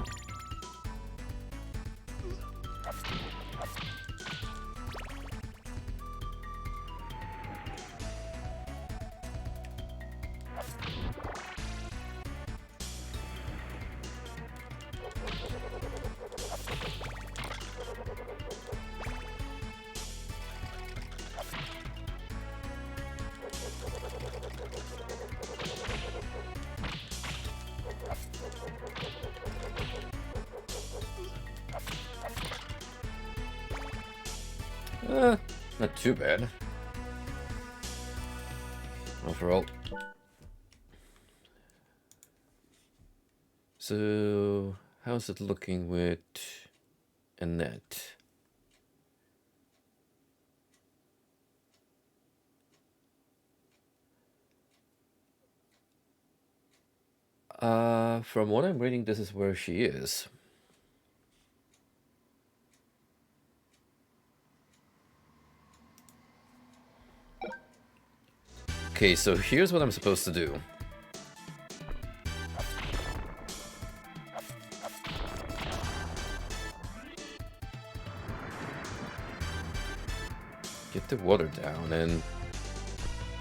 Speaker 1: Not too bad. Overall. So, how's it looking with Annette? From what I'm reading, this is where she is. Okay, so here's what I'm supposed to do. Get the water down and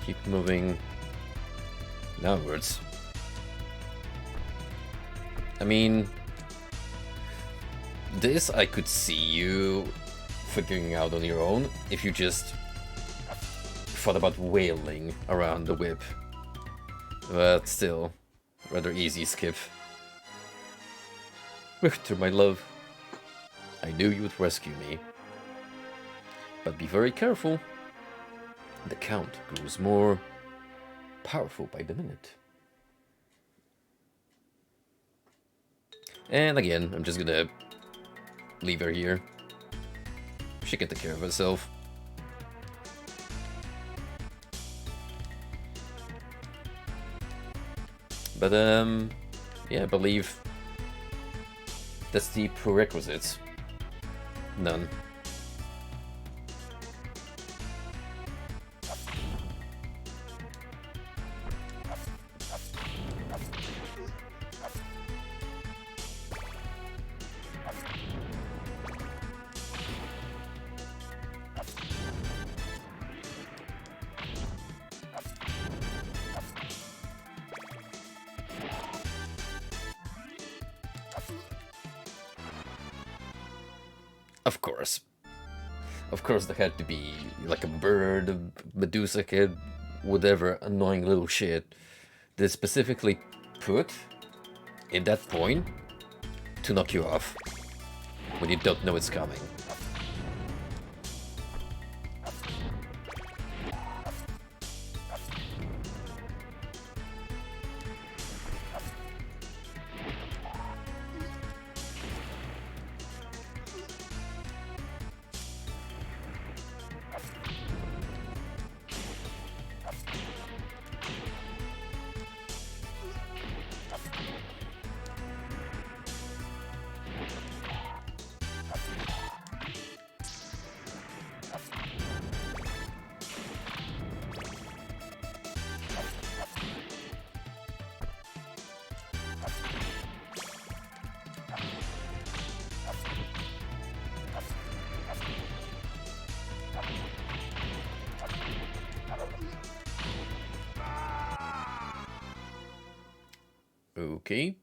Speaker 1: keep moving downwards. I mean, this I could see you figuring out on your own if you just thought about wailing around the whip. But still, rather easy skip. Richter, my love, I knew you would rescue me. But be very careful. The Count grows more powerful by the minute. And again, I'm just gonna leave her here. She can take care of herself. But yeah, I believe that's the prerequisites. None. Of course. Of course there had to be like a bird, a Medusa kid, whatever annoying little shit that specifically put in that point to knock you off when you don't know it's coming. Okay.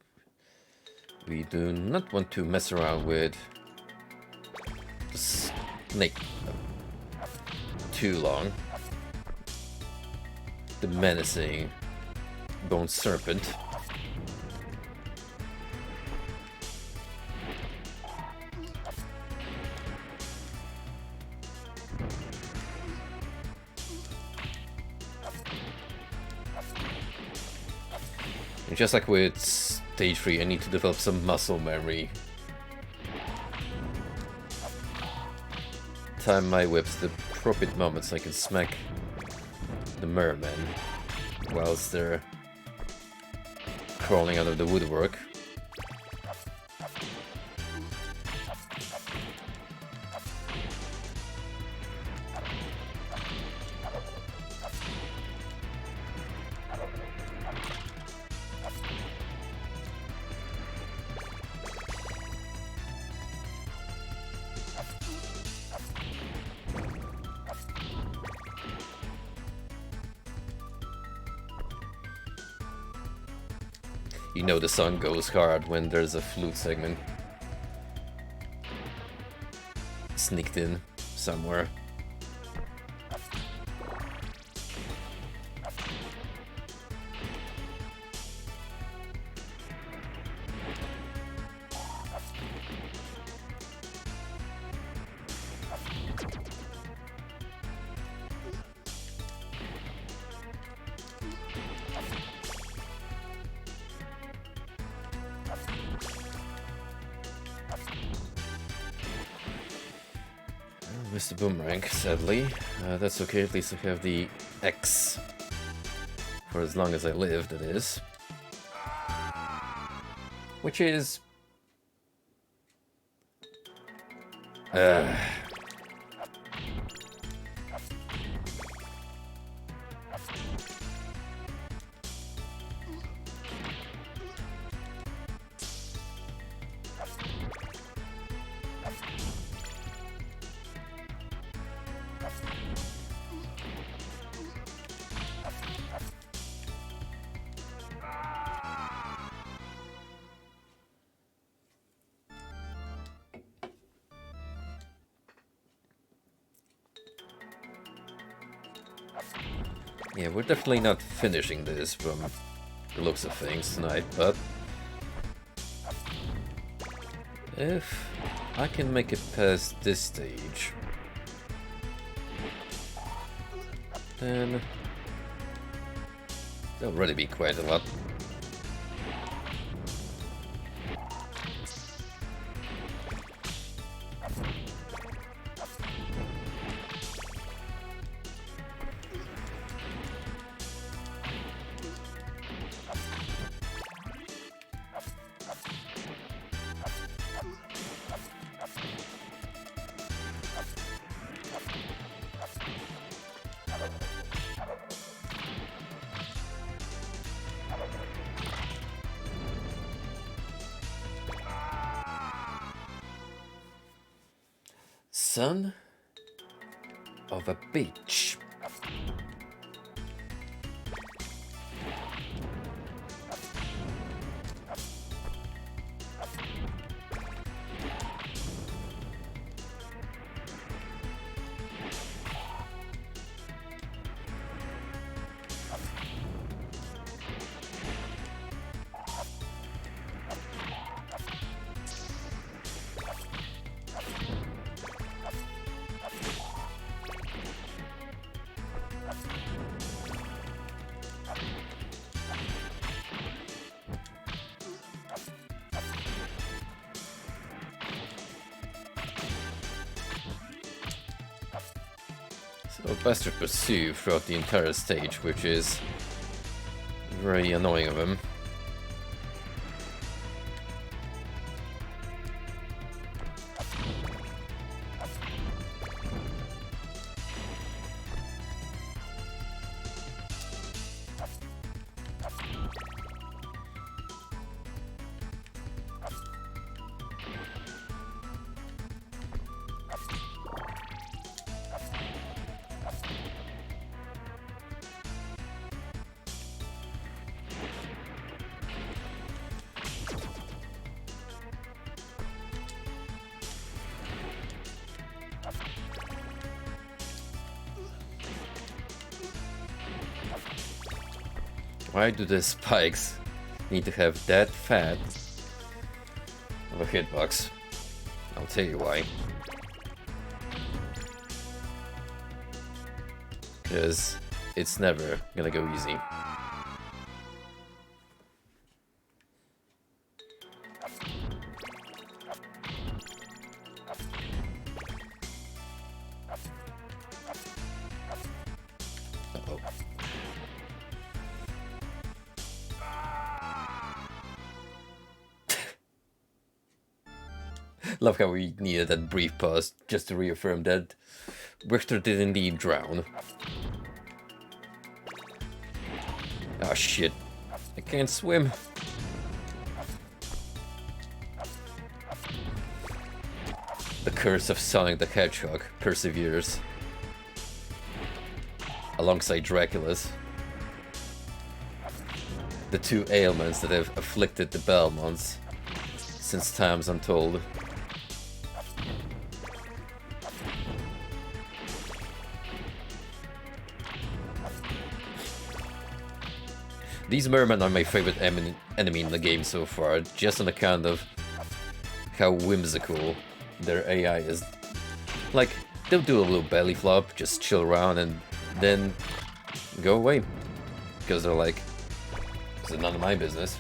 Speaker 1: We do not want to mess around with the snake too long. The menacing bone serpent. And just like with stage 3, I need to develop some muscle memory. Time my whips the appropriate moments I can smack the mermen whilst they're crawling out of the woodwork. You know the song goes hard when there's a flute segment sneaked in somewhere. missed the boomerang, sadly. That's okay, at least I have the X. For as long as I live, that is. Which is... Yeah, we're definitely not finishing this from the looks of things tonight, but if I can make it past this stage, then that'll really be quite a lot. Son of a bitch. So best to pursue throughout the entire stage, which is very annoying of him. Why do the spikes need to have that fat of a hitbox? I'll tell you why. Because it's never gonna go easy. Uh-oh. Love how we needed that brief pause just to reaffirm that Richter did indeed drown. Ah, shit. I can't swim. The curse of Sonic the Hedgehog perseveres. Alongside Dracula's. The two ailments that have afflicted the Belmonts since times untold. These mermen are my favorite enemy in the game so far, just on account of how whimsical their AI is. Like, they'll do a little belly flop, just chill around, and then go away. Because they're like, it's none of my business.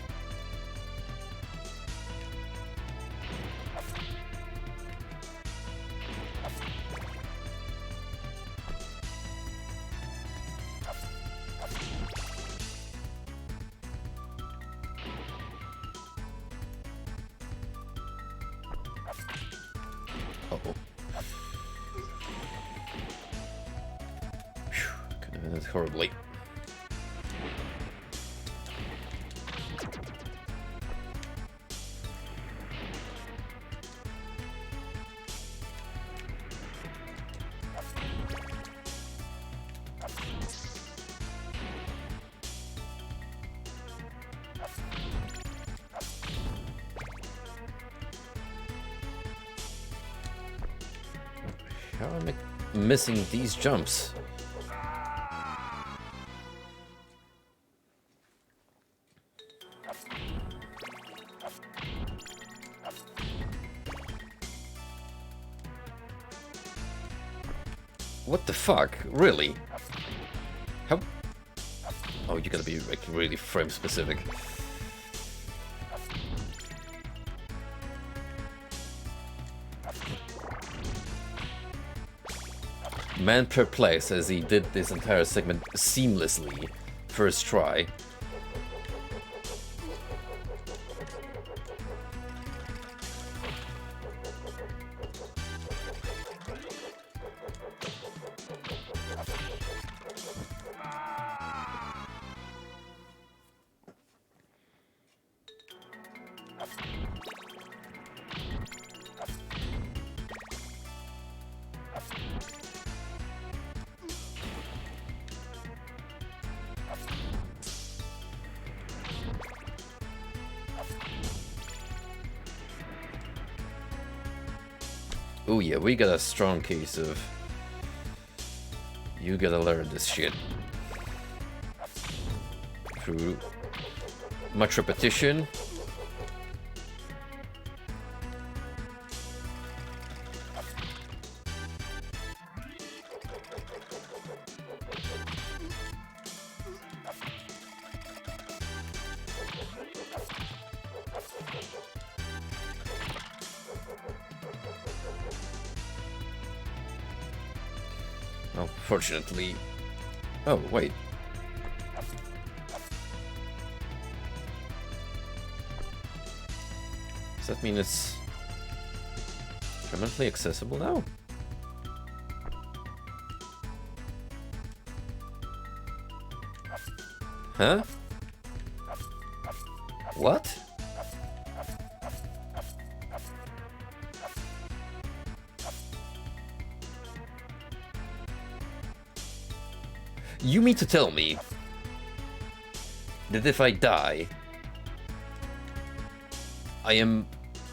Speaker 1: horribly. How am I missing these jumps? What the fuck? Really? How? Oh, you gotta be like really frame specific. Man perplexed as he did this entire segment seamlessly, first try. Oh yeah, we got a strong case of you gotta learn this shit through much repetition. Unfortunately. Oh, wait. Does that mean it's permanently accessible now? Huh? What? You mean to tell me that if I die, I am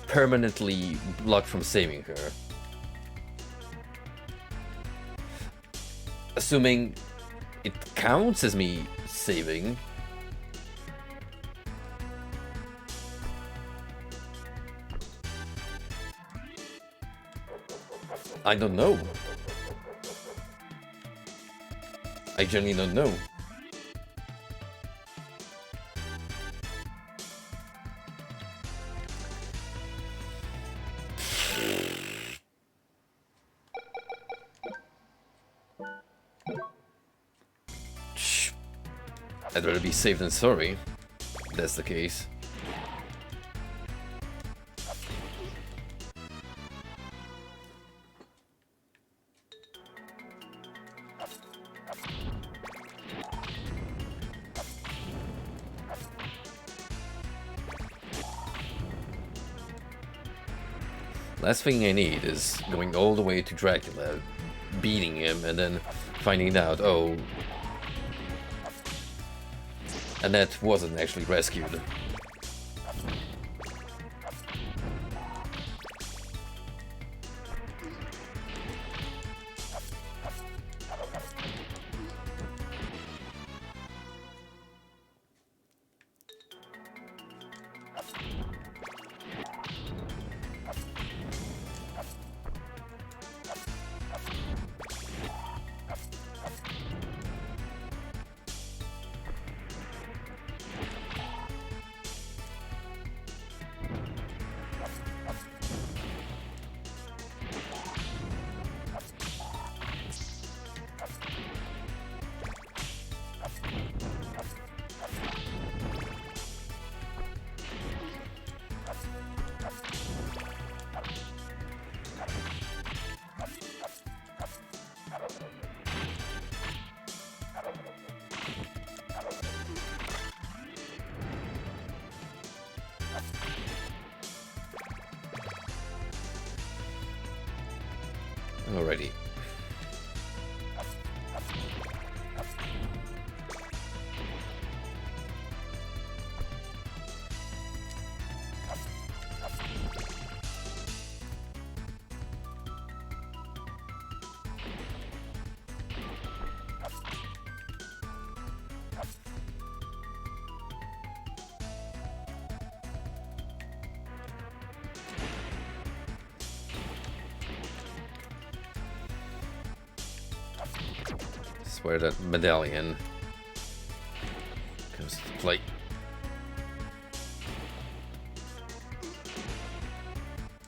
Speaker 1: permanently blocked from saving her? Assuming it counts as me saving. I don't know. I genuinely don't know. I'd rather be safe than sorry. If that's the case. Last thing I need is going all the way to Dracula, beating him, and then finding out, oh, Annette wasn't actually rescued. Alrighty. Where that medallion comes to play.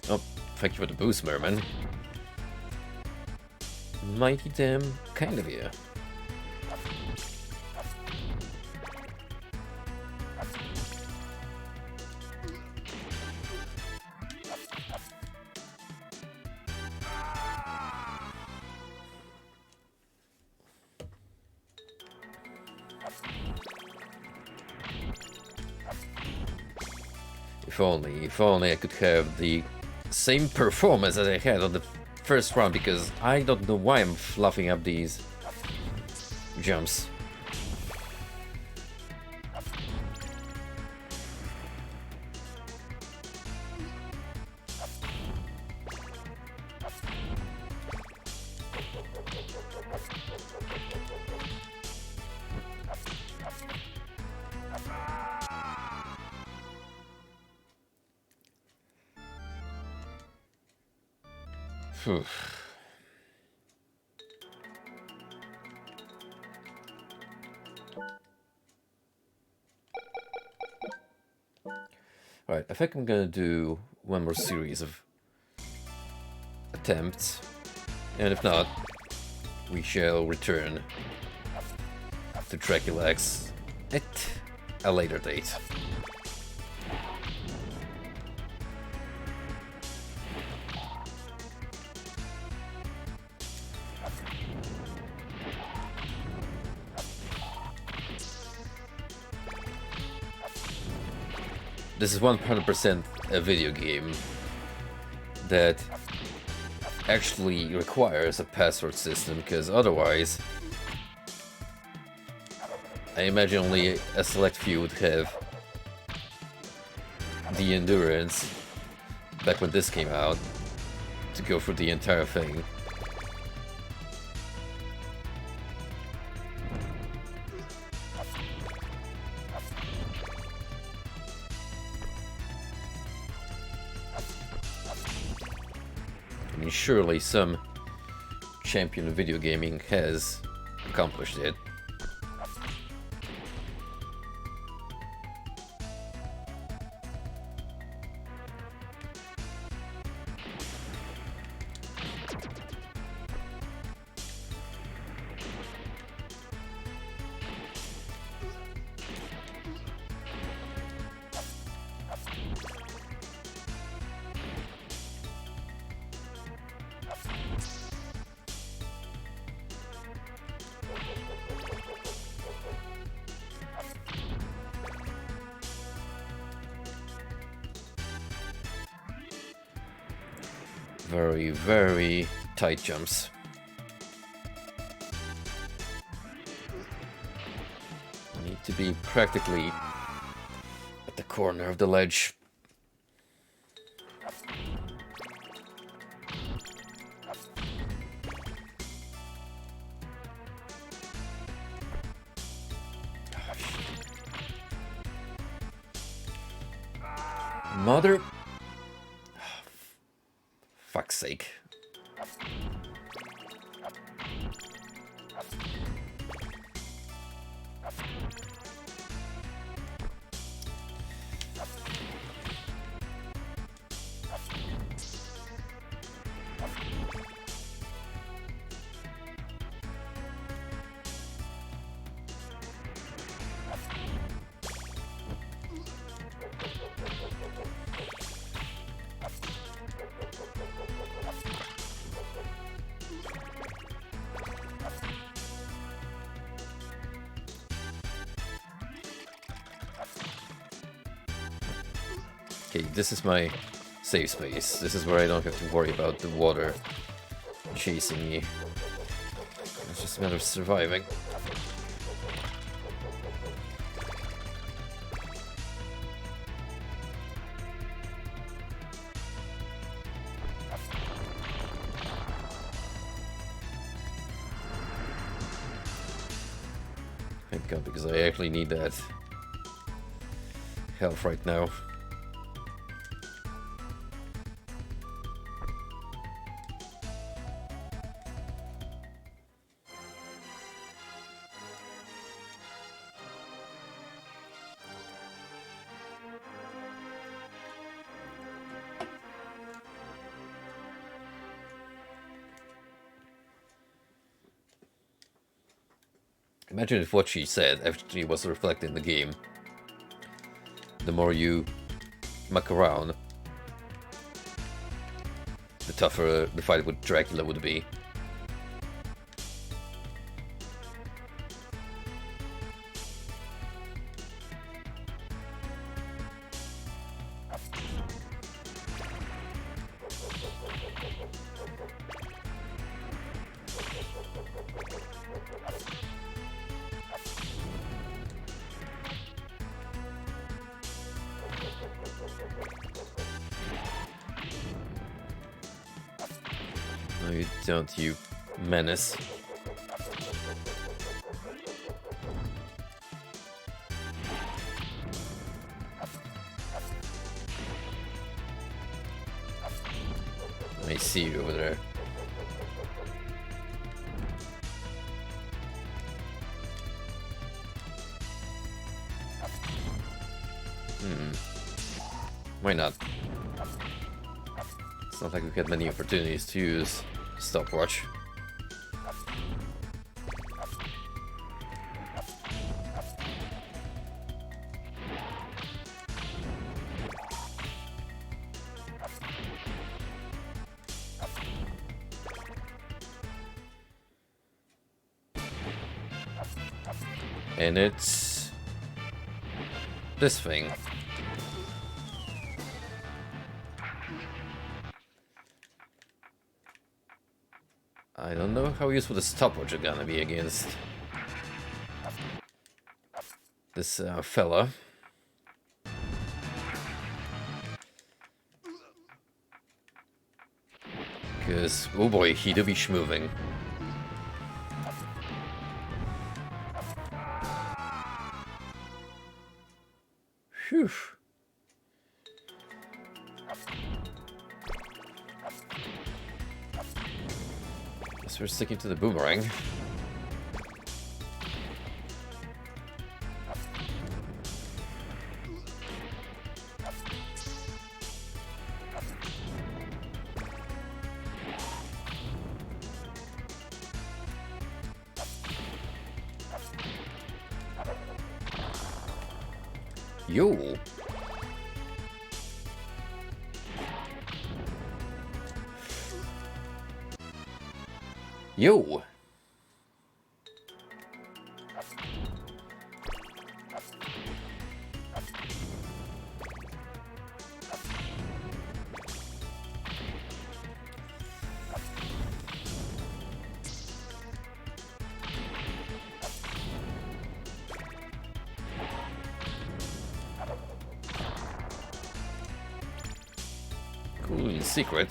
Speaker 1: Oh, thank you for the boost, Merman. Mighty damn kind of you. If only I could have the same performance as I had on the first round, because I don't know why I'm fluffing up these jumps. Phew. Alright, I think I'm gonna do one more series of attempts, and if not, we shall return to Dracula X at a later date. This is 100% a video game that actually requires a password system, because otherwise I imagine only a select few would have the endurance back when this came out to go through the entire thing. I mean, surely some champion of video gaming has accomplished it. Very, very tight jumps. Need to be practically at the corner of the ledge. Mother... Fuck's sake. Okay, this is my safe space. This is where I don't have to worry about the water chasing you. It's just a matter of surviving. Thank God, because I actually need that health right now. Imagine if what she said actually was reflected in the game. The more you muck around, the tougher the fight with Dracula would be. No, you don't, you menace. I see you over there. Why not? It's not like we've had many opportunities to use stopwatch. And it's this thing. I don't know how useful the stopwatch are gonna be against this fella. Because, oh boy, he do be schmoving. Phew. Guess we're sticking to the boomerang. Yo. Yo. Cool in secret.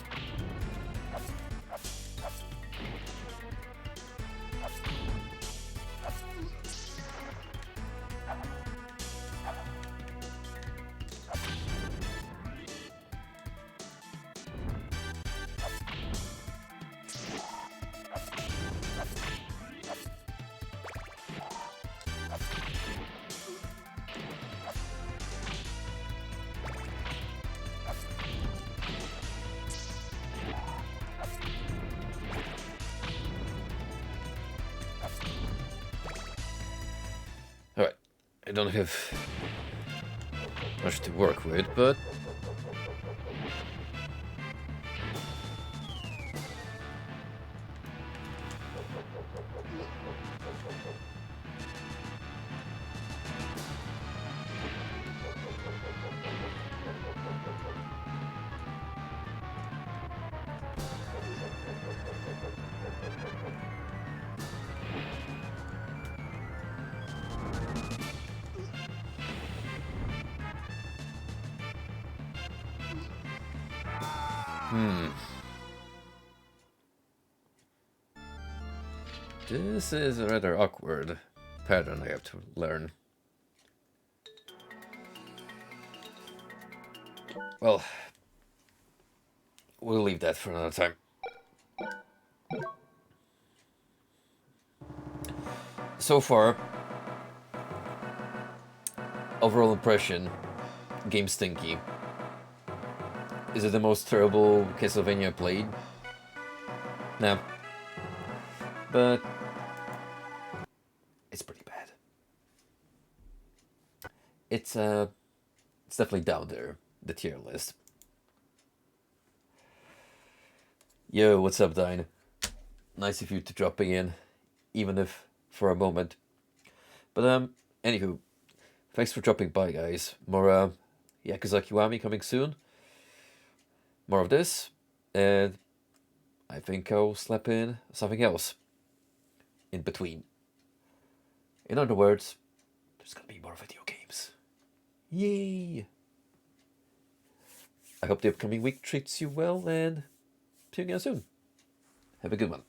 Speaker 1: Alright, I don't have much to work with, but This is a rather awkward pattern I have to learn. Well, we'll leave that for another time. So far, overall impression, game stinky. Is it the most terrible Castlevania I played? Nah. But it's pretty bad. It's definitely down there, the tier list. Yo, what's up, Dine? Nice of you to dropping in, even if for a moment. But anywho, thanks for dropping by, guys. More Yakuza Kiwami coming soon. More of this, and I think I'll slap in something else in between. In other words, there's gonna be more video games. Yay! I hope the upcoming week treats you well, and see you again soon. Have a good one.